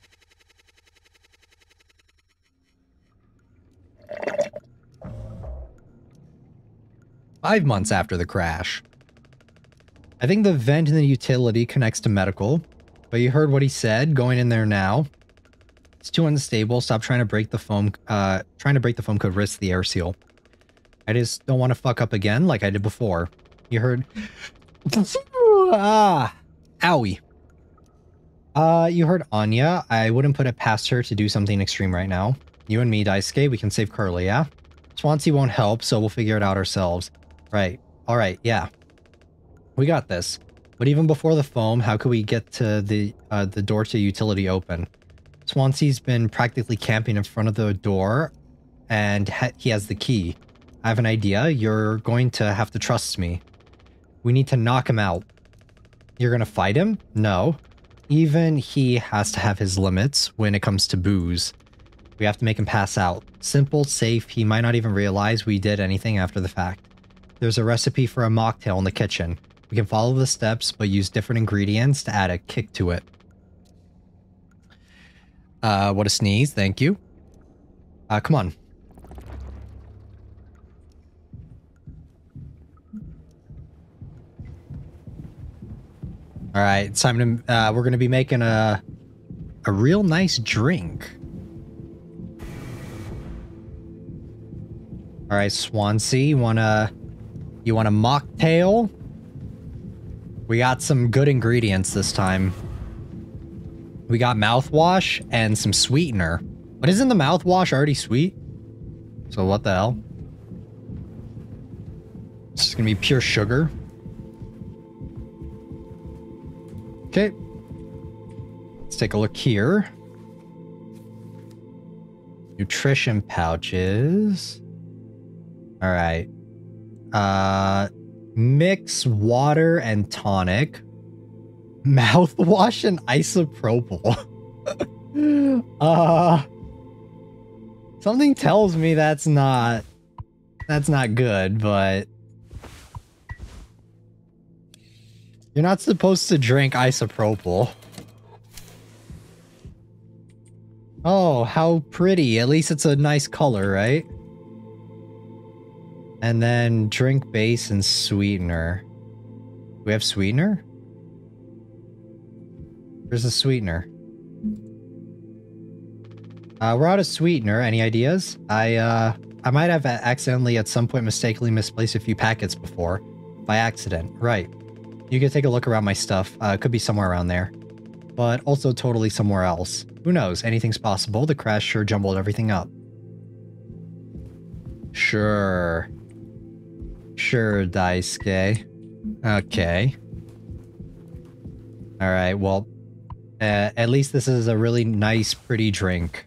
Five months after the crash. I think the vent in the utility connects to medical, but you heard what he said, going in there now. It's too unstable. Stop trying to break the foam. Trying to break the foam could risk the air seal. I just don't want to fuck up again like I did before. You heard? Owie. You heard Anya. I wouldn't put it past her to do something extreme right now. You and me, Daisuke, we can save Curly, yeah? Swansea won't help, so we'll figure it out ourselves. Right. Alright, yeah. We got this. But even before the foam, how could we get to the door to utility open? Swansea's been practically camping in front of the door, and he has the key. I have an idea. You're going to have to trust me. We need to knock him out. You're gonna fight him? No. Even he has to have his limits when it comes to booze. We have to make him pass out. Simple, safe, he might not even realize we did anything after the fact. There's a recipe for a mocktail in the kitchen. We can follow the steps, but use different ingredients to add a kick to it. What a sneeze, thank you. Come on. Alright, it's time to, we're gonna be making a real nice drink. Alright, Swansea, you want a mocktail? We got some good ingredients this time. We got mouthwash and some sweetener. But isn't the mouthwash already sweet? So what the hell? It's just gonna be pure sugar. Okay. Let's take a look here. Nutrition pouches. Alright. Mix water and tonic. Mouthwash and isopropyl. Something tells me that's not good, but you're not supposed to drink isopropyl. Oh, how pretty. At least it's a nice color, right? And then drink base and sweetener. We have sweetener? Where's the sweetener? We're out of sweetener. Any ideas? I might have accidentally at some point mistakenly misplaced a few packets before. By accident. Right. You can take a look around my stuff. It could be somewhere around there. But also totally somewhere else. Who knows? Anything's possible. The crash sure jumbled everything up. Sure. Sure, Daisuke. Okay. Alright, well, at least this is a really nice, pretty drink.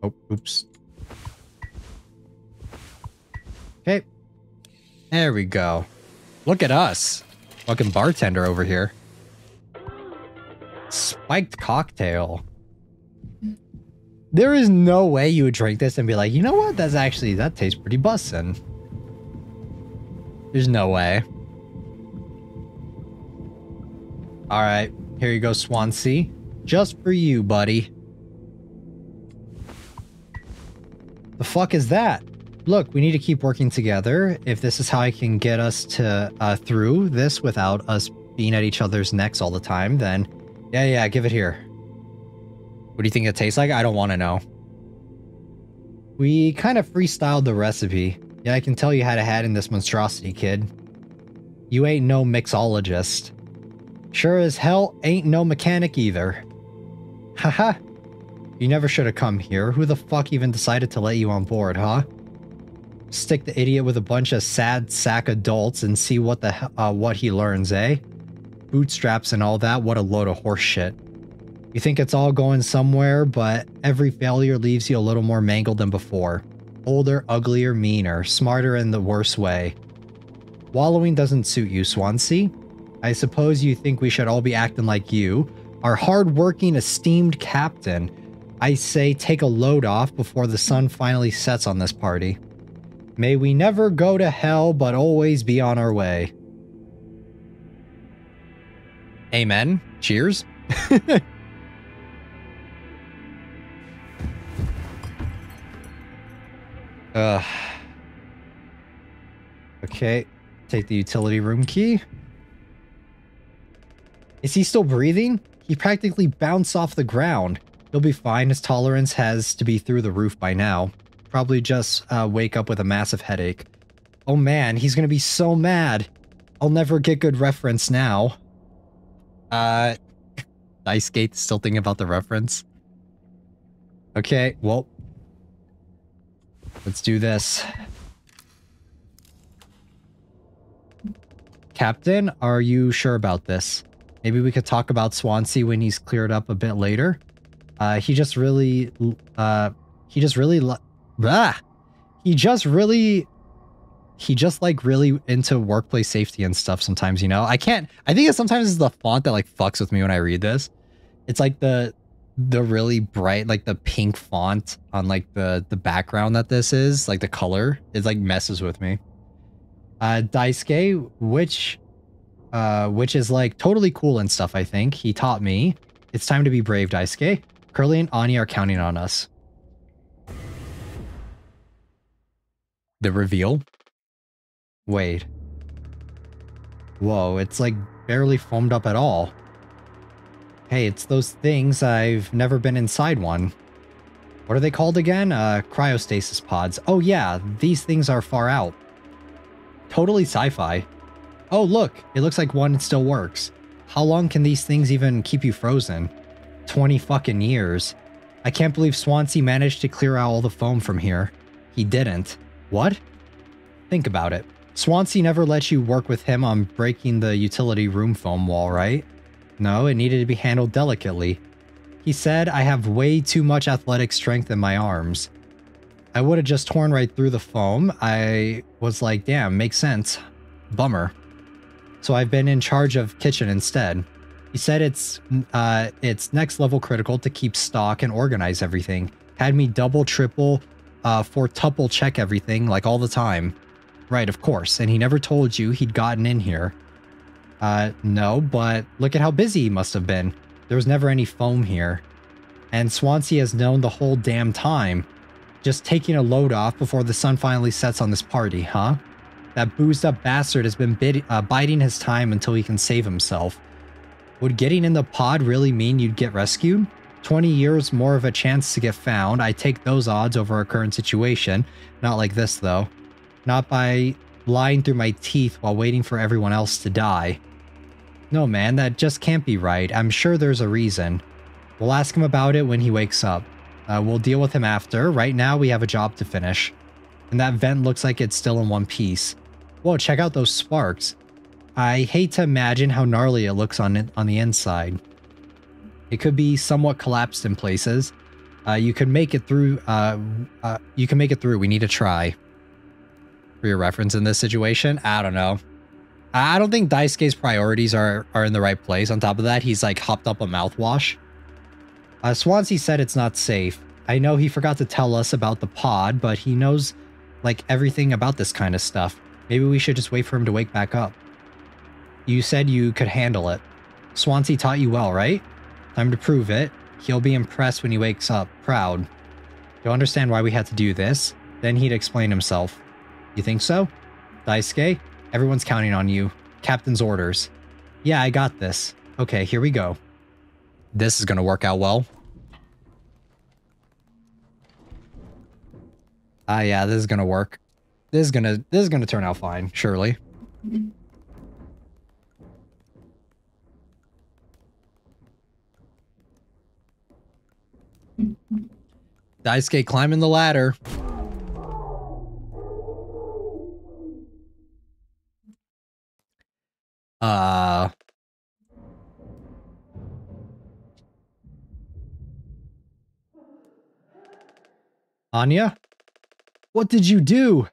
Oh, oops. Okay. There we go. Look at us. Fucking bartender over here. Spiked cocktail. There is no way you would drink this and be like, you know what? That tastes pretty bussin'. There's no way. Alright, here you go, Swansea. Just for you, buddy. The fuck is that? Look, we need to keep working together. If this is how I can get us to through this without us being at each other's necks all the time, then yeah, give it here. What do you think it tastes like? I don't want to know. We kind of freestyled the recipe. Yeah, I can tell you had a hat in this monstrosity, kid. You ain't no mixologist. Sure as hell ain't no mechanic either. Haha. You never should have come here. Who the fuck even decided to let you on board, huh? Stick the idiot with a bunch of sad sack adults and see what he learns, eh? Bootstraps and all that, what a load of horse shit. You think it's all going somewhere, but every failure leaves you a little more mangled than before. Older, uglier, meaner, smarter in the worst way. Wallowing doesn't suit you, Swansea. I suppose you think we should all be acting like you, our hard-working, esteemed captain. I say take a load off before the sun finally sets on this party. May we never go to hell, but always be on our way. Amen. Cheers. Okay. Take the utility room key. Is he still breathing? He practically bounced off the ground. He'll be fine. His tolerance has to be through the roof by now. Probably just wake up with a massive headache. Oh man, he's gonna be so mad. I'll never get good reference now. Daisuke still thinking about the reference. Okay, well. Let's do this. Captain, are you sure about this? Maybe we could talk about Swansea when he's cleared up a bit later. He just really like really into workplace safety and stuff sometimes, you know? I think it sometimes is the font that like fucks with me when I read this. It's like the really bright, like the pink font on like the background that this is, like the color, it like messes with me. Daisuke, which is like totally cool and stuff, I think. He taught me. It's time to be brave, Daisuke. Curly and Anya are counting on us. The reveal? Wait. Whoa, it's like barely foamed up at all. Hey, it's those things. I've never been inside one. What are they called again? Cryostasis pods. Oh yeah, these things are far out. Totally sci-fi. Oh look, it looks like one still works. How long can these things even keep you frozen? 20 fucking years. I can't believe Swansea managed to clear out all the foam from here. He didn't. What? Think about it. Swansea never let you work with him on breaking the utility room foam wall, right? No, it needed to be handled delicately. He said, I have way too much athletic strength in my arms. I would have just torn right through the foam. I was like, damn, makes sense. Bummer. So I've been in charge of kitchen instead. He said it's next level critical to keep stock and organize everything. Had me double, triple, tuple check everything like all the time. Right, of course. And he never told you he'd gotten in here. No, but look at how busy he must have been. There was never any foam here. And Swansea has known the whole damn time. Just taking a load off before the sun finally sets on this party, huh? That boozed up bastard has been biding his time until he can save himself. Would getting in the pod really mean you'd get rescued? 20 years more of a chance to get found. I take those odds over our current situation. Not like this, though. Not by lying through my teeth while waiting for everyone else to die. No, man, that just can't be right. I'm sure there's a reason. We'll ask him about it when he wakes up. We'll deal with him after. Right now, we have a job to finish. And that vent looks like it's still in one piece. Whoa, check out those sparks. I hate to imagine how gnarly it looks on the inside. It could be somewhat collapsed in places. You can make it through. You can make it through. We need to try. For your reference in this situation, I don't know. I don't think Daisuke's priorities are in the right place. On top of that, he's like hopped up a mouthwash. Swansea said it's not safe. I know he forgot to tell us about the pod, but he knows like everything about this kind of stuff. Maybe we should just wait for him to wake back up. You said you could handle it. Swansea taught you well, right? Time to prove it. He'll be impressed when he wakes up, proud. You'll understand why we had to do this. Then he'd explain himself. You think so? Daisuke, everyone's counting on you. Captain's orders. Yeah, I got this. Okay, here we go. This is gonna work out well. Yeah, this is gonna work. This is gonna turn out fine, surely. Daisuke climbing the ladder. Anya? What did you do?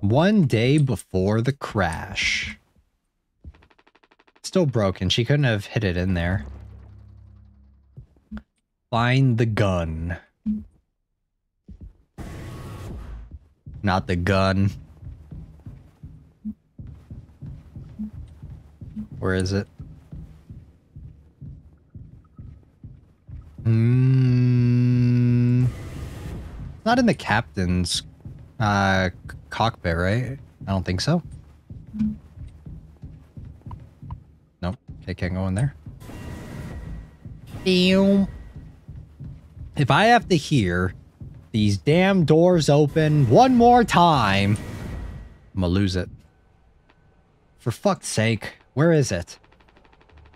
One day before the crash. Still broken. She couldn't have hit it in there. Find the gun. Not the gun. Where is it? Not in the captain's cockpit, right? I don't think so. Nope. They can't go in there. If I have to hear these damn doors open one more time, I'm gonna lose it. For fuck's sake, where is it?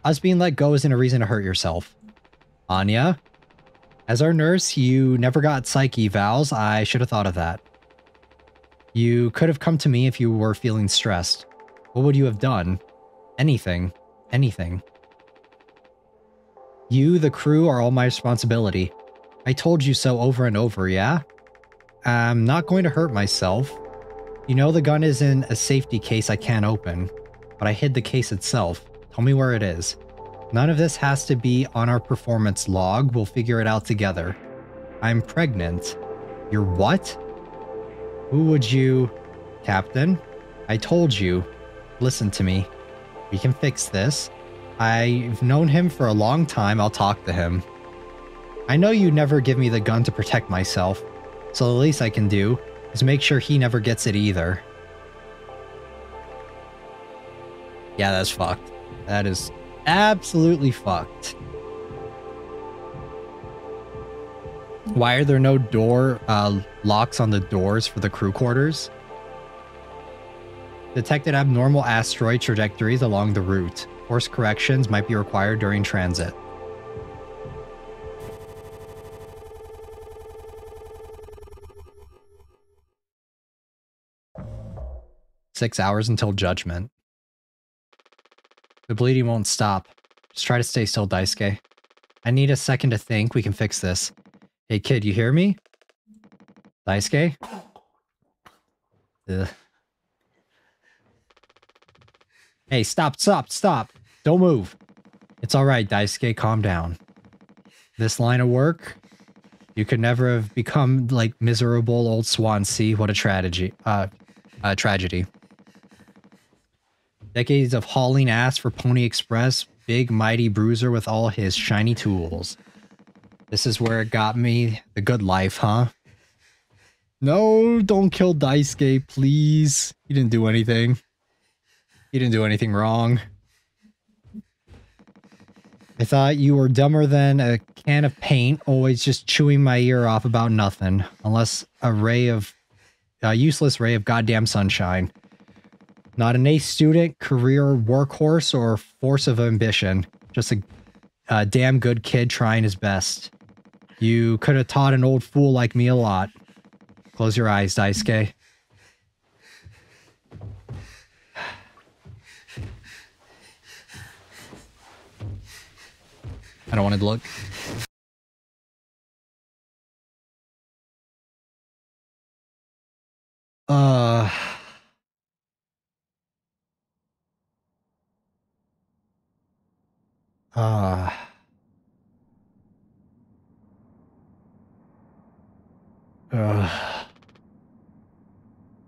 Us being let go isn't a reason to hurt yourself. Anya, as our nurse, you never got psych evals. I should have thought of that. You could have come to me if you were feeling stressed. What would you have done? Anything. Anything. You, the crew, are all my responsibility. I told you so over and over, yeah? I'm not going to hurt myself. You know the gun is in a safety case I can't open, but I hid the case itself. Tell me where it is. None of this has to be on our performance log. We'll figure it out together. I'm pregnant. You're what? Who would you... Captain? I told you. Listen to me. We can fix this. I've known him for a long time. I'll talk to him. I know you'd never give me the gun to protect myself, so the least I can do is make sure he never gets it either. Yeah, that's fucked. That is absolutely fucked. Why are there no door locks on the doors for the crew quarters? Detected abnormal asteroid trajectories along the route. Course corrections might be required during transit. "6 hours until judgment. The bleeding won't stop. Just try to stay still, Daisuke. I need a second to think. We can fix this. Hey kid, you hear me? Daisuke? Ugh. Hey, stop. Don't move. It's alright, Daisuke, calm down. This line of work, you could never have become like miserable old Swansea. What a tragedy. Tragedy. Decades of hauling ass for Pony Express, big mighty bruiser with all his shiny tools. This is where it got me. The good life, huh? No, don't kill Daisuke, please. He didn't do anything. He didn't do anything wrong. I thought you were dumber than a can of paint, always just chewing my ear off about nothing. Unless a useless ray of goddamn sunshine. Not an ace student, career workhorse, or force of ambition. Just a damn good kid trying his best. You could have taught an old fool like me a lot. Close your eyes, Daisuke. don't want to look. Uh...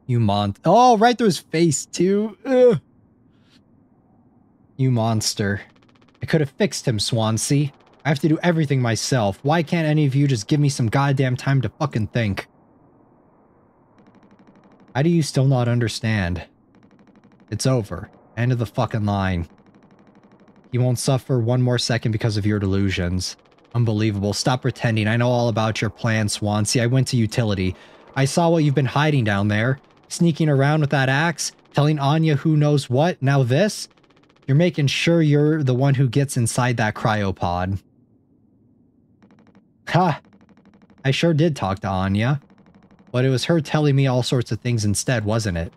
You oh, right through his face too. Ugh. You monster. I could have fixed him, Swansea. I have to do everything myself. Why can't any of you just give me some goddamn time to fucking think? How do you still not understand? It's over. End of the fucking line. You won't suffer one more second because of your delusions. Unbelievable. Stop pretending. I know all about your plan, Swansea. I went to utility. I saw what you've been hiding down there. Sneaking around with that axe. Telling Anya who knows what. Now this? You're making sure you're the one who gets inside that cryopod. Ha! I sure did talk to Anya. But it was her telling me all sorts of things instead, wasn't it?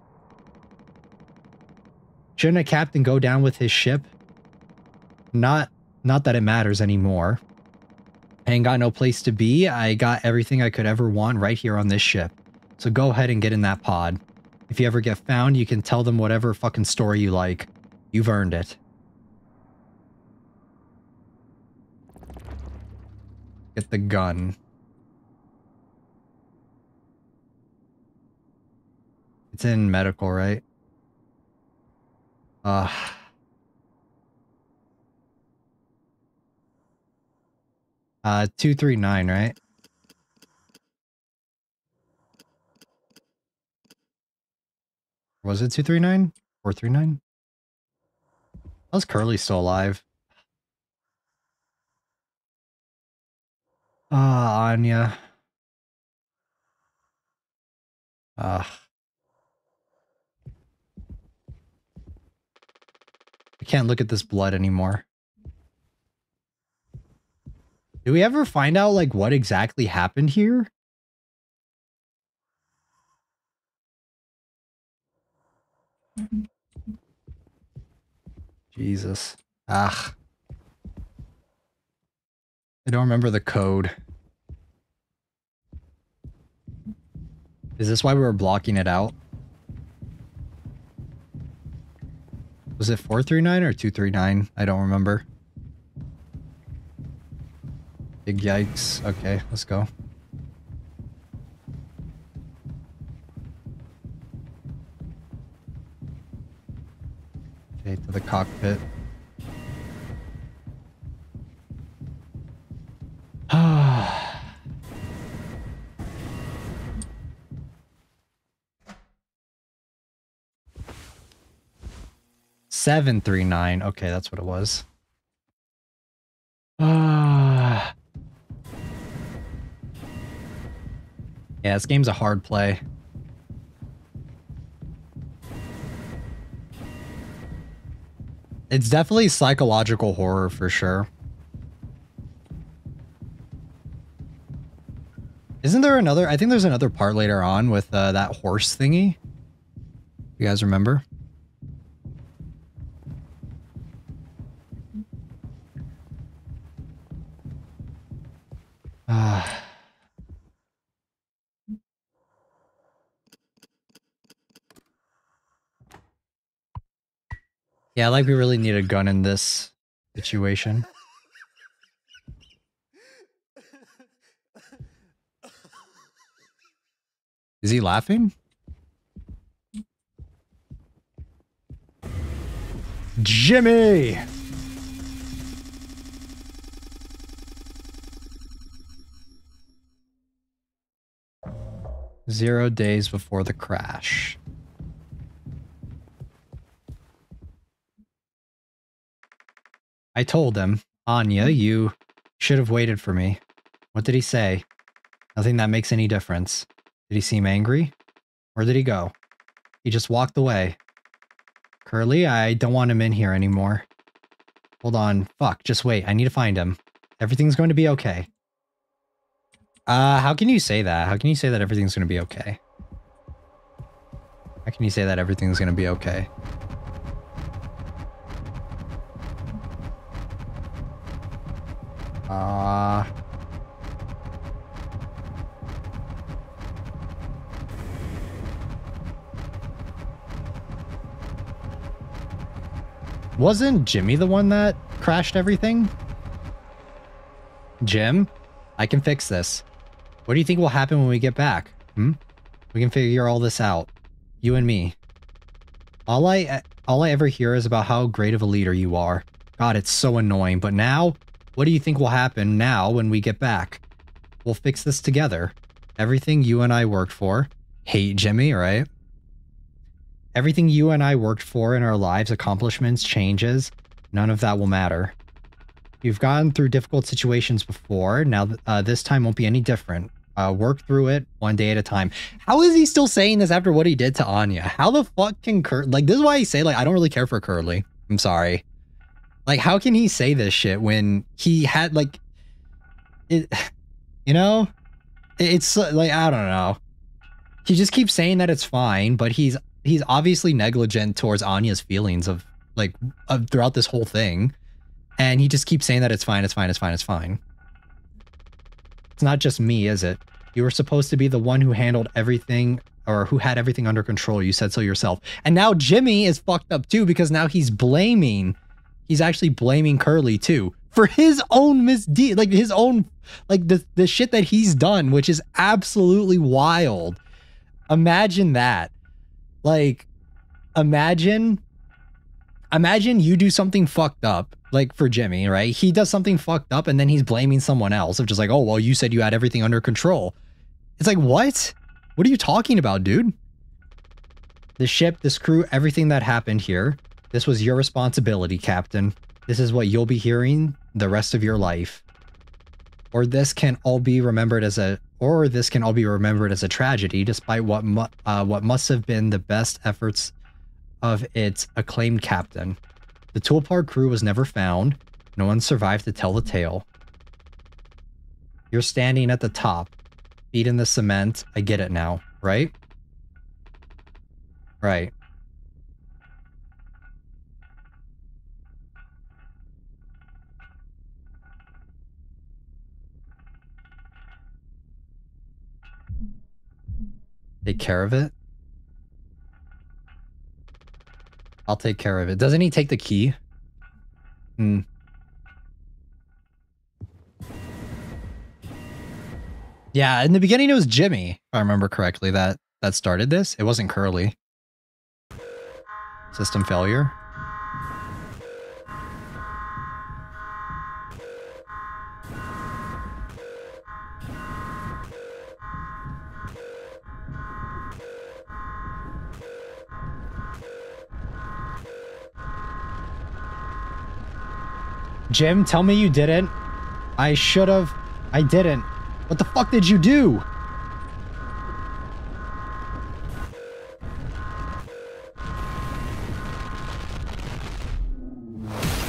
Shouldn't a captain go down with his ship? Not that it matters anymore. I ain't got no place to be. I got everything I could ever want right here on this ship. So go ahead and get in that pod. If you ever get found, you can tell them whatever fucking story you like. You've earned it. Get the gun. It's in medical, right? 239, right? Was it 239? 439? How's Curly still alive? Anya. I can't look at this blood anymore. Do we ever find out, like, what exactly happened here? Jesus. I don't remember the code. Is this why we were blocking it out? Was it 439 or 239? I don't remember. Big yikes. Okay, let's go. Okay, to the cockpit. Ah. 739. Okay, that's what it was. Yeah, this game's a hard play. It's definitely psychological horror for sure. Isn't there another? I think there's another part later on with that horse thingy. You guys remember? Yeah, like we really need a gun in this situation. Is he laughing? Jimmy! Zero days before the crash. I told him, Anya, you should have waited for me. What did he say? Nothing that makes any difference. Did he seem angry? Where did he go? He just walked away. Curly, I don't want him in here anymore. Hold on. Fuck, just wait. I need to find him. Everything's going to be okay. How can you say that? How can you say that everything's going to be okay? How can you say that everything's going to be okay? Wasn't Jimmy the one that crashed everything? Jim, I can fix this. What do you think will happen when we get back? We can figure all this out. You and me. All I ever hear is about how great of a leader you are. God, it's so annoying. But now, what do you think will happen now when we get back? We'll fix this together. Everything you and I worked for. Hate Jimmy, right? Everything you and I worked for in our lives, accomplishments, changes, none of that will matter. You've gone through difficult situations before. Now, this time won't be any different. Work through it one day at a time. How is he still saying this after what he did to Anya? How the fuck can like, this is why I say, like, I don't really care for Curly. I'm sorry. Like, how can he say this shit when he had, like, it, you know? It's, like, I don't know. He just keeps saying that it's fine, but he's obviously negligent towards Anya's feelings of, like, throughout this whole thing. And he just keeps saying that it's fine, it's fine, it's fine, it's fine. It's not just me, is it? You were supposed to be the one who handled everything, or who had everything under control. You said so yourself. And now Jimmy is fucked up too, because now he's actually blaming Curly too for his own misdeed, like his own, like the shit that he's done, which is absolutely wild. Imagine that. Like, imagine you do something fucked up, like for Jimmy, right? He does something fucked up and then he's blaming someone else of just like, oh, well, you said you had everything under control. It's like, what? What are you talking about, dude? The ship, this crew, everything that happened here, this was your responsibility, Captain. This is what you'll be hearing the rest of your life. Or this can all be remembered as a tragedy, despite what must have been the best efforts of its acclaimed captain. The Tulpar crew was never found. No one survived to tell the tale. You're standing at the top, feet in the cement. I get it now, right? Right. Take care of it? I'll take care of it. Doesn't he take the key? Yeah, in the beginning it was Jimmy, if I remember correctly, that started this. It wasn't Curly. System failure. Jim, tell me you didn't. I should have. I didn't. What the fuck did you do?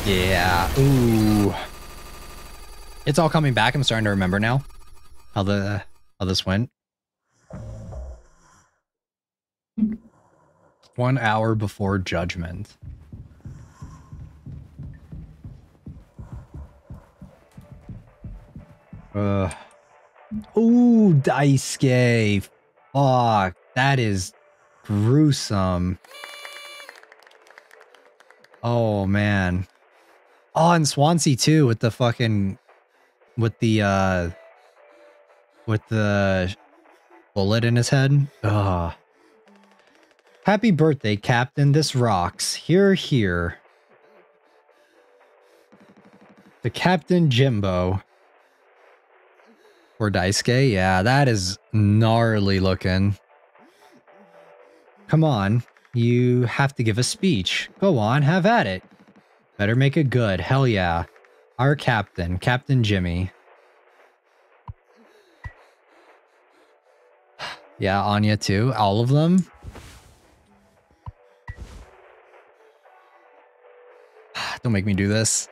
Yeah. Ooh. It's all coming back. I'm starting to remember now how this went. 1 hour before judgment. Ooh, Daisuke. Fuck, that is gruesome. Oh man. Oh, and Swansea too, with the fucking, with the bullet in his head. Ugh. Happy birthday, Captain. This rocks. Here, here. The Captain Jimbo. Or Daisuke? Yeah, that is gnarly looking. Come on. You have to give a speech. Go on, have at it. Better make it good. Hell yeah. Our captain, Captain Jimmy. Yeah, Anya too. All of them. Don't make me do this.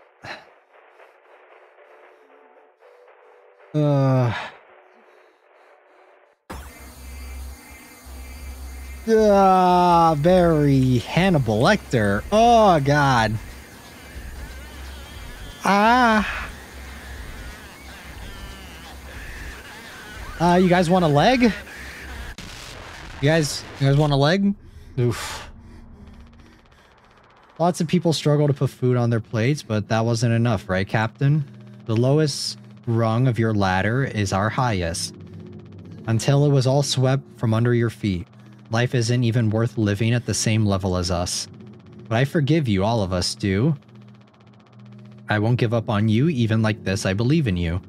Very Hannibal Lecter. Oh, God. Ah. You guys want a leg? You guys want a leg? Oof. Lots of people struggle to put food on their plates, but that wasn't enough, right, Captain? The lowest rung of your ladder is our highest. Until it was all swept from under your feet. Life isn't even worth living at the same level as us. But I forgive you, all of us do. I won't give up on you, even like this, I believe in you.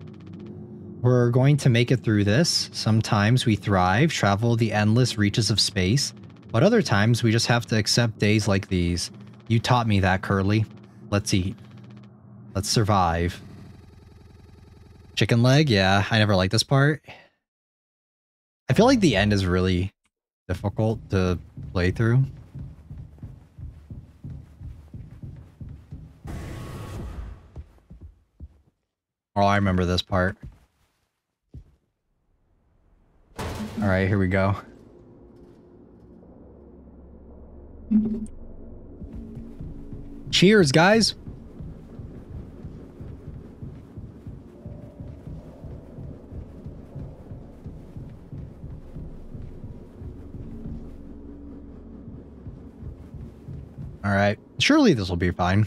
We're going to make it through this. Sometimes we thrive, travel the endless reaches of space, but other times we just have to accept days like these. You taught me that, Curly. Let's eat. Let's survive. Chicken leg? Yeah, I never liked this part. I feel like the end is really difficult to play through. Oh, I remember this part. Alright, here we go. Cheers, guys! Alright, surely this will be fine.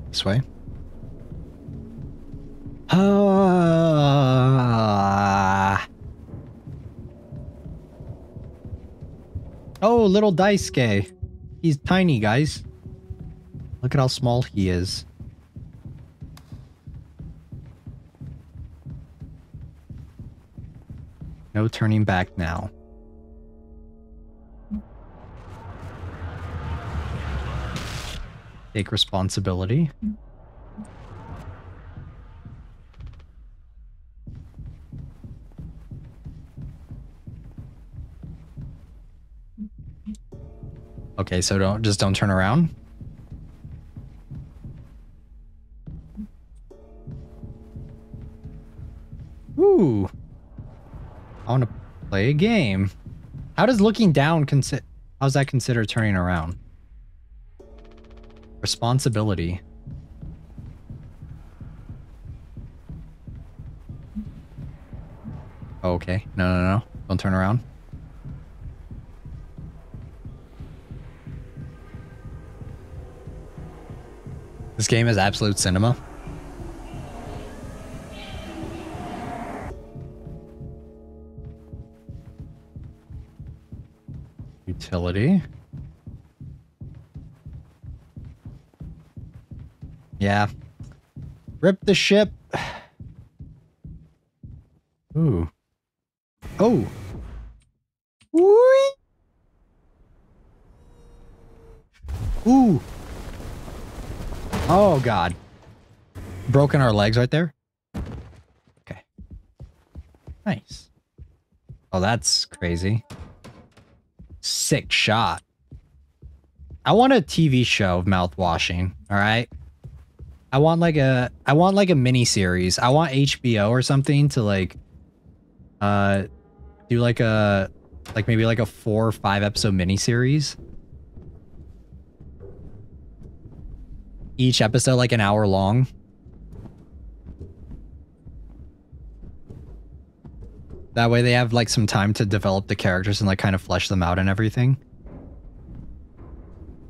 This way. Oh, little Daisuke. He's tiny, guys. Look at how small he is. No turning back now. Take responsibility. Okay, so don't turn around. Ooh. I want to play a game. How does looking down how's that considered turning around? Responsibility. Okay. No. Don't turn around. This game is absolute cinema. Utility. Yeah. Rip the ship. Ooh. Oh. Whee! Ooh. Oh, God. Broken our legs right there. Okay. Nice. Oh, that's crazy. Sick shot. I want a TV show of mouthwashing, all right? I want like a mini series. I want HBO or something to like do like maybe like a 4 or 5 episode mini series. Each episode like an hour long. That way they have like some time to develop the characters and like kind of flesh them out and everything.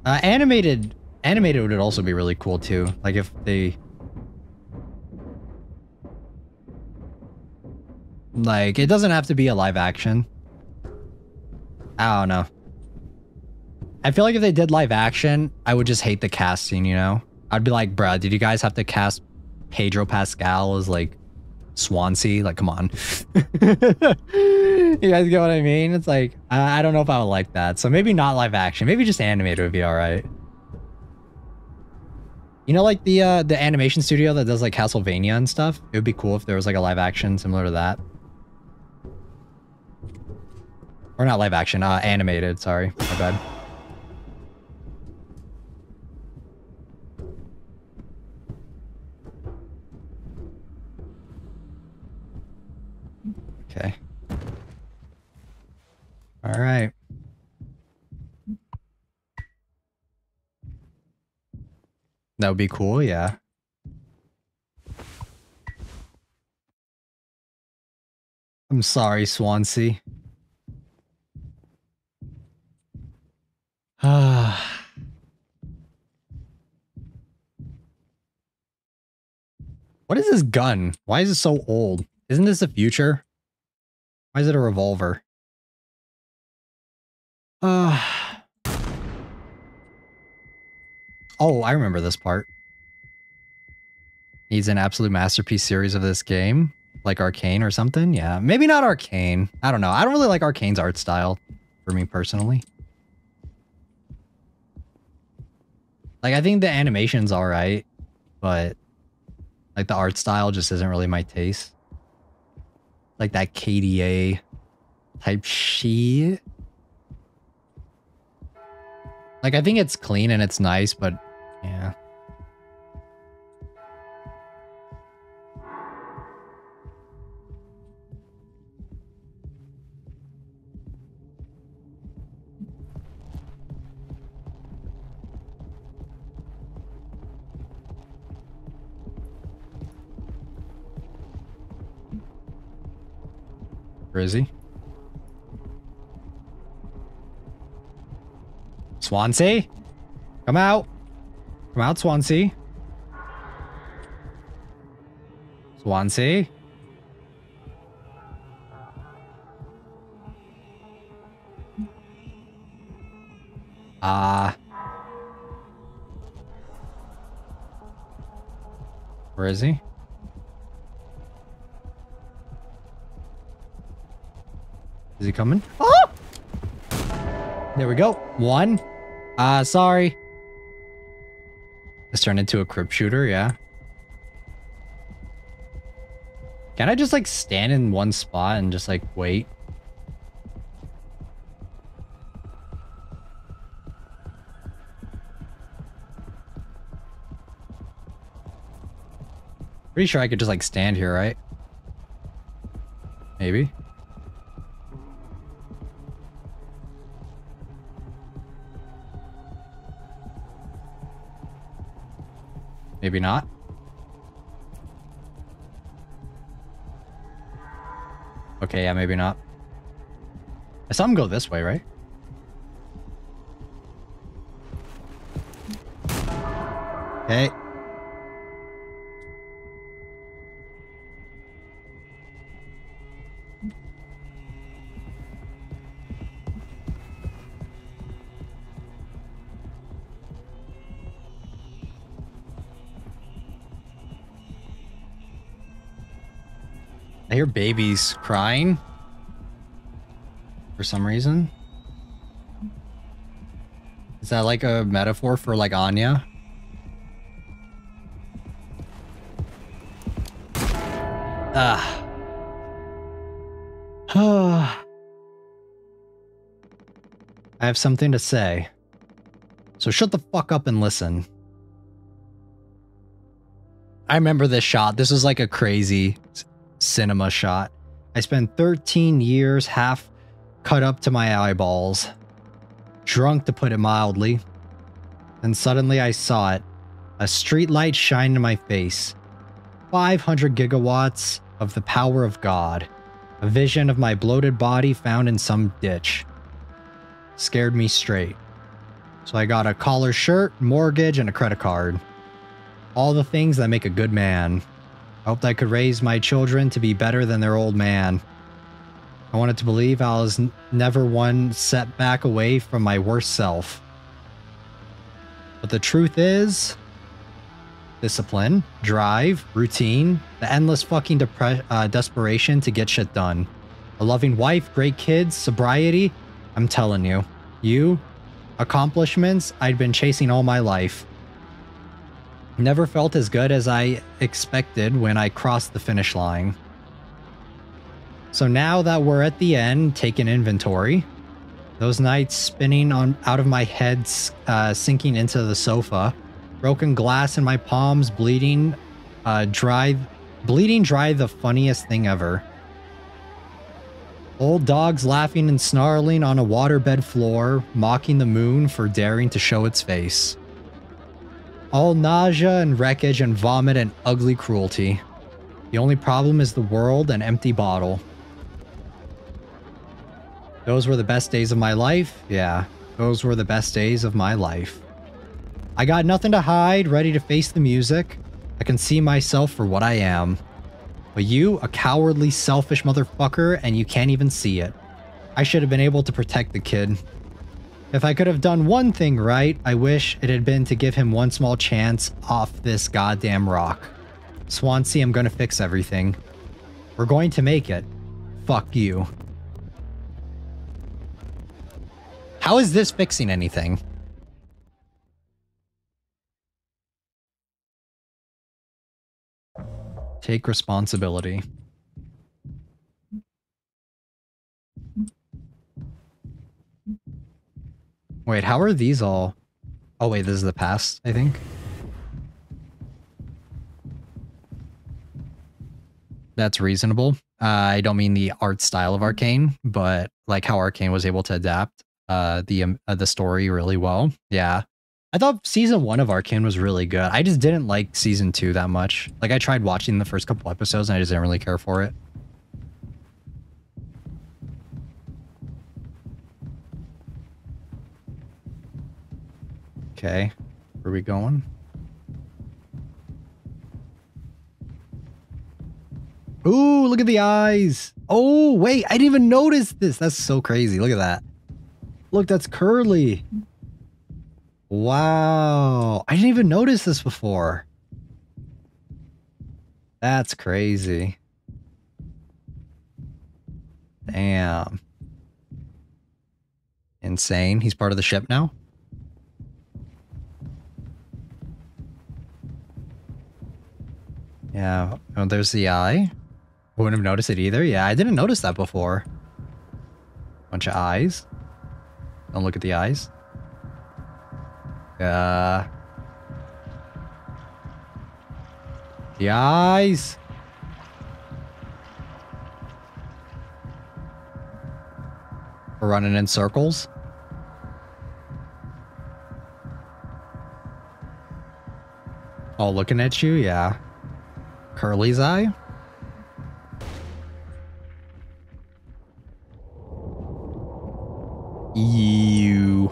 Animated would also be really cool too. Like if they like, it doesn't have to be a live action. I don't know. I feel like if they did live action, I would just hate the casting, you know? I'd be like, bruh, did you guys have to cast Pedro Pascal as like Swansea? Like, come on. You guys get what I mean? It's like, I don't know if I would like that. So maybe not live action. Maybe just animated would be all right. You know, like the animation studio that does like Castlevania and stuff? It would be cool if there was like a live action similar to that. Or not live action, animated, sorry. My bad. Okay. All right. That would be cool, yeah. I'm sorry, Swansea. What is this gun? Why is it so old? Isn't this the future? Why is it a revolver? Oh, I remember this part. Needs an absolute masterpiece series of this game. Like Arcane or something? Yeah, maybe not Arcane. I don't know. I don't really like Arcane's art style, for me personally. Like, I think the animation's alright, but like the art style just isn't really my taste. Like that KDA type shit. Like, I think it's clean and it's nice, but yeah. Where is he? Swansea? Come out. Come out, Swansea. Swansea? Where is he? Is he coming? Oh! There we go. One. Sorry. This turned into a crypt shooter, yeah. Can I just like stand in one spot and just like wait? Pretty sure I could just like stand here, right? Maybe. Maybe not. Okay, yeah, maybe not. I saw him go this way, right? Okay. I hear babies crying for some reason. Is that like a metaphor for like Anya? I have something to say. So shut the fuck up and listen. I remember this shot. This was like a crazy cinema shot. I spent 13 years half cut up to my eyeballs. Drunk, to put it mildly. Then suddenly I saw it. A street light shined in my face. 500 gigawatts of the power of God. A vision of my bloated body found in some ditch. Scared me straight. So I got a collar shirt, mortgage, and a credit card. All the things that make a good man. I hoped I could raise my children to be better than their old man. I wanted to believe I was never one setback away from my worst self. But the truth is, discipline, drive, routine, the endless fucking desperation to get shit done. A loving wife, great kids, sobriety. I'm telling you, accomplishments I'd been chasing all my life. Never felt as good as I expected when I crossed the finish line. So now that we're at the end, taking inventory, those nights spinning out of my head, sinking into the sofa, broken glass in my palms, bleeding dry, the funniest thing ever. Old dogs laughing and snarling on a waterbed floor, mocking the moon for daring to show its face. All nausea and wreckage and vomit and ugly cruelty. The only problem is the world, an empty bottle. Those were the best days of my life. Yeah, those were the best days of my life. I got nothing to hide, ready to face the music. I can see myself for what I am. But you, a cowardly, selfish motherfucker, and you can't even see it. I should have been able to protect the kid. If I could have done one thing right, I wish it had been to give him one small chance off this goddamn rock. Swansea, I'm gonna fix everything. We're going to make it. Fuck you. How is this fixing anything? Take responsibility. Wait, how are these all? Oh wait, this is the past, I think. That's reasonable. I don't mean the art style of Arcane, but like how Arcane was able to adapt the story really well. Yeah. I thought season 1 of Arcane was really good. I just didn't like season 2 that much. Like I tried watching the first couple episodes and I just didn't really care for it. Okay, where are we going? Ooh, look at the eyes. Oh, wait, I didn't even notice this. That's so crazy. Look at that. Look, that's curly. Wow. I didn't even notice this before. That's crazy. Damn. Insane. He's part of the ship now? Yeah. Oh, there's the eye. I wouldn't have noticed it either. Yeah, I didn't notice that before. Bunch of eyes. Don't look at the eyes. The eyes. We're running in circles. Oh, looking at you? Yeah. Curly's eye? Ew.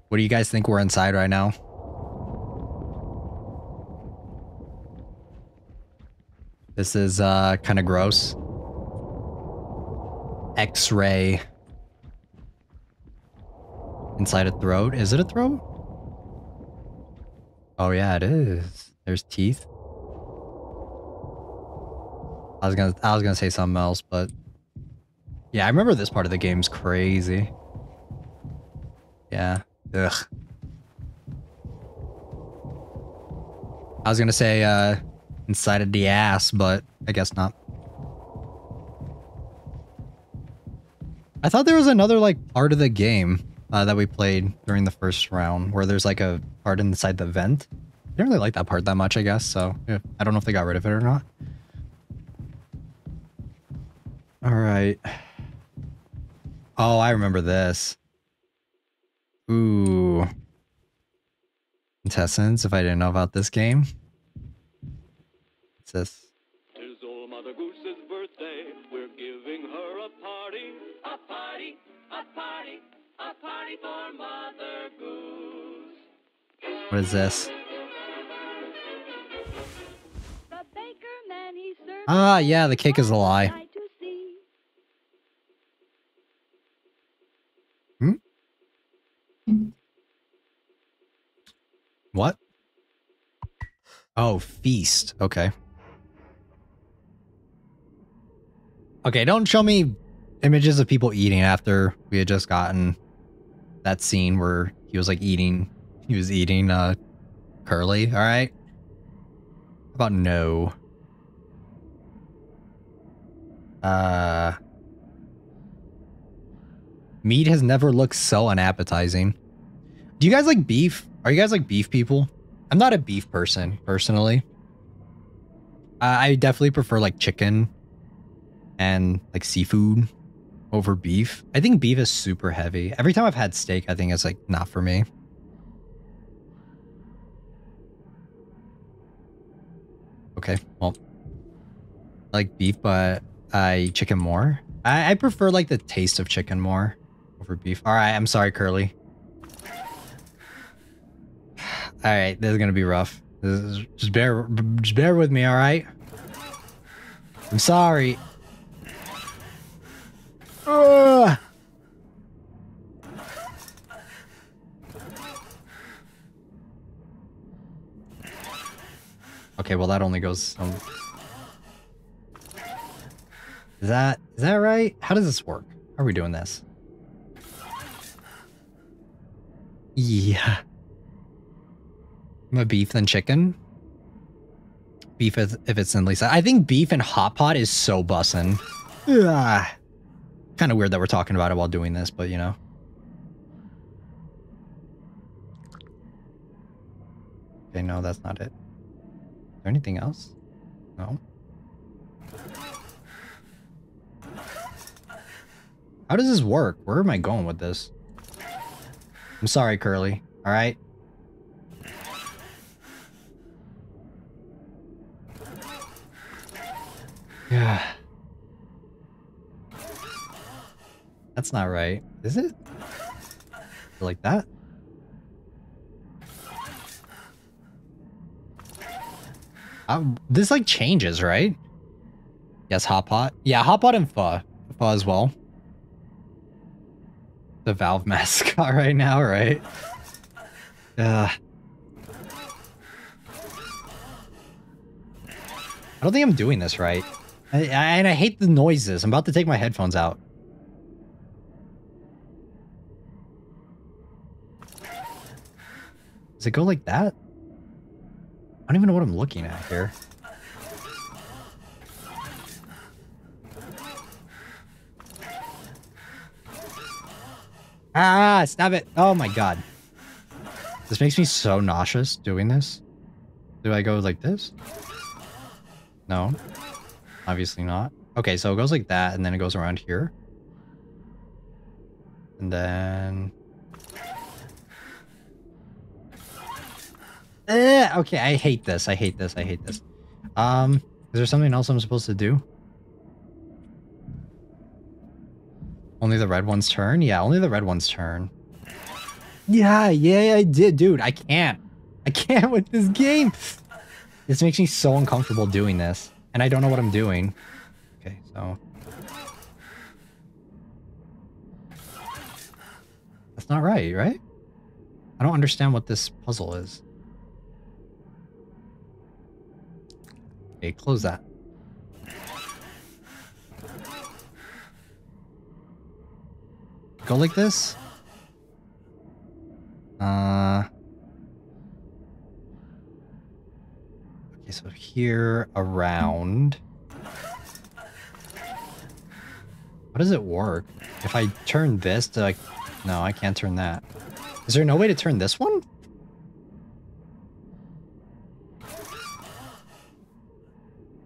What do you guys think we're inside right now? This is kind of gross. X-ray. Inside a throat. Is it a throat? Oh yeah, it is. There's teeth. I was gonna say something else, but yeah, I remember this part of the game's crazy. Yeah. Ugh. I was gonna say inside of the ass, but I guess not. I thought there was another like part of the game that we played during the first round where there's like a part inside the vent. I didn't really like that part that much, I guess, so yeah, I don't know if they got rid of it or not. Alright. Oh, I remember this. Ooh. Intestines, if I didn't know about this game. What's this? Tis old Mother Goose's birthday. We're giving her a party. A party, a party, a party for Mother Goose. What is this? The baker man, he served Ah, yeah, the cake is a lie. to see. Hmm? What? Oh, feast. Okay. Okay, don't show me images of people eating after we had just gotten that scene where he was like eating. He was eating Curly, alright? How about no? Meat has never looked so unappetizing. Do you guys like beef? Are you guys like beef people? I'm not a beef person, personally. I definitely prefer like chicken and like seafood over beef. I think beef is super heavy. Every time I've had steak, I think it's like not for me. Okay, well, I like beef, but I chicken more. I prefer like the taste of chicken more over beef. All right, I'm sorry, Curly. All right, this is gonna be rough. Just bear with me, all right? I'm sorry. Ugh. Okay, well that only goes. Is that right? How does this work? How are we doing this? Yeah. I'm a beef than chicken. Beef if it's thinly sliced. I think beef and hot pot is so bussin'. Kind of weird that we're talking about it while doing this, but you know. Okay, no, that's not it. Is there anything else? No. How does this work? Where am I going with this? I'm sorry, Curly. All right. Yeah. That's not right. Is it? Like that? This like changes, right? Yes, hot pot. Yeah, hot pot and pho. Pho as well. The Valve mascot right now, right? I don't think I'm doing this right. And I hate the noises. I'm about to take my headphones out. Does it go like that? I don't even know what I'm looking at here. Ah, stop it. Oh my god. This makes me so nauseous doing this. Do I go like this? No. Obviously not. Okay, so it goes like that, and then it goes around here. And then... okay, I hate this. I hate this. I hate this. Is there something else I'm supposed to do? Only the red one's turn? Yeah, only the red one's turn. Yeah, I did, dude. I can't with this game. This makes me so uncomfortable doing this. And I don't know what I'm doing. Okay, so... That's not right, right? I don't understand what this puzzle is. Okay, close that. Go like this? Okay, so here, around. How does it work? If I turn this to like... No, I can't turn that. Is there no way to turn this one?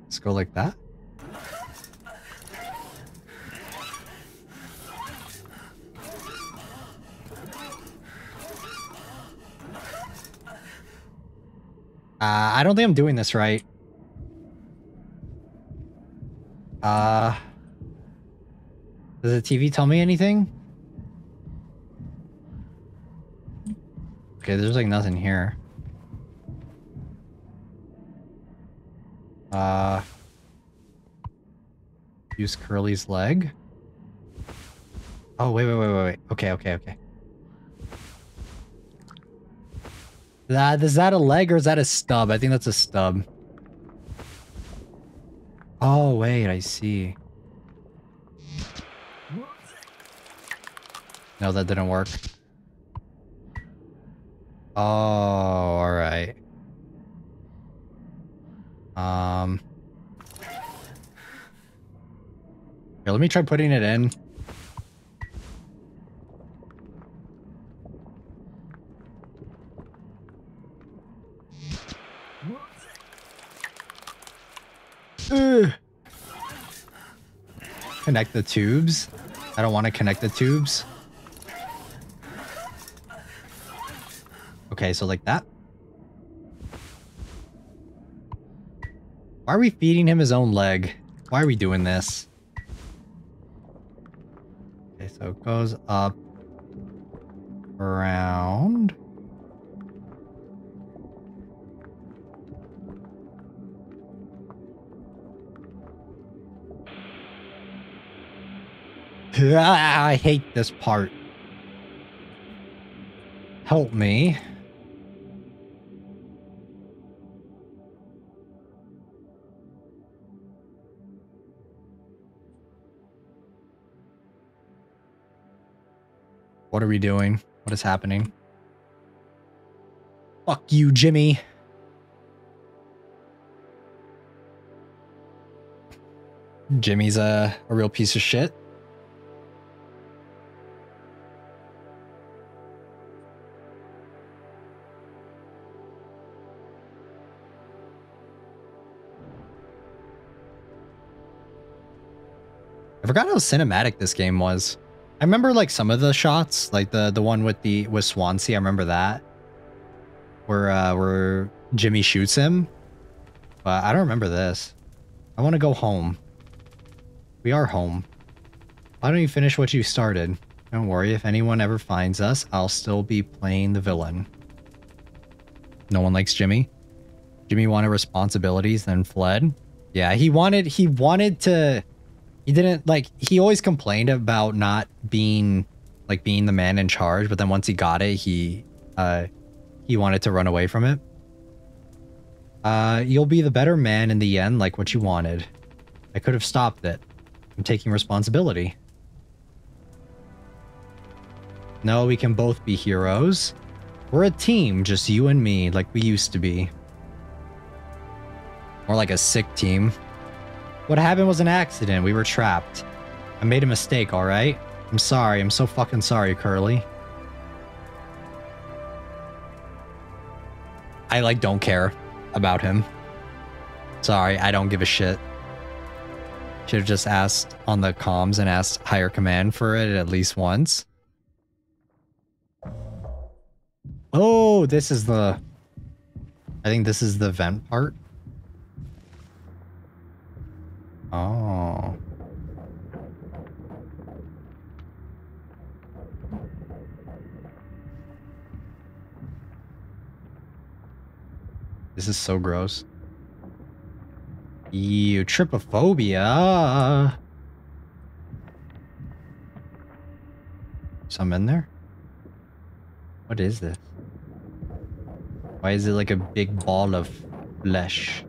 Let's go like that. I don't think I'm doing this right. Does the TV tell me anything? Okay, there's like nothing here. Use Curly's leg. Oh, wait. Okay. Is that a leg or is that a stub? I think that's a stub. Oh, wait, I see. No, that didn't work. Oh, alright. Here, let me try putting it in. Connect the tubes. I don't want to connect the tubes. Okay, so like that. Why are we feeding him his own leg? Why are we doing this? Okay, so it goes up, around. Ah, I hate this part. Help me. What are we doing? What is happening? Fuck you, Jimmy. Jimmy's a real piece of shit. I forgot how cinematic this game was. I remember like some of the shots, like the one with Swansea. I remember that where Jimmy shoots him, but I don't remember this. I want to go home. We are home. Why don't you finish what you started? Don't worry, if anyone ever finds us, I'll still be playing the villain. No one likes Jimmy. Jimmy wanted responsibilities, then fled. Yeah, he wanted to. He didn't like. He always complained about not being like being the man in charge, but then once he got it, he wanted to run away from it. You'll be the better man in the end, like what you wanted. I could have stopped it. I'm taking responsibility. No, we can both be heroes. We're a team, just you and me, like we used to be. More like a sick team. What happened was an accident. We were trapped. I made a mistake, alright? I'm sorry. I'm so fucking sorry, Curly. I, like, don't care about him. Sorry, I don't give a shit. Should have just asked on the comms and asked higher command for it at least once. Oh, this is the... I think this is the vent part. Oh. This is so gross. Ew, trypophobia. Some in there? What is this? Why is it like a big ball of flesh?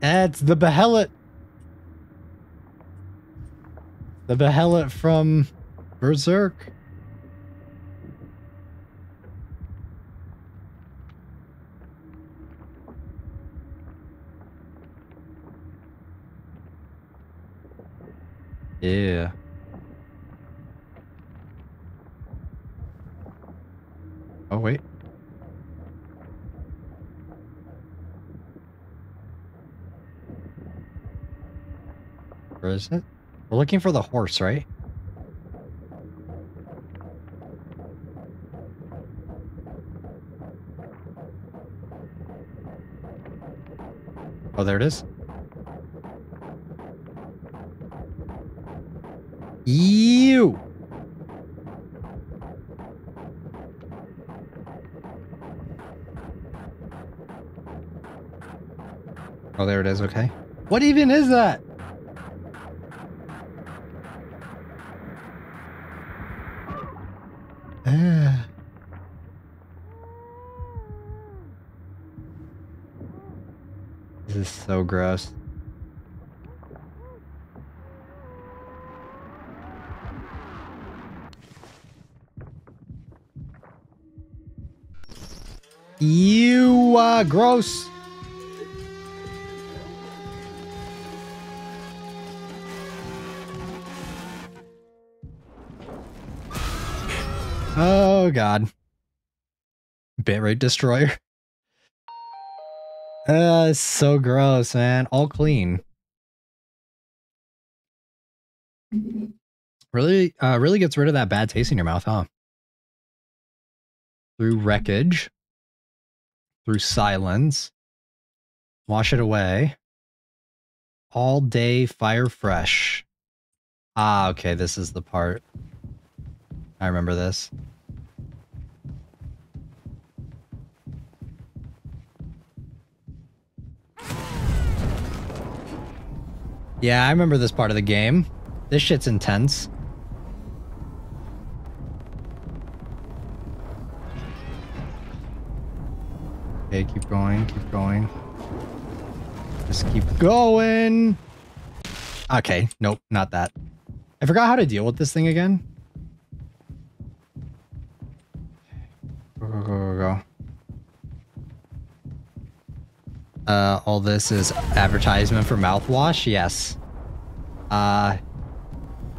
That's the Behelit. The Behelit from Berserk. Yeah. Oh, wait. Where is it? We're looking for the horse, right? Oh, there it is. Ew! Oh, there it is, okay. What even is that? This is so gross. Ew, gross. Oh, God. Bitrate destroyer. So gross, man. All clean. Really gets rid of that bad taste in your mouth, huh? Through wreckage. Through silence. Wash it away. All day fire fresh. Ah, okay, this is the part. I remember this. Yeah, I remember this part of the game. This shit's intense. Okay, keep going, keep going. Just keep going. Okay, nope, not that. I forgot how to deal with this thing again. Go, go, go, go, go. All this is advertisement for mouthwash? Yes. I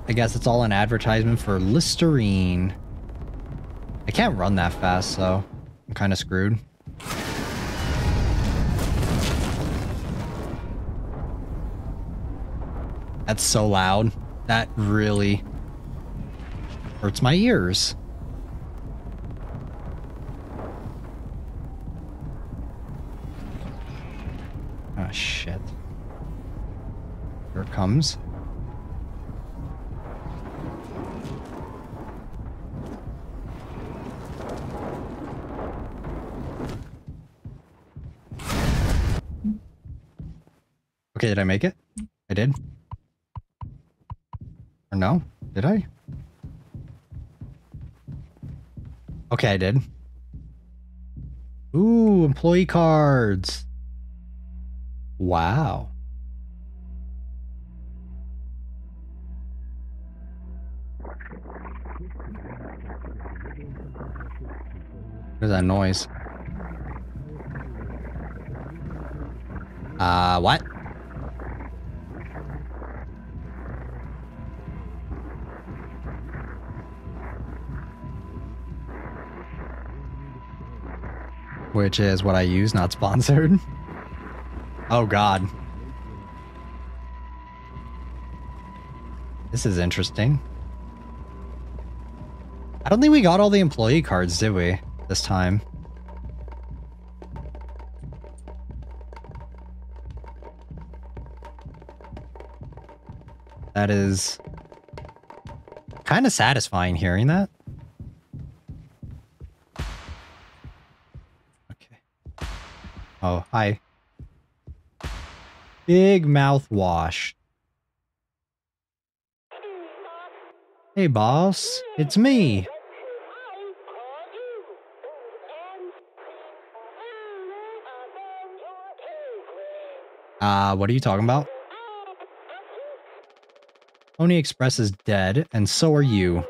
guess it's all an advertisement for Listerine. I can't run that fast, so I'm kind of screwed. That's so loud. That really hurts my ears. Oh, shit. Here it comes. Okay, did I make it? I did. Or no? Did I? Okay, I did. Ooh, employee cards. Wow. What is that noise? What? Which is what I use, not sponsored. Oh god. This is interesting. I don't think we got all the employee cards, did we? This time. That is kind of satisfying hearing that. Okay. Oh, hi. Big mouthwash. Hey, boss. It's me. What are you talking about? Pony Express is dead, and so are you.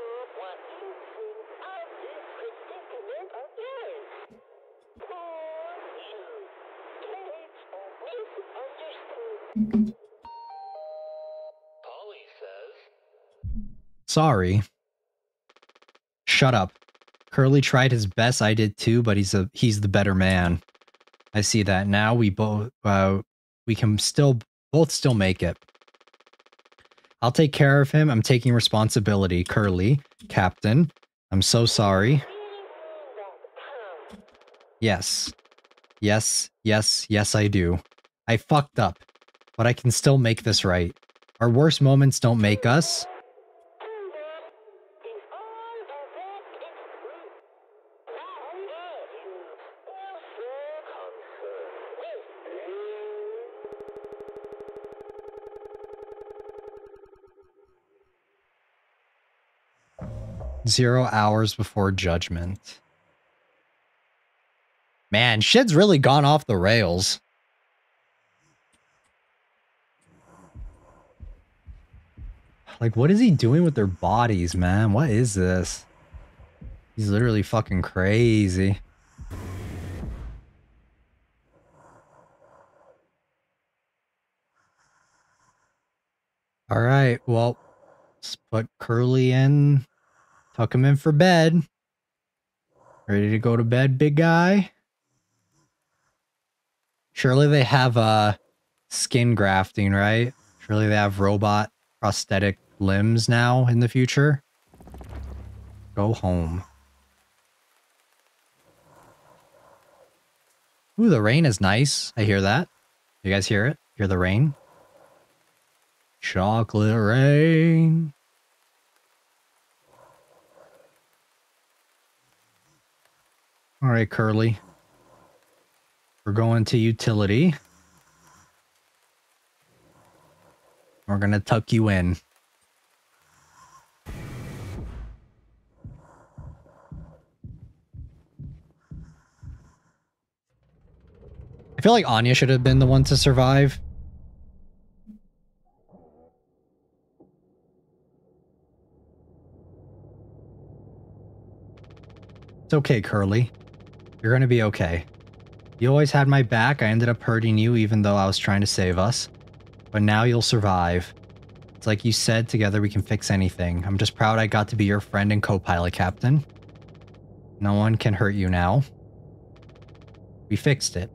Sorry. Shut up. Curly tried his best, I did too, but he's the better man. I see that now. We can both still make it. I'll take care of him. I'm taking responsibility. Curly, Captain. I'm so sorry. Yes. Yes, yes, yes, I do. I fucked up, but I can still make this right. Our worst moments don't make us. Zero hours before judgment. Man, shit's really gone off the rails. Like, what is he doing with their bodies, man? What is this? He's literally fucking crazy. All right, well, let's put Curly in. Tuck him in for bed. Ready to go to bed, big guy? Surely they have skin grafting, right? Surely they have robot prosthetic limbs now in the future. Go home. Ooh, the rain is nice. I hear that. You guys hear it? Hear the rain? Chocolate rain. All right, Curly. We're going to utility. We're going to tuck you in. I feel like Anya should have been the one to survive. It's okay, Curly. You're gonna be okay. You always had my back. I ended up hurting you even though I was trying to save us. But now you'll survive. It's like you said, together we can fix anything. I'm just proud I got to be your friend and co-pilot, Captain. No one can hurt you now. We fixed it.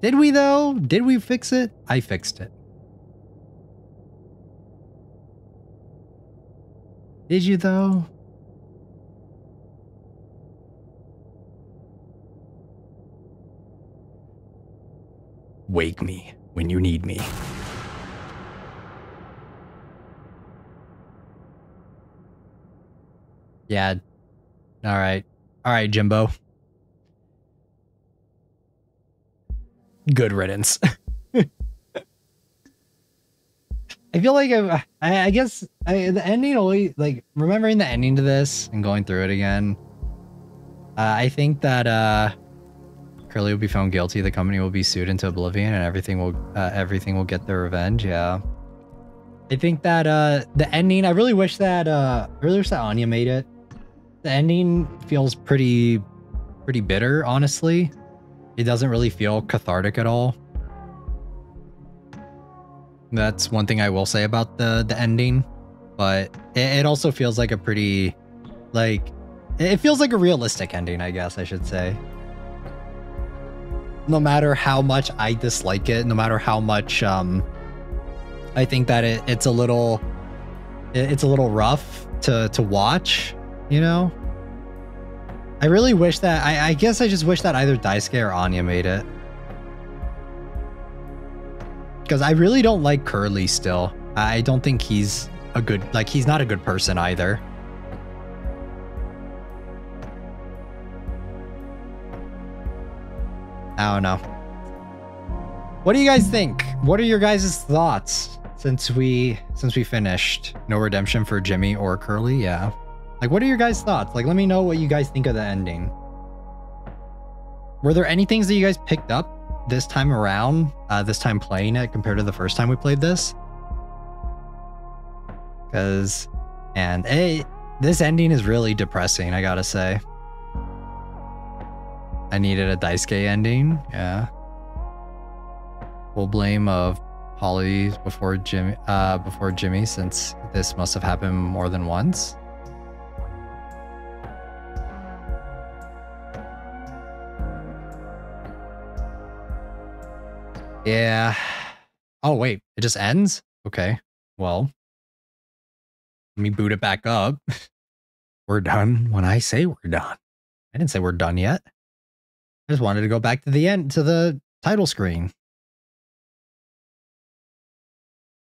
Did we though? Did we fix it? I fixed it. Did you though? Wake me when you need me. Yeah. All right. All right, Jimbo. Good riddance. I feel like I guess the ending always, like, remembering the ending to this and going through it again. I think that Curly will be found guilty. The company will be sued into oblivion, and everything will get their revenge. Yeah. I think that the ending. I really wish that Anya made it. The ending feels pretty bitter, honestly. It doesn't really feel cathartic at all. That's one thing I will say about the ending, but it also feels like a pretty, like, it feels like a realistic ending, I guess I should say. No matter how much I dislike it, no matter how much I think that it's a little rough to watch, you know? I really wish that, I guess I just wish that either Daisuke or Anya made it. Because I really don't like Curly still. I don't think he's a good, like, he's not a good person either. I don't know. What do you guys think? What are your guys' thoughts since we finished? No redemption for Jimmy or Curly? Yeah. Like, what are your guys' thoughts? Like, let me know what you guys think of the ending. Were there any things that you guys picked up this time around, this time playing it compared to the first time we played this? Because, and this ending is really depressing, I gotta say. I needed a Daisuke ending, yeah. Full blame of Polly before Jimmy, since this must have happened more than once. Yeah. Oh, wait. It just ends? Okay. Well, let me boot it back up. We're done when I say we're done. I didn't say we're done yet. I just wanted to go back to the end, to the title screen.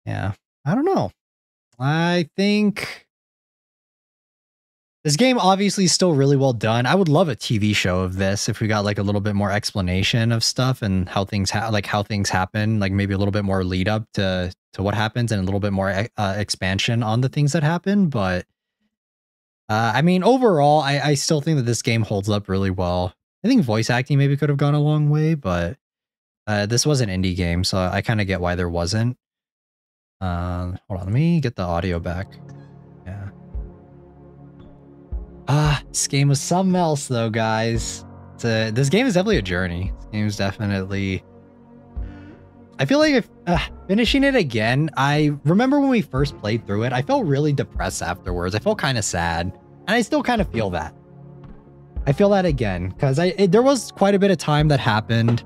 Yeah. I don't know. I think this game obviously is still really well done. I would love a TV show of this if we got like a little bit more explanation of stuff and how things happen, like maybe a little bit more lead up to what happens and a little bit more expansion on the things that happen. But I mean, overall, I still think that this game holds up really well. I think voice acting maybe could have gone a long way, but this was an indie game, so I kind of get why there wasn't. Hold on, let me get the audio back. Yeah. This game was something else though, guys. This game is definitely a journey. This game is definitely... I feel like if finishing it again, I remember when we first played through it, I felt really depressed afterwards. I felt kind of sad, and I still kind of feel that. I feel that again, because there was quite a bit of time that happened.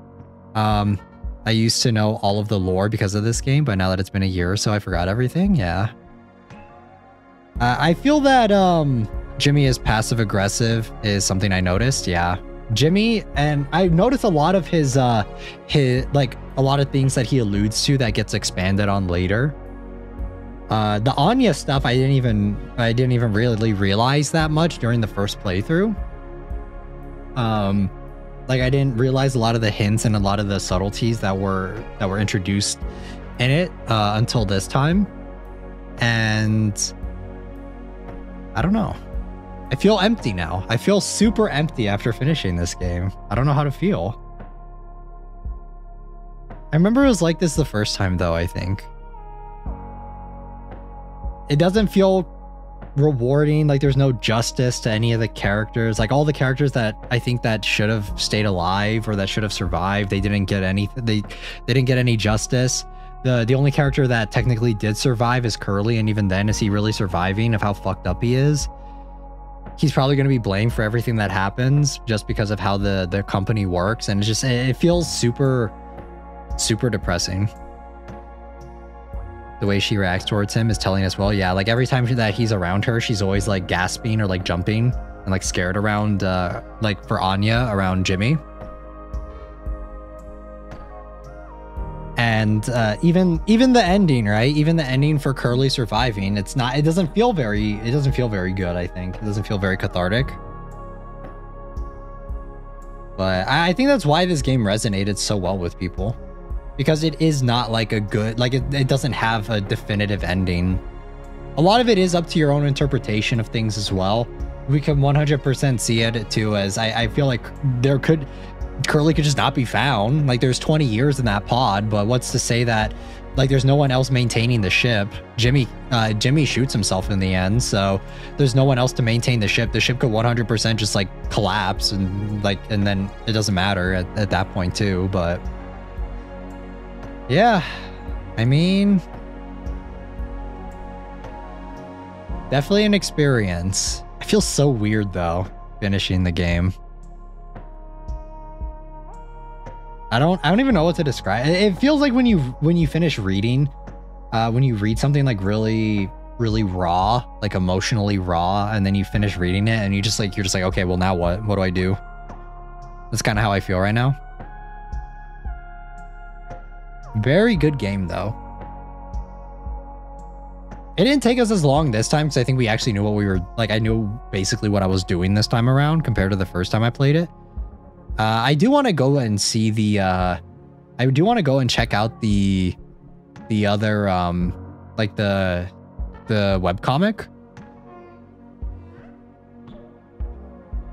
I used to know all of the lore because of this game, but now that it's been a year or so, I forgot everything. Yeah. I feel that Jimmy is passive aggressive is something I noticed. Yeah. Jimmy, and I noticed a lot of his like a lot of things that he alludes to that gets expanded on later. The Anya stuff I didn't even really realize that much during the first playthrough. Like I didn't realize a lot of the hints and a lot of the subtleties that were introduced in it until this time. And I don't know. I feel empty now. I feel super empty after finishing this game. I don't know how to feel. I remember it was like this the first time though, I think. It doesn't feel rewarding, like there's no justice to any of the characters. Like all the characters that I think that should have stayed alive or that should have survived, they didn't get anything. They didn't get any justice. The only character that technically did survive is Curly, and even then, is he really surviving of how fucked up he is? He's probably going to be blamed for everything that happens just because of how the company works, and it feels super depressing. The way she reacts towards him is telling us, well, yeah, like every time that he's around her, she's always like gasping or like jumping and like scared around, like for Anya, around Jimmy. And even the ending, right? Even the ending for Curly surviving, it doesn't feel very good, I think. It doesn't feel very cathartic. But I think that's why this game resonated so well with people. Because it is not like a good, like it doesn't have a definitive ending. A lot of it is up to your own interpretation of things as well. We can 100% see it too, as I feel like Curly could just not be found. Like there's 20 years in that pod, but what's to say that like there's no one else maintaining the ship? Jimmy shoots himself in the end, so there's no one else to maintain the ship. The ship could 100% just like collapse and then it doesn't matter at that point too, but yeah, I mean, definitely an experience. I feel so weird though, finishing the game. I don't even know what to describe. It feels like when you finish reading, when you read something like really raw, like emotionally raw, and then you finish reading it and you're just like, okay, well now what? What do I do? That's kind of how I feel right now. Very good game though. It didn't take us as long this time because I think we actually knew what we were, like I knew basically what I was doing this time around compared to the first time I played it. I do want to go and see the, I do want to go and check out the other, like the webcomic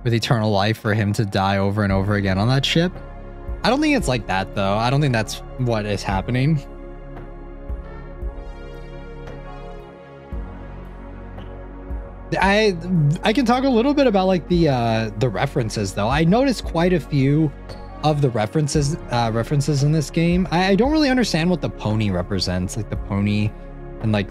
with eternal life for him to die over and over again on that ship. I don't think it's like that though. I don't think that's what is happening. I can talk a little bit about like the references though. I noticed quite a few of the references in this game. I don't really understand what the pony represents, like the pony and like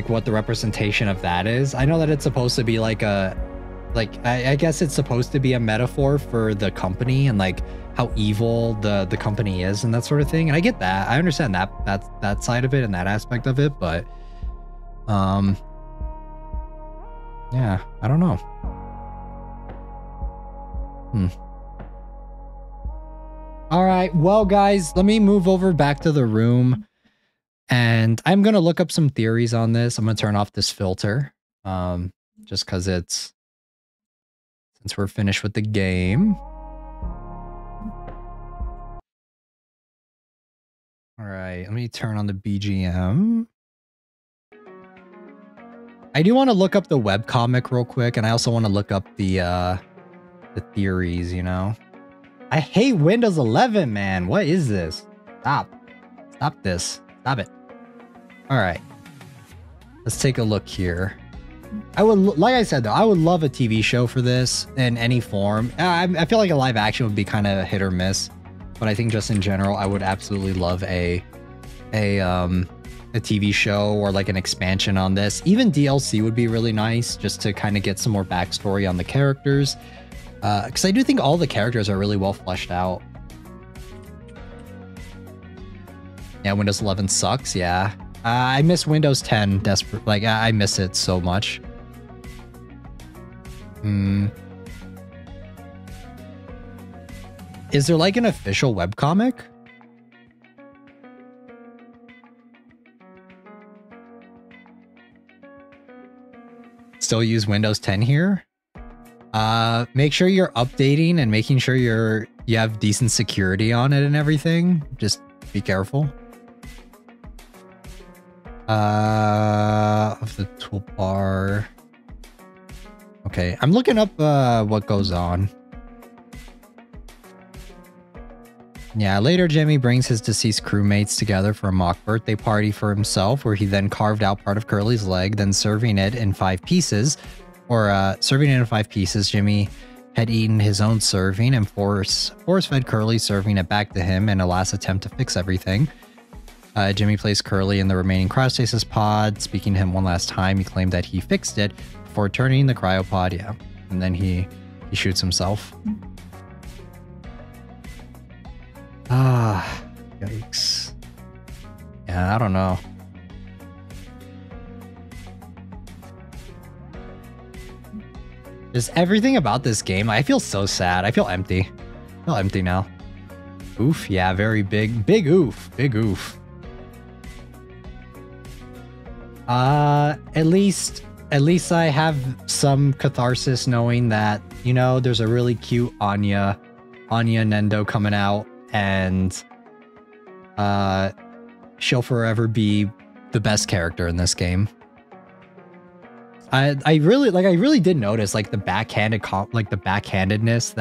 what the representation of that is. I know that it's supposed to be like I guess it's supposed to be a metaphor for the company and like how evil the company is and that sort of thing. And I get that. I understand that side of it and that aspect of it, but yeah, I don't know. All right, well guys, let me move over back to the room and I'm gonna look up some theories on this. I'm gonna turn off this filter just because since we're finished with the game. All right, let me turn on the BGM. I do want to look up the webcomic real quick, and I also want to look up the theories, you know? I hate Windows 11, man. What is this? Stop this. Stop it. All right. Let's take a look here. Like I said, though, I would love a TV show for this in any form. I feel like a live action would be kind of hit or miss, but I think just in general, I would absolutely love a TV show or like an expansion on this. Even DLC would be really nice just to kind of get some more backstory on the characters. Because I do think all the characters are really well fleshed out. Yeah, Windows 11 sucks. Yeah. I miss Windows 10 desperate. Like, I miss it so much. Is there like an official webcomic? Still use Windows 10 here? Make sure you're updating and making sure you have decent security on it and everything. Just be careful. Of the Tulpar. Okay, I'm looking up what goes on. Yeah, later Jimmy brings his deceased crewmates together for a mock birthday party for himself, where he then carved out part of Curly's leg, then serving it in 5 pieces. Serving it in 5 pieces, Jimmy had eaten his own serving and force-fed Curly, serving it back to him in a last attempt to fix everything. Jimmy placed Curly in the remaining cryostasis pod. Speaking to him one last time, he claimed that he fixed it before turning the cryopod, yeah. And then he shoots himself. Ah, yikes. Yeah, I don't know. Just everything about this game, I feel so sad. I feel empty. I feel empty now. Oof, yeah, very big. Big oof. Big oof. At least I have some catharsis knowing that, you know, there's a really cute Anya Nendo coming out, and she'll forever be the best character in this game. I really did notice like the backhandedness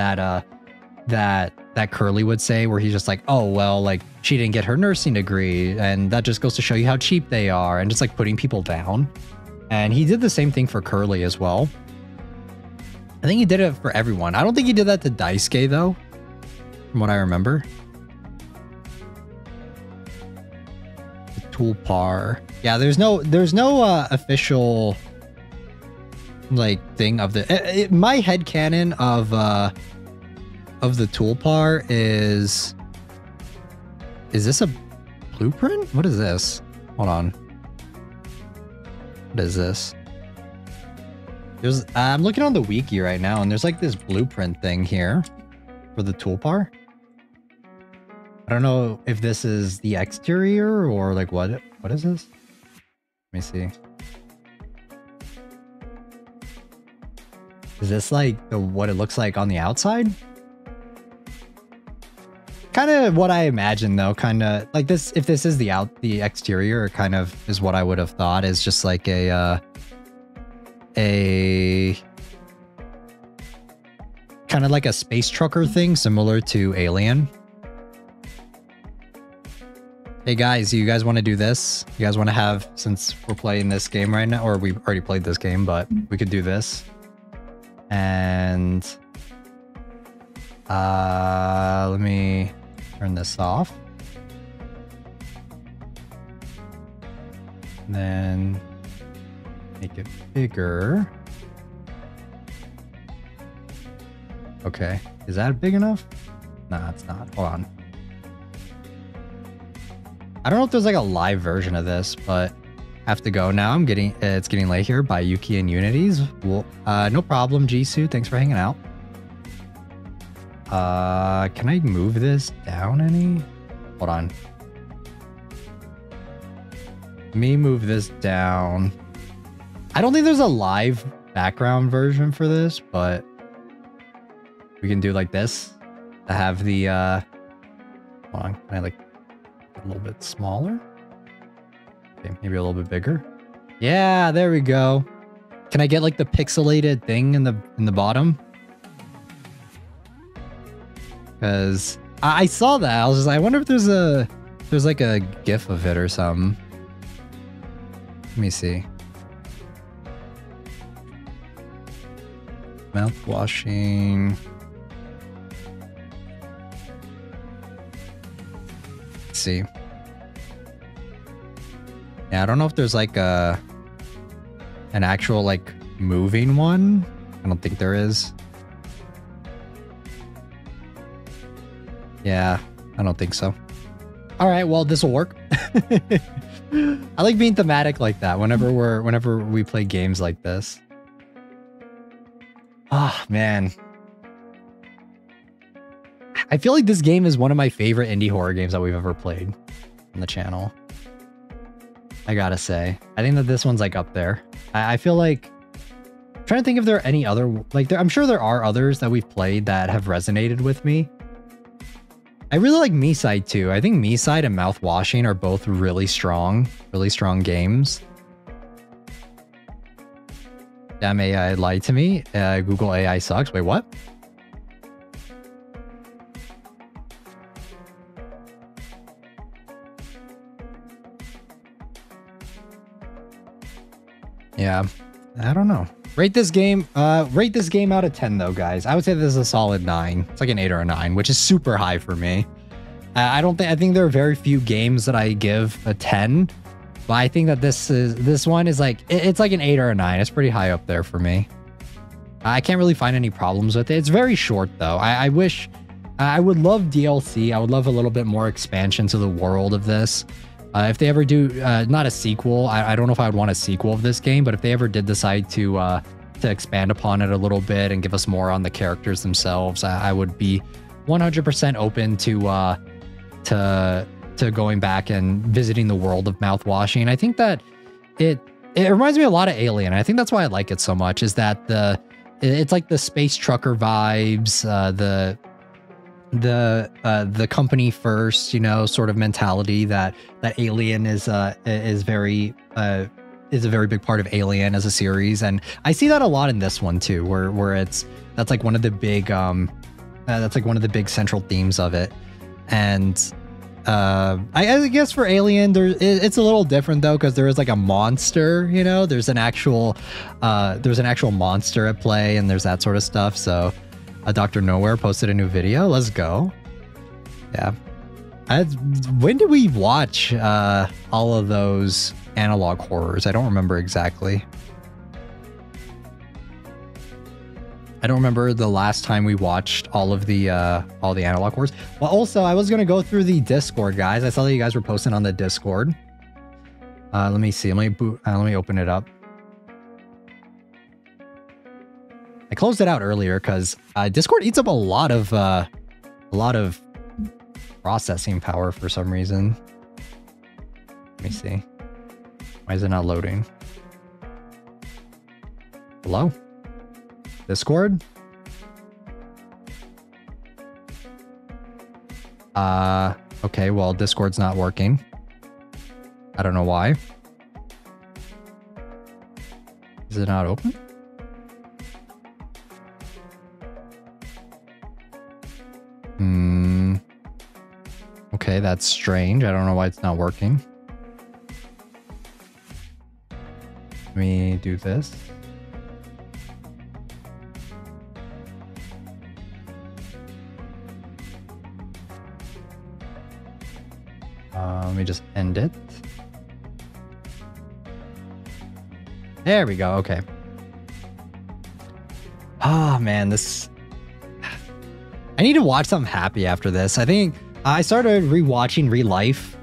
that Curly would say, where he's just like, oh well, like she didn't get her nursing degree, and that just goes to show you how cheap they are, and just like putting people down. And he did the same thing for Curly as well. I think he did it for everyone. I don't think he did that to Daisuke though, from what I remember. The Tulpar. Yeah, there's no official like thing of the my headcanon of the Tulpar is this a blueprint? What is this? Hold on. What is this? I'm looking on the wiki right now, and there's like this blueprint thing here for the Tulpar. I don't know if this is the exterior or like what is this? Let me see. Is this like what it looks like on the outside? Kind of what I imagine though, kind of like this. If this is the exterior, it kind of is what I would have thought is just like a kind of like a space trucker thing, similar to Alien. Hey guys, you guys want to do this? You guys want to have, since we're playing this game right now, or we've already played this game, but we could do this. And let me turn this off. And then make it bigger. Okay, is that big enough? Nah, it's not. Hold on. I don't know if there's like a live version of this, but I have to go now. It's getting late here. By Yuki and Unities. Well, no problem, Jisoo. Thanks for hanging out. Can I move this down any? Hold on. Let me move this down. I don't think there's a live background version for this, but we can do like this to have the hold on, can I like a little bit smaller? Okay, maybe a little bit bigger. Yeah, there we go. Can I get like the pixelated thing in the bottom? Because I saw that. I was just like, I wonder if there's like a GIF of it or something. Let me see. Mouthwashing. Let's see. Yeah, I don't know if there's like an actual like moving one. I don't think there is. Yeah, I don't think so. All right, well, this will work. I like being thematic like that whenever we play games like this. Ah, man. I feel like this game is one of my favorite indie horror games that we've ever played on the channel. I gotta say, I think that this one's like up there. I feel like, I'm trying to think if there are any other, like I'm sure there are others that we've played that have resonated with me. I really like Me-Side too. I think Me-Side and Mouthwashing are both really strong games. Damn AI lied to me. Google AI sucks. Wait, what? Yeah, I don't know. Rate this game out of 10 though, guys. I would say this is a solid 9. It's like an 8 or a 9, which is super high for me. I think there are very few games that I give a 10, but I think that this one is like, it's like an 8 or a 9. It's pretty high up there for me. I can't really find any problems with it. It's very short though. I wish, I would love DLC. I would love a little bit more expansion to the world of this. If they ever do, not a sequel, I don't know if I would want a sequel of this game, but if they ever did decide to expand upon it a little bit and give us more on the characters themselves, I would be 100% open to going back and visiting the world of Mouthwashing. I think that it reminds me a lot of Alien. I think that's why I like it so much, is that it's like the space trucker vibes, the company first, you know, sort of mentality that Alien is a very big part of Alien as a series. And I see that a lot in this one too, where that's like one of the big central themes of it. And I guess for Alien, it's a little different though, because there is like a monster, you know, there's an actual monster at play, and there's that sort of stuff. So Dr. Nowhere posted a new video. Let's go. Yeah. When did we watch all of those analog horrors? I don't remember exactly. I don't remember the last time we watched all the analog horrors. Well, also, I was going to go through the Discord, guys. I saw that you guys were posting on the Discord. Let me see. Let me open it up. I closed it out earlier because Discord eats up a lot of processing power for some reason. Let me see. Why is it not loading? Hello? Discord? Okay, well, Discord's not working. I don't know why. Is it not open? Okay, that's strange. I don't know why it's not working. Let me do this. Let me just end it. There we go. Okay. Ah, man, this... I need to watch something happy after this. I think I started rewatching Real Life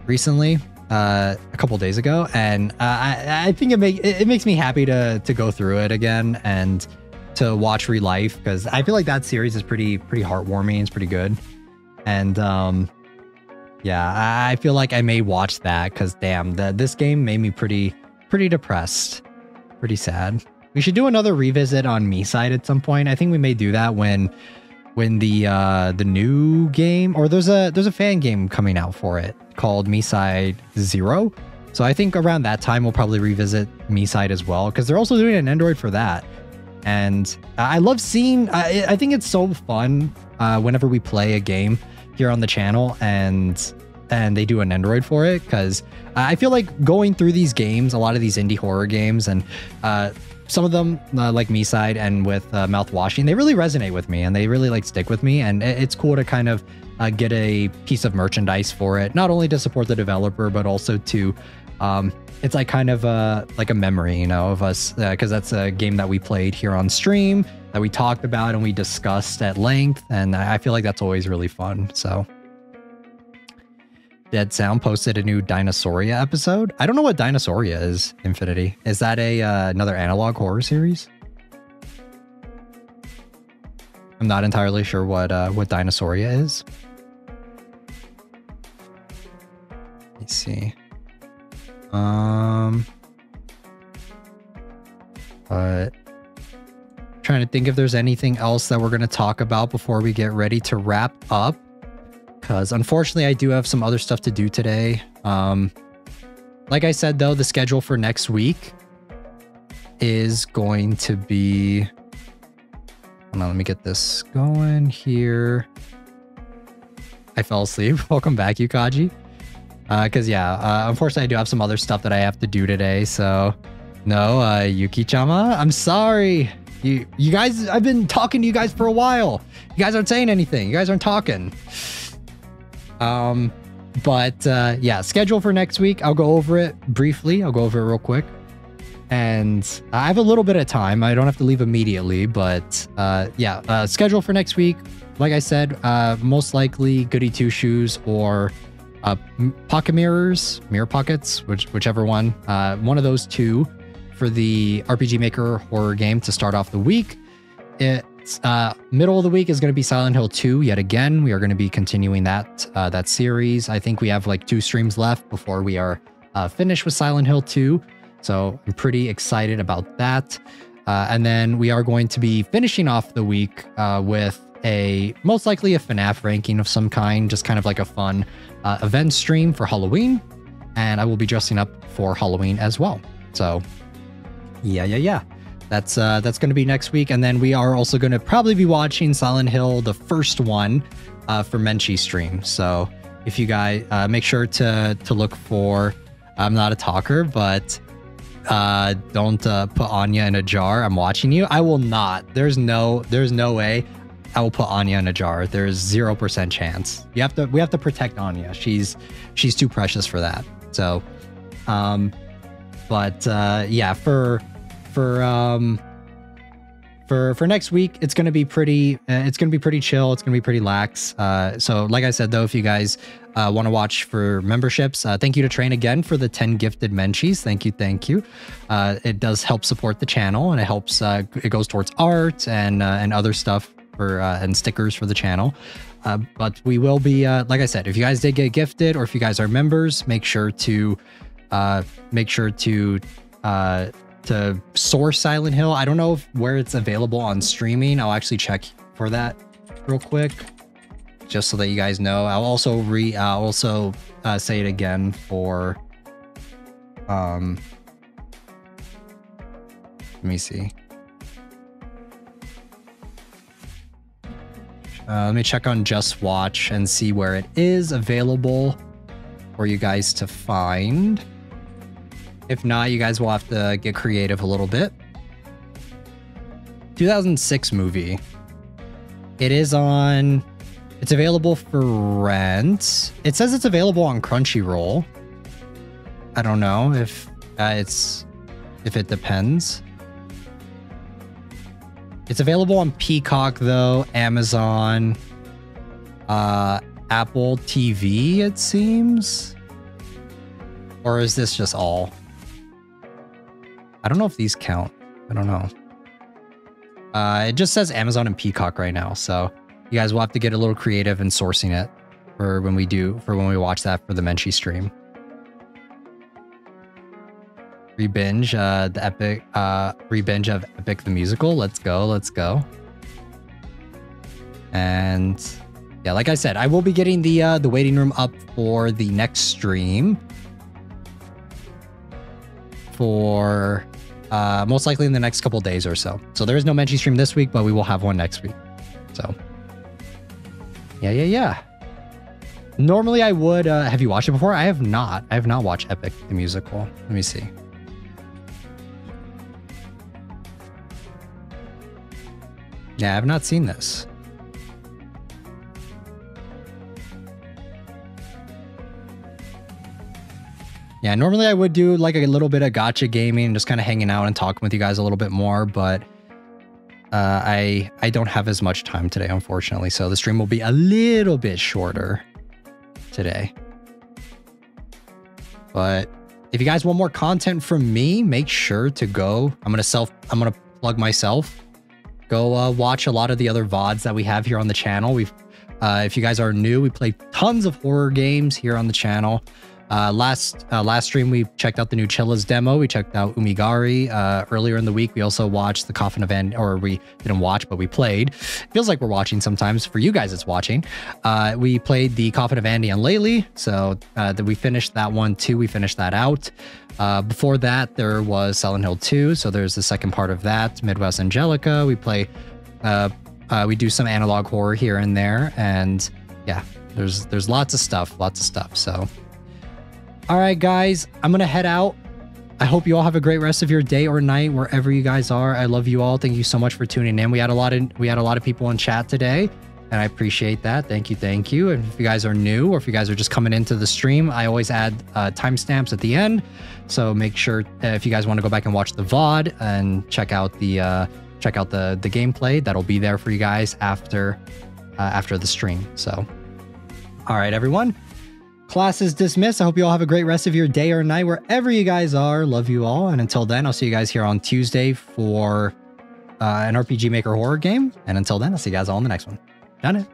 recently, a couple days ago, and I think it makes me happy to go through it again and to watch Real Life, because I feel like that series is pretty heartwarming. It's pretty good, and yeah, I feel like I may watch that because damn, this game made me pretty depressed, pretty sad. We should do another revisit on Me-Side at some point. I think we may do that when the new game, or there's a fan game coming out for it called Me-Side 0. So I think around that time we'll probably revisit Me-Side as well, because they're also doing an Android for that. And I love seeing, I think it's so fun whenever we play a game here on the channel and they do an Android for it, because I feel like going through these games, a lot of these indie horror games, and some of them like Me-Side and with Mouthwashing, they really resonate with me and they really like stick with me, and it's cool to kind of get a piece of merchandise for it, not only to support the developer but also to it's like kind of like a memory, you know, of us, because that's a game that we played here on stream, that we talked about and we discussed at length, and I feel like that's always really fun. So Dead Sound posted a new Dinosauria episode. I don't know what Dinosauria is, Infinity. Is that another analog horror series? I'm not entirely sure what Dinosauria is. Let's see. But trying to think if there's anything else that we're going to talk about before we get ready to wrap up. Because unfortunately, I do have some other stuff to do today. Like I said, though, the schedule for next week is going to be... Hold on, let me get this going here. I fell asleep. Welcome back, Yukaji. Because, yeah, unfortunately, I do have some other stuff that I have to do today. So, no, Yuki-chama, I'm sorry. You guys, I've been talking to you guys for a while. You guys aren't saying anything. You guys aren't talking. Yeah, schedule for next week. I'll go over it briefly. I'll go over it real quick. And I have a little bit of time. I don't have to leave immediately, but yeah, schedule for next week. Like I said, most likely Goody Two Shoes or pocket mirrors, mirror pockets, whichever one. One of those two for the RPG Maker horror game to start off the week. It's middle of the week is going to be Silent Hill 2 yet again. We are going to be continuing that series. I think we have like 2 streams left before we are finished with Silent Hill 2. So I'm pretty excited about that. And then we are going to be finishing off the week with most likely a FNAF ranking of some kind, just kind of like a fun event stream for Halloween. And I will be dressing up for Halloween as well. So yeah. That's going to be next week. And then we are also going to probably be watching Silent Hill, the first one, for Menchie's stream. So if you guys make sure to look for, I'm not a talker, but don't put Anya in a jar. I'm watching you. I will not. There's no way I will put Anya in a jar. There's 0% chance. We have to protect Anya. She's too precious for that. So, yeah, for next week, it's going to be pretty chill. It's going to be pretty lax. So like I said, though, if you guys want to watch for memberships, thank you to Train again for the 10 gifted Menchies. Thank you. It does help support the channel, and it helps, it goes towards art and other stuff and stickers for the channel. But we will be, like I said, if you guys did get gifted or if you guys are members, make sure to source Silent Hill. I don't know where it's available on streaming. I'll actually check for that real quick, just so that you guys know. I'll also say it again for let me see. Let me check on Just Watch and see where it is available for you guys to find. If not, you guys will have to get creative a little bit. 2006 movie. It's available for rent. It says it's available on Crunchyroll. I don't know if it depends. It's available on Peacock though, Amazon, Apple TV, it seems. Or is this just all? I don't know if these count. I don't know. It just says Amazon and Peacock right now, so you guys will have to get a little creative in sourcing it for when we watch that for the Menchie stream. Rebinge the epic rebinge of Epic the Musical. Let's go. And yeah, like I said, I will be getting the waiting room up for the next stream for most likely in the next couple days or so. So there is no Menchie stream this week, but we will have one next week. So yeah. Normally I would. Have you watched it before? I have not. I have not watched Epic the Musical. Let me see. Yeah, I have not seen this. Yeah, normally I would do like a little bit of gacha gaming, just kind of hanging out and talking with you guys a little bit more, but I don't have as much time today, unfortunately. So the stream will be a little bit shorter today. But if you guys want more content from me, make sure to go. I'm gonna plug myself. go watch a lot of the other VODs that we have here on the channel. If you guys are new, we play tons of horror games here on the channel. Last stream, we checked out the new Chilla's demo. We checked out Umigari. Earlier in the week, we also watched the Coffin of Anya, or we didn't watch, but we played. Feels like we're watching sometimes. For you guys, it's watching. We played the Coffin of Andy and Laylee. So we finished that one too. We finished that out. Before that, there was Silent Hill 2. So there's the second part of that. Midwest Angelica. We play, we do some analog horror here and there. And yeah, there's lots of stuff. So... all right, guys, I'm going to head out. I hope you all have a great rest of your day or night, wherever you guys are. I love you all. Thank you so much for tuning in. We had a lot of people in chat today, and I appreciate that. Thank you. And if you guys are new, or if you guys are just coming into the stream, I always add timestamps at the end. So make sure if you guys want to go back and watch the VOD and check out the gameplay, that'll be there for you guys after the stream. So, all right, everyone. Class is dismissed. I hope you all have a great rest of your day or night, wherever you guys are. Love you all. And until then, I'll see you guys here on Tuesday for an RPG Maker horror game. And until then, I'll see you guys all in the next one. Done it.